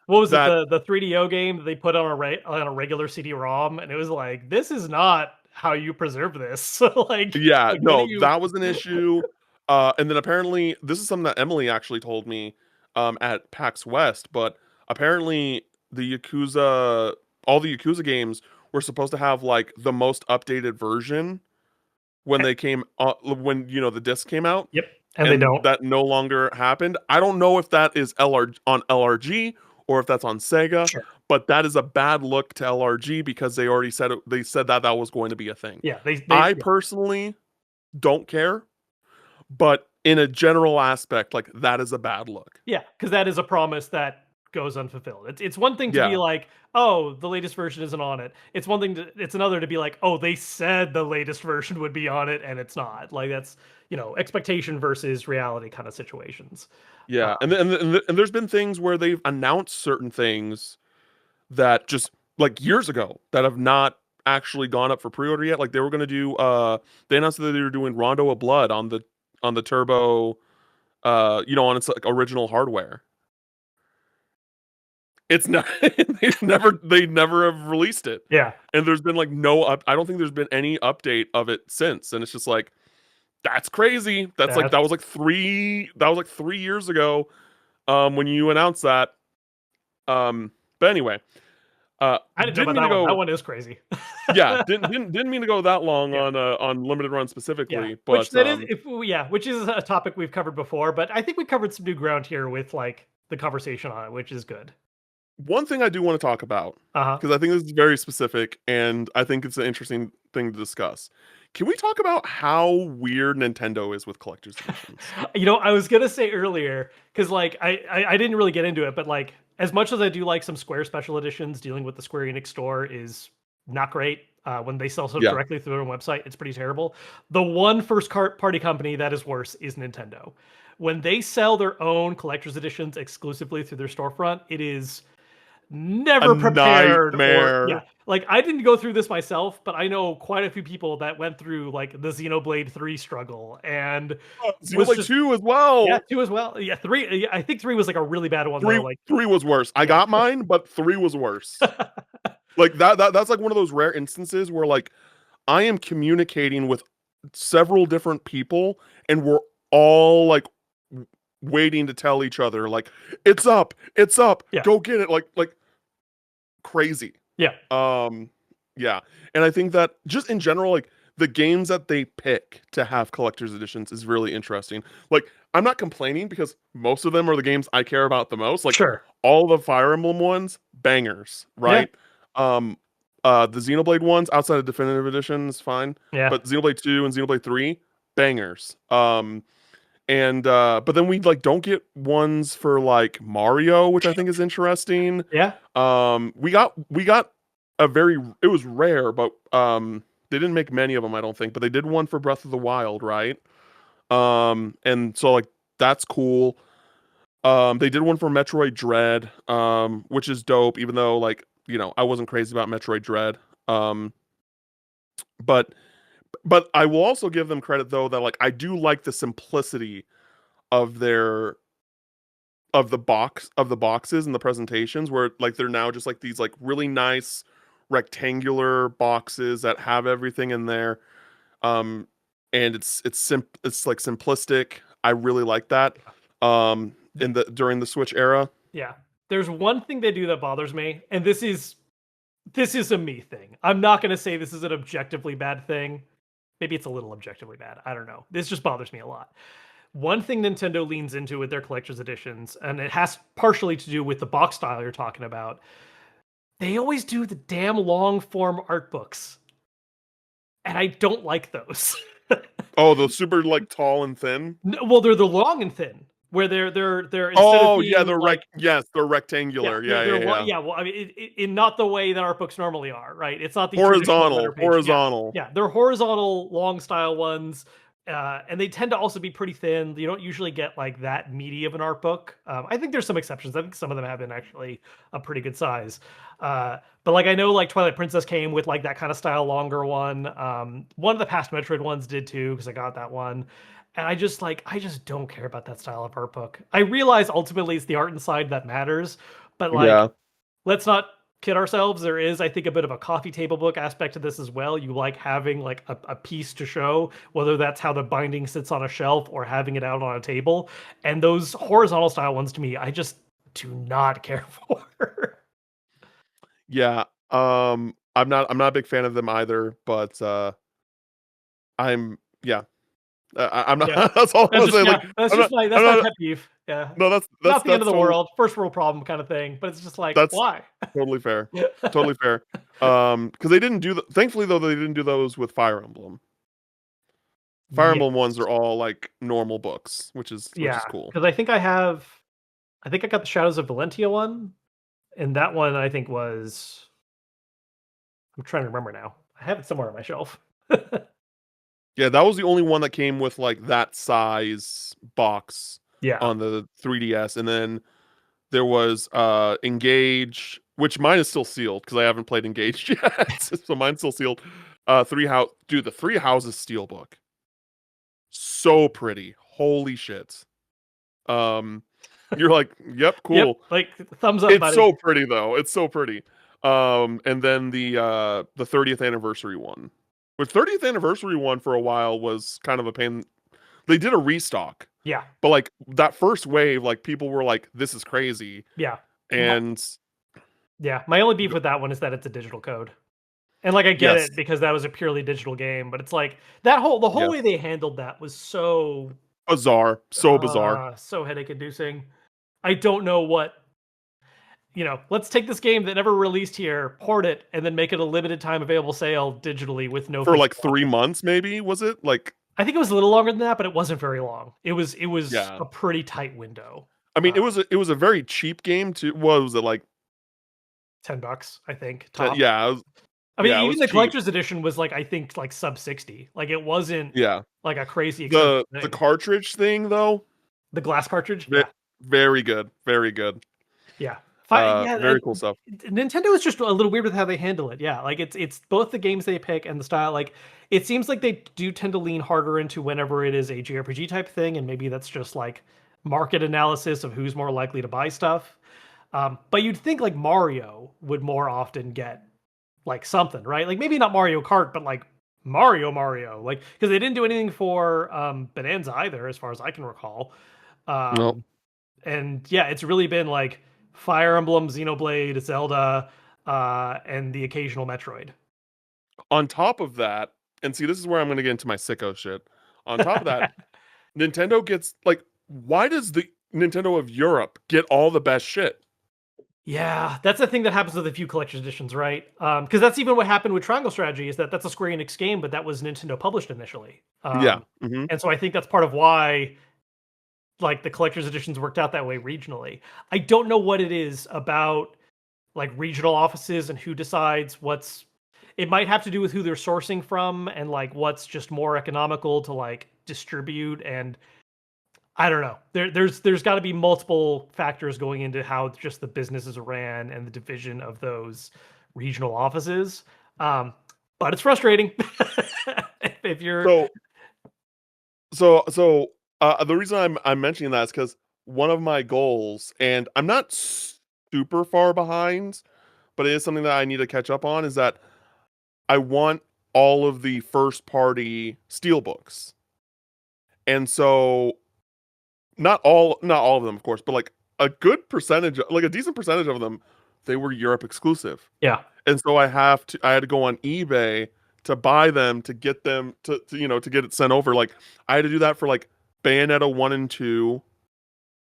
What was it? that The 3DO game that they put on a regular CD-ROM, and it was like, this is not how you preserve this. So Yeah, like when no, you that was an issue. And then apparently, this is something that Emily actually told me at PAX West, but apparently the Yakuza, all the Yakuza games were supposed to have like the most updated version when they came, when the disc came out, yep, and they and don't. that no longer happened. I don't know if that is on LRG or if that's on Sega, Sure. but that is a bad look to LRG because they already said they said that that was going to be a thing. Yeah, they I yeah. personally don't care, but in a general aspect, like that is a bad look. Yeah, because that is a promise that goes unfulfilled. It's one thing to be Yeah, like, "Oh, the latest version isn't on it." It's one thing to it's another to be like, "Oh, they said the latest version would be on it and it's not." Like that's, expectation versus reality kind of situations. yeah, Um, and there's been things where they've announced certain things that just like years ago that have not actually gone up for pre-order yet. Like they were gonna do, they announced that they were doing Rondo of Blood on the Turbo, on its like original hardware. It's not, they never have released it, yeah, and there's been like no up. I don't think there's been any update of it since, and it's just like that's crazy. That was that's like 3 years ago, when you announced that. But anyway, I didn't know didn't about mean to that one. That go. one is crazy. Yeah, didn't mean to go that long Yeah. on limited run Yeah, specifically, which but that is which is a topic we've covered before, but I think we covered some new ground here with like the conversation on it, which is good. one thing I do want to talk about, Uh-huh. because I think this is very specific and I think it's an interesting thing to discuss. Can we talk about how weird Nintendo is with collector's editions? I was gonna say earlier because like I didn't really get into it, but like as much as I do like some Square special editions, dealing with the Square Enix store is not great. When they sell stuff Yeah, directly through their own website, it's pretty terrible. The one first party company that is worse is Nintendo. When they sell their own collector's editions exclusively through their storefront, it is a never prepared or yeah, nightmare. like I didn't go through this myself, but I know quite a few people that went through like the Xenoblade 3 struggle and was Xenoblade just 2 as yeah, well. 2 as well. Yeah, 3 yeah, I think 3 was like a really bad one though, Three like three was worse. I yeah. got mine, but 3 was worse. Like that's like one of those rare instances where like I am communicating with several different people and we're all like waiting to tell each other like it's up, Yeah. go get it, like crazy. Yeah. Um yeah. And I think that just in general, like the games that they pick to have collector's editions is really interesting. Like I'm not complaining because most of them are the games I care about the most. Like Sure. all the Fire Emblem ones, bangers, Yeah. right? Um the Xenoblade ones outside of definitive edition is fine, Yeah. but Xenoblade 2 and Xenoblade 3, bangers. And but then we like don't get ones for like Mario, which I think is interesting. Yeah. We got a very, it was rare, but they didn't make many of them, I don't think, but they did one for Breath of the Wild, right? And so like that's cool. They did one for Metroid Dread, which is dope, even though like, I wasn't crazy about Metroid Dread. Um, but I will also give them credit though that like I do like the simplicity of their of the boxes and the presentations where like they're now just like these like really nice rectangular boxes that have everything in there. um and it's like simplistic. I really like that in the during the Switch era. Yeah. There's one thing they do that bothers me, and this is a me thing. I'm not gonna say this is an objectively bad thing. Maybe it's a little objectively bad. I don't know. This just bothers me a lot. One thing Nintendo leans into with their collector's editions, and it has partially to do with the box style you're talking about, they always do the damn long form art books, and I don't like those. Oh, the super like tall and thin. Well, they're the long and thin, where they're instead of Oh yeah, being like yes, they're yeah, rectangular. they're Yeah, yeah. yeah. Well, I mean, in not the way that art books normally are, right? It's not the traditional letter page. Yeah, Horizontal. yeah. They're horizontal, long style ones, and they tend to also be pretty thin. You don't usually get like that meaty of an art book. I think there's some exceptions. I think some of them have been actually a pretty good size. But like I know, like Twilight Princess came with like that kind of style, longer one. One of the past Metroid ones did too, because I got that one. And I just don't care about that style of art book. I realize ultimately it's the art inside that matters, but like Yeah. let's not kid ourselves, there is, I think, a bit of a coffee table book aspect to this as well. You like having like a piece to show, whether that's how the binding sits on a shelf or having it out on a table. And those horizontal style ones to me, I just do not care for. Yeah. I'm not a big fan of them either, but I'm yeah. I'm not Yeah. that's all I'm That's gonna just say. yeah, Like that's I'm just not my I'm that's my not pet peeve. Yeah. no, Not the end of that's the totally world, first world problem kind of thing, but it's just like, that's why? totally fair. Totally fair. Because they didn't do thankfully though they didn't do those with Fire Emblem. Fire Yes. Emblem ones are all like normal books, which Yeah, is cool. because I think I got the Shadows of Valentia one, and that one I think was I'm trying to remember now. I have it somewhere on my shelf. Yeah, that was the only one that came with like that size box Yeah. on the 3DS, and then there was Engage, which mine is still sealed because I haven't played Engage yet, so mine's still sealed. Dude, the Three Houses Steelbook, so pretty. Holy shit. Um, you're like, yep, Yep, cool. like, thumbs up, It's buddy. so pretty though. It's so pretty. And then the 30th anniversary one. The 30th anniversary one for a while was kind of a pain. They did a restock, Yeah, but like that first wave, like people were like, "This is crazy," yeah. My and yeah, my only beef with that one is that it's a digital code. And, like, I get yes, it because that was a purely digital game, but it's like, that whole way yes, they handled that was so, bizarre, so bizarre. so headache inducing. I don't know what let's take this game that never released here, port it, and then make it a limited time available sale digitally with no For like physical 3 months, maybe was it? Like, I think it was a little longer than that, but it wasn't very long. It was yeah. a pretty tight window. I mean, Uh, it was a very cheap game too. What was it like? $10, I think, tops. Yeah, I mean, it even was the cheap. collector's edition was like I think like sub 60. Like it wasn't Yeah, like a crazy expensive the thing. cartridge thing though, The glass cartridge? ve- Yeah. very good, very good. Yeah. Very cool stuff. Nintendo is just a little weird with how they handle it. Yeah, like it's both the games they pick and the style. Like it seems like they do tend to lean harder into whenever it is a JRPG type thing, and maybe that's just like market analysis of who's more likely to buy stuff. But you'd think like Mario would more often get like something, right? Like maybe not Mario Kart, but like Mario, like because they didn't do anything for Bonanza either, as far as I can recall. No, Um, and yeah, it's really been like Fire Emblem, Xenoblade, Zelda, and the occasional Metroid. on top of that, and see, this is where I'm going to get into my sicko shit. On top of that, Nintendo gets like, why does the Nintendo of Europe get all the best shit? Yeah, that's the thing that happens with a few collector's editions, right? Because that's even what happened with Triangle Strategy, is that that's a Square Enix game, but that was Nintendo published initially. Yeah. Hmm. And so I think that's part of why like the collector's editions worked out that way regionally. I don't know what it is about like regional offices and who decides what's it might have to do with who they're sourcing from and like what's just more economical to like distribute and I don't know. There's got to be multiple factors going into how just the businesses ran and the division of those regional offices. Um, but it's frustrating if you're So the reason I'm mentioning that is because one of my goals, and I'm not super far behind, but it is something that I need to catch up on, is that I want all of the first party steelbooks. And so not all of them, of course, but like a good percentage, like a decent percentage of them, they were Europe exclusive. yeah. And so I had to go on eBay to buy them to get them to get it sent over. Like I had to do that for like Bayonetta 1 and 2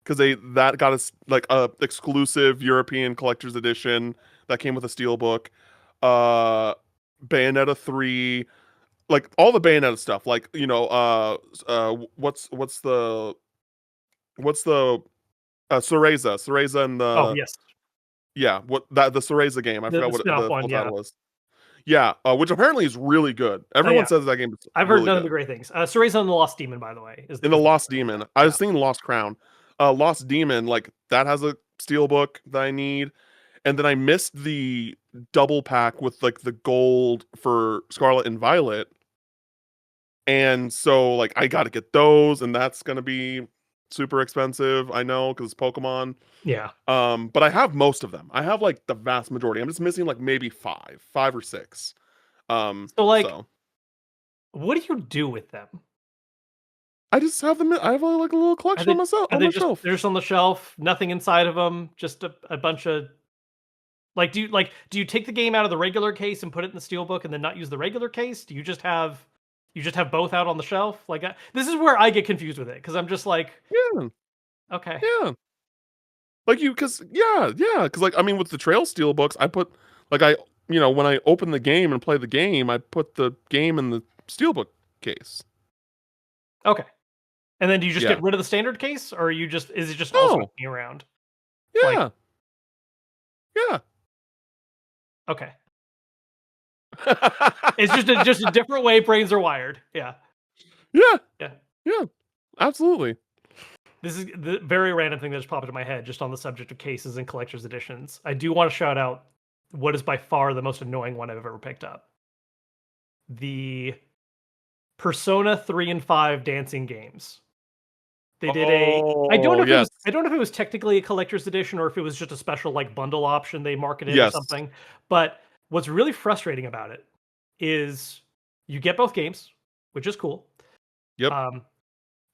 because they that got us like a exclusive European collector's edition that came with a steelbook. Uh Bayonetta 3, like all the Bayonetta stuff, like what's the Cereza and Oh the yes, yeah, what that the Cereza game. I the forgot what spin-off the one. full Yeah, title was. Yeah, which apparently is really good. Everyone yeah. says that game is I've heard really none of the good. great things. Cereza and the Lost Demon, by the way, In the is the Lost one. Demon, I Yeah. was thinking Lost Crown. Lost Demon, like that has a steel book that I need, and then I missed the double pack with like the gold for Scarlet and Violet, and so like I got to get those, and that's gonna be. super expensive. I know because it's Pokemon. Yeah. But I have most of them. I have like the vast majority. I'm just missing like maybe five or six. So like, So what do you do with them? I just have them. I have like a little Are collection they on myself are on they my just shelf. they're just on the shelf, nothing inside of them, just a bunch of like do you take the game out of the regular case and put it in the steelbook and then not use the regular case? Do you just have both out on the shelf? Like this is where I get confused with it because I'm just like, Yeah, okay, yeah. Like cause yeah, cause like I mean with the Trail Steel books, I put like when I open the game and play the game, I put the game in the steelbook case. okay. And then do you just Yeah. get rid of the standard case, or you just is it just also No. hanging around? Like, Yeah. Yeah. okay, it's just a different way brains are wired. Yeah, Yeah. yeah. Yeah. Absolutely. This is the very random thing that just popped into my head just on the subject of cases and collector's editions. I do want to shout out what is by far the most annoying one I've ever picked up. The Persona 3 and 5 dancing games. They did a Oh, yes. I don't know if it was technically a collector's edition or if it was just a special like bundle option they marketed or Yes. something. But what's really frustrating about it is you get both games, which is cool. Yep. Um,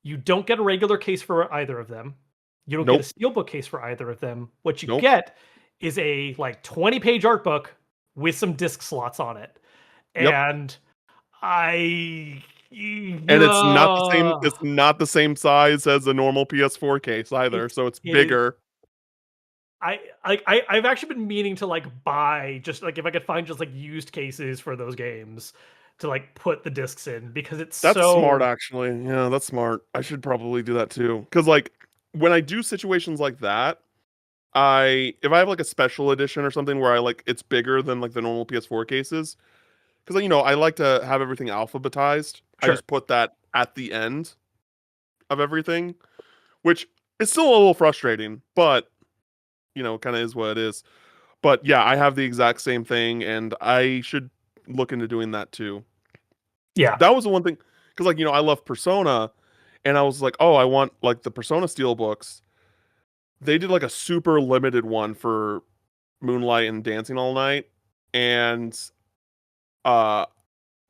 you don't get a regular case for either of them. You don't get a Nope. steelbook case for either of them. What you Nope. get is a like 20-page art book with some disc slots on it. Yep. And I And it's uh, not the same size as a normal PS4 case either, it so it's it is bigger. I've actually been meaning to like buy just like if I could find just like used cases for those games to like put the discs in because it's That's smart so actually. Yeah, that's smart. I should probably do that too. Cuz like when I do situations like that, I if I have like a special edition or something where I like it's bigger than like the normal PS4 cases, cuz I like to have everything alphabetized. I sure. just put that at the end of everything, which is still a little frustrating, but kind of is what it is. But yeah, I have the exact same thing, and I should look into doing that too. Yeah. That was the one thing, because I love Persona, and I was like, oh, I want like the Persona Steel books. They did like a super limited one for Moonlight and Dancing All Night, and uh,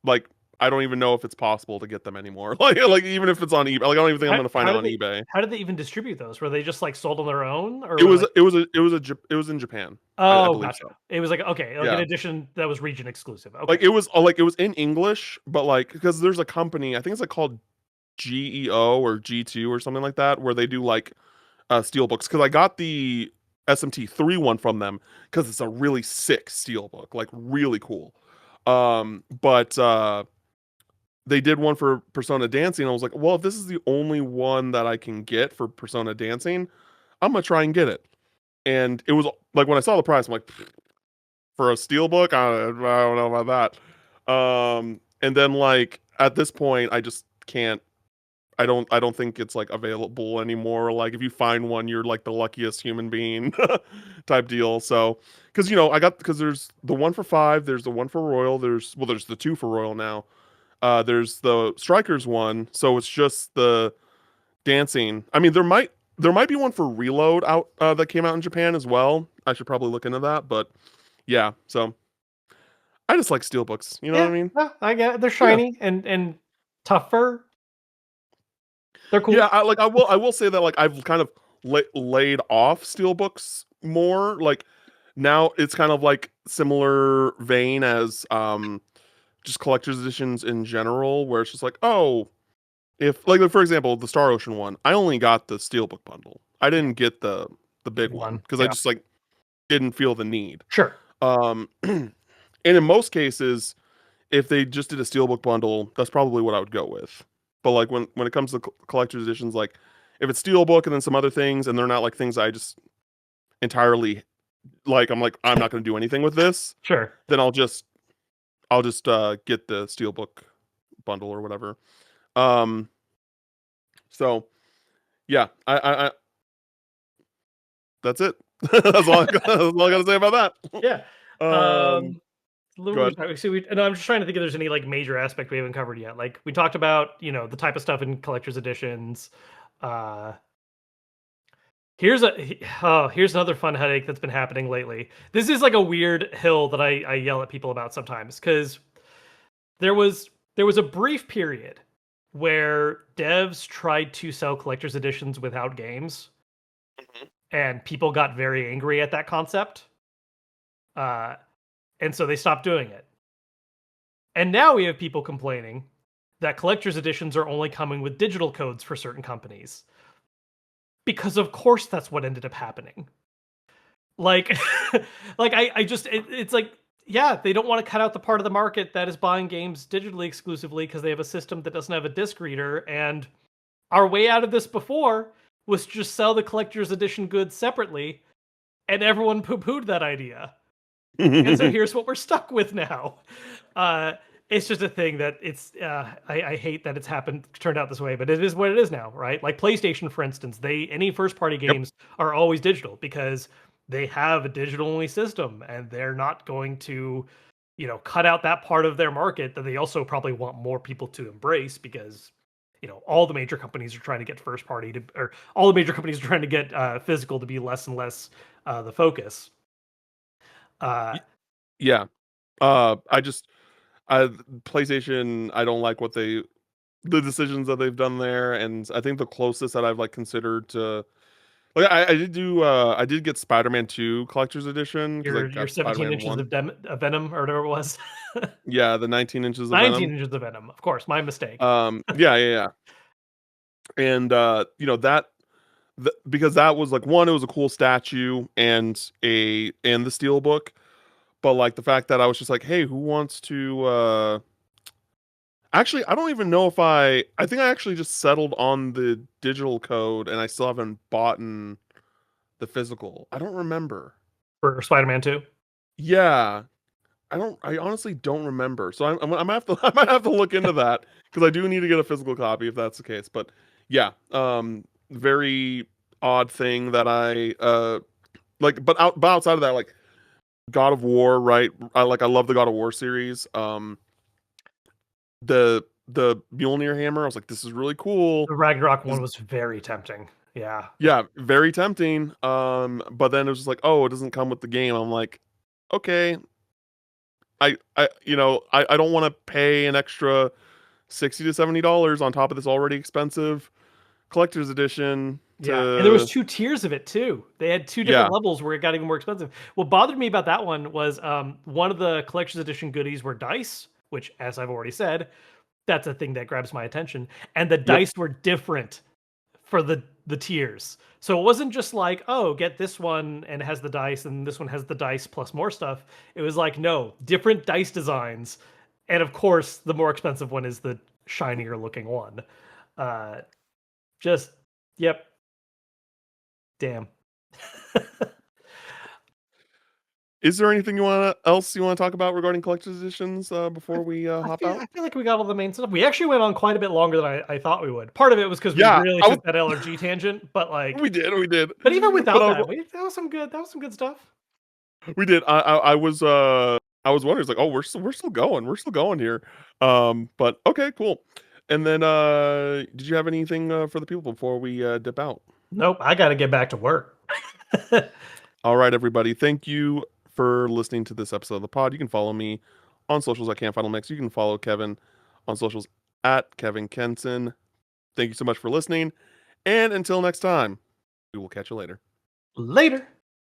like I don't even know if it's possible to get them anymore. Like even if it's on eBay, like I don't even think I'm gonna find it on eBay. How did they even distribute those? Were they just like sold on their own or It were was like it was in Japan, I oh believe gotcha. so. It was like okay, like an Yeah. edition that was region exclusive. Okay. Like it was in English, but like because there's a company, I think it's like called GEO or G2 or something like that, where they do like steelbooks. Because I got the SMT3 one from them because it's a really sick steelbook, like really cool. But they did one for Persona Dancing. I was like, well, if this is the only one that I can get for Persona Dancing, I'm gonna try and get it. And it was like when I saw the price, I'm like, for a steelbook, I don't know about that. And then like at this point, I just can't. I don't think it's like available anymore. Like if you find one, you're like the luckiest human being type deal. So because because there's the one for 5, there's the one for Royal, there's the two for Royal now. There's the Strikers one, so it's just the dancing. I mean, there might be one for Reload out that came out in Japan as well. I should probably look into that, but yeah. So I just like steelbooks. You know what Yeah, I mean? yeah, I get it. They're Yeah. shiny and tougher. They're Yeah, cool. I will say that like I've kind of laid off steelbooks more. Like now it's kind of like similar vein as just collector's editions in general, where it's just like, oh, if like for example, the Star Ocean one, I only got the steelbook bundle. I Yeah, didn't get the big big one one. because I Yeah. just like didn't feel the need. Sure. And in most cases, if they just did a steelbook bundle, that's probably what I would go with. But like when it comes to collector's editions, like if it's steelbook and then some other things, and they're not like things I just entirely like, I'm not going to do anything with this. Sure. Then I'll just get the steelbook bundle or whatever. Um, so yeah, I that's it. That's all I got to say about that. Yeah. Um, go ahead. So we and I'm just trying to think if there's any like major aspect we haven't covered yet. Like we talked about, the type of stuff in collector's editions. here's another fun headache that's been happening lately. This is like a weird hill that I yell at people about sometimes because there was there was a brief period where devs tried to sell collector's editions without games, Mhm. and people got very angry at that concept. Uh, and so they stopped doing it. And now we have people complaining that collector's editions are only coming with digital codes for certain companies. Because of course that's what ended up happening. Like like I just it's like yeah, they don't want to cut out the part of the market that is buying games digitally exclusively because they have a system that doesn't have a disc reader. And our way out of this before was just sell the collector's edition goods separately, and everyone poo-pooed that idea. And so here's what we're stuck with now. Uh, it's just a thing that I hate that it's happened, turned out this way, but it is what it is now, right? Like PlayStation, for instance, any first party Yep. games are always digital because they have a digital only system, and they're not going to, cut out that part of their market that they also probably want more people to embrace because all the major companies are trying to get first party to, or all the major companies are trying to get physical to be less and less the focus. Uh, Y- Yeah. I just I PlayStation, I don't like the decisions that they've done there, and I think the closest that I've like considered to like I did get Spider-Man 2 collector's edition because I your got 17 Spider-Man inches 1. of Venom or whatever it was. Yeah, the 19 inches of 19 Venom. inches of Venom, of course, my mistake. Yeah, yeah, yeah. And because that was like one, it was a cool statue and the steel book, but like the fact that I was just like, hey, who wants to actually, I don't even know if I think I actually just settled on the digital code and I still haven't bought the physical. I don't remember. For Spider-Man 2. Yeah, I honestly don't remember. So I might have to I might have to look into that because I do need to get a physical copy if that's the case. But yeah, very odd thing that I like but outside of that, like God of War, right? I love the God of War series. The Mjolnir hammer, I was like, this is really cool. The Ragnarok one Is was very tempting. Yeah. Yeah, very tempting. But then it was just like, oh, it doesn't come with the game. I'm like, okay, I don't want to pay an extra $60 to $70 on top of this already expensive collector's edition Yeah, and there was to 2 tiers of it too. They had 2 different yeah. levels where it got even more expensive. What bothered me about that one was, one of the collector's edition goodies were dice, which, as I've already said, that's a thing that grabs my attention, and the Yep. dice were different for the tiers. So it wasn't just like, "Oh, get this one and it has the dice, and this one has the dice plus more stuff." It was like, no, different dice designs, and of course, the more expensive one is the shinier looking one. Uh, just yep, damn. Is there anything else you want to talk about regarding collector's editions before we hop out? I feel like we got all the main stuff. We actually went on quite a bit longer than I thought we would. Part of it was because we Yeah, really took that LRG tangent, but like, we did. but even But without that, that was some good stuff. we did. I was wondering, it's like, oh, we're still going. We're still going here. But okay, cool. And then did you have anything for the people before we dip out? Nope, I got to get back to work. All right, everybody. Thank you for listening to this episode of the pod. You can follow me on socials at Can't Final Mix. You can follow Kevin on socials at Kevin Kenson. Thank you so much for listening. And until next time, we will catch you later. Later.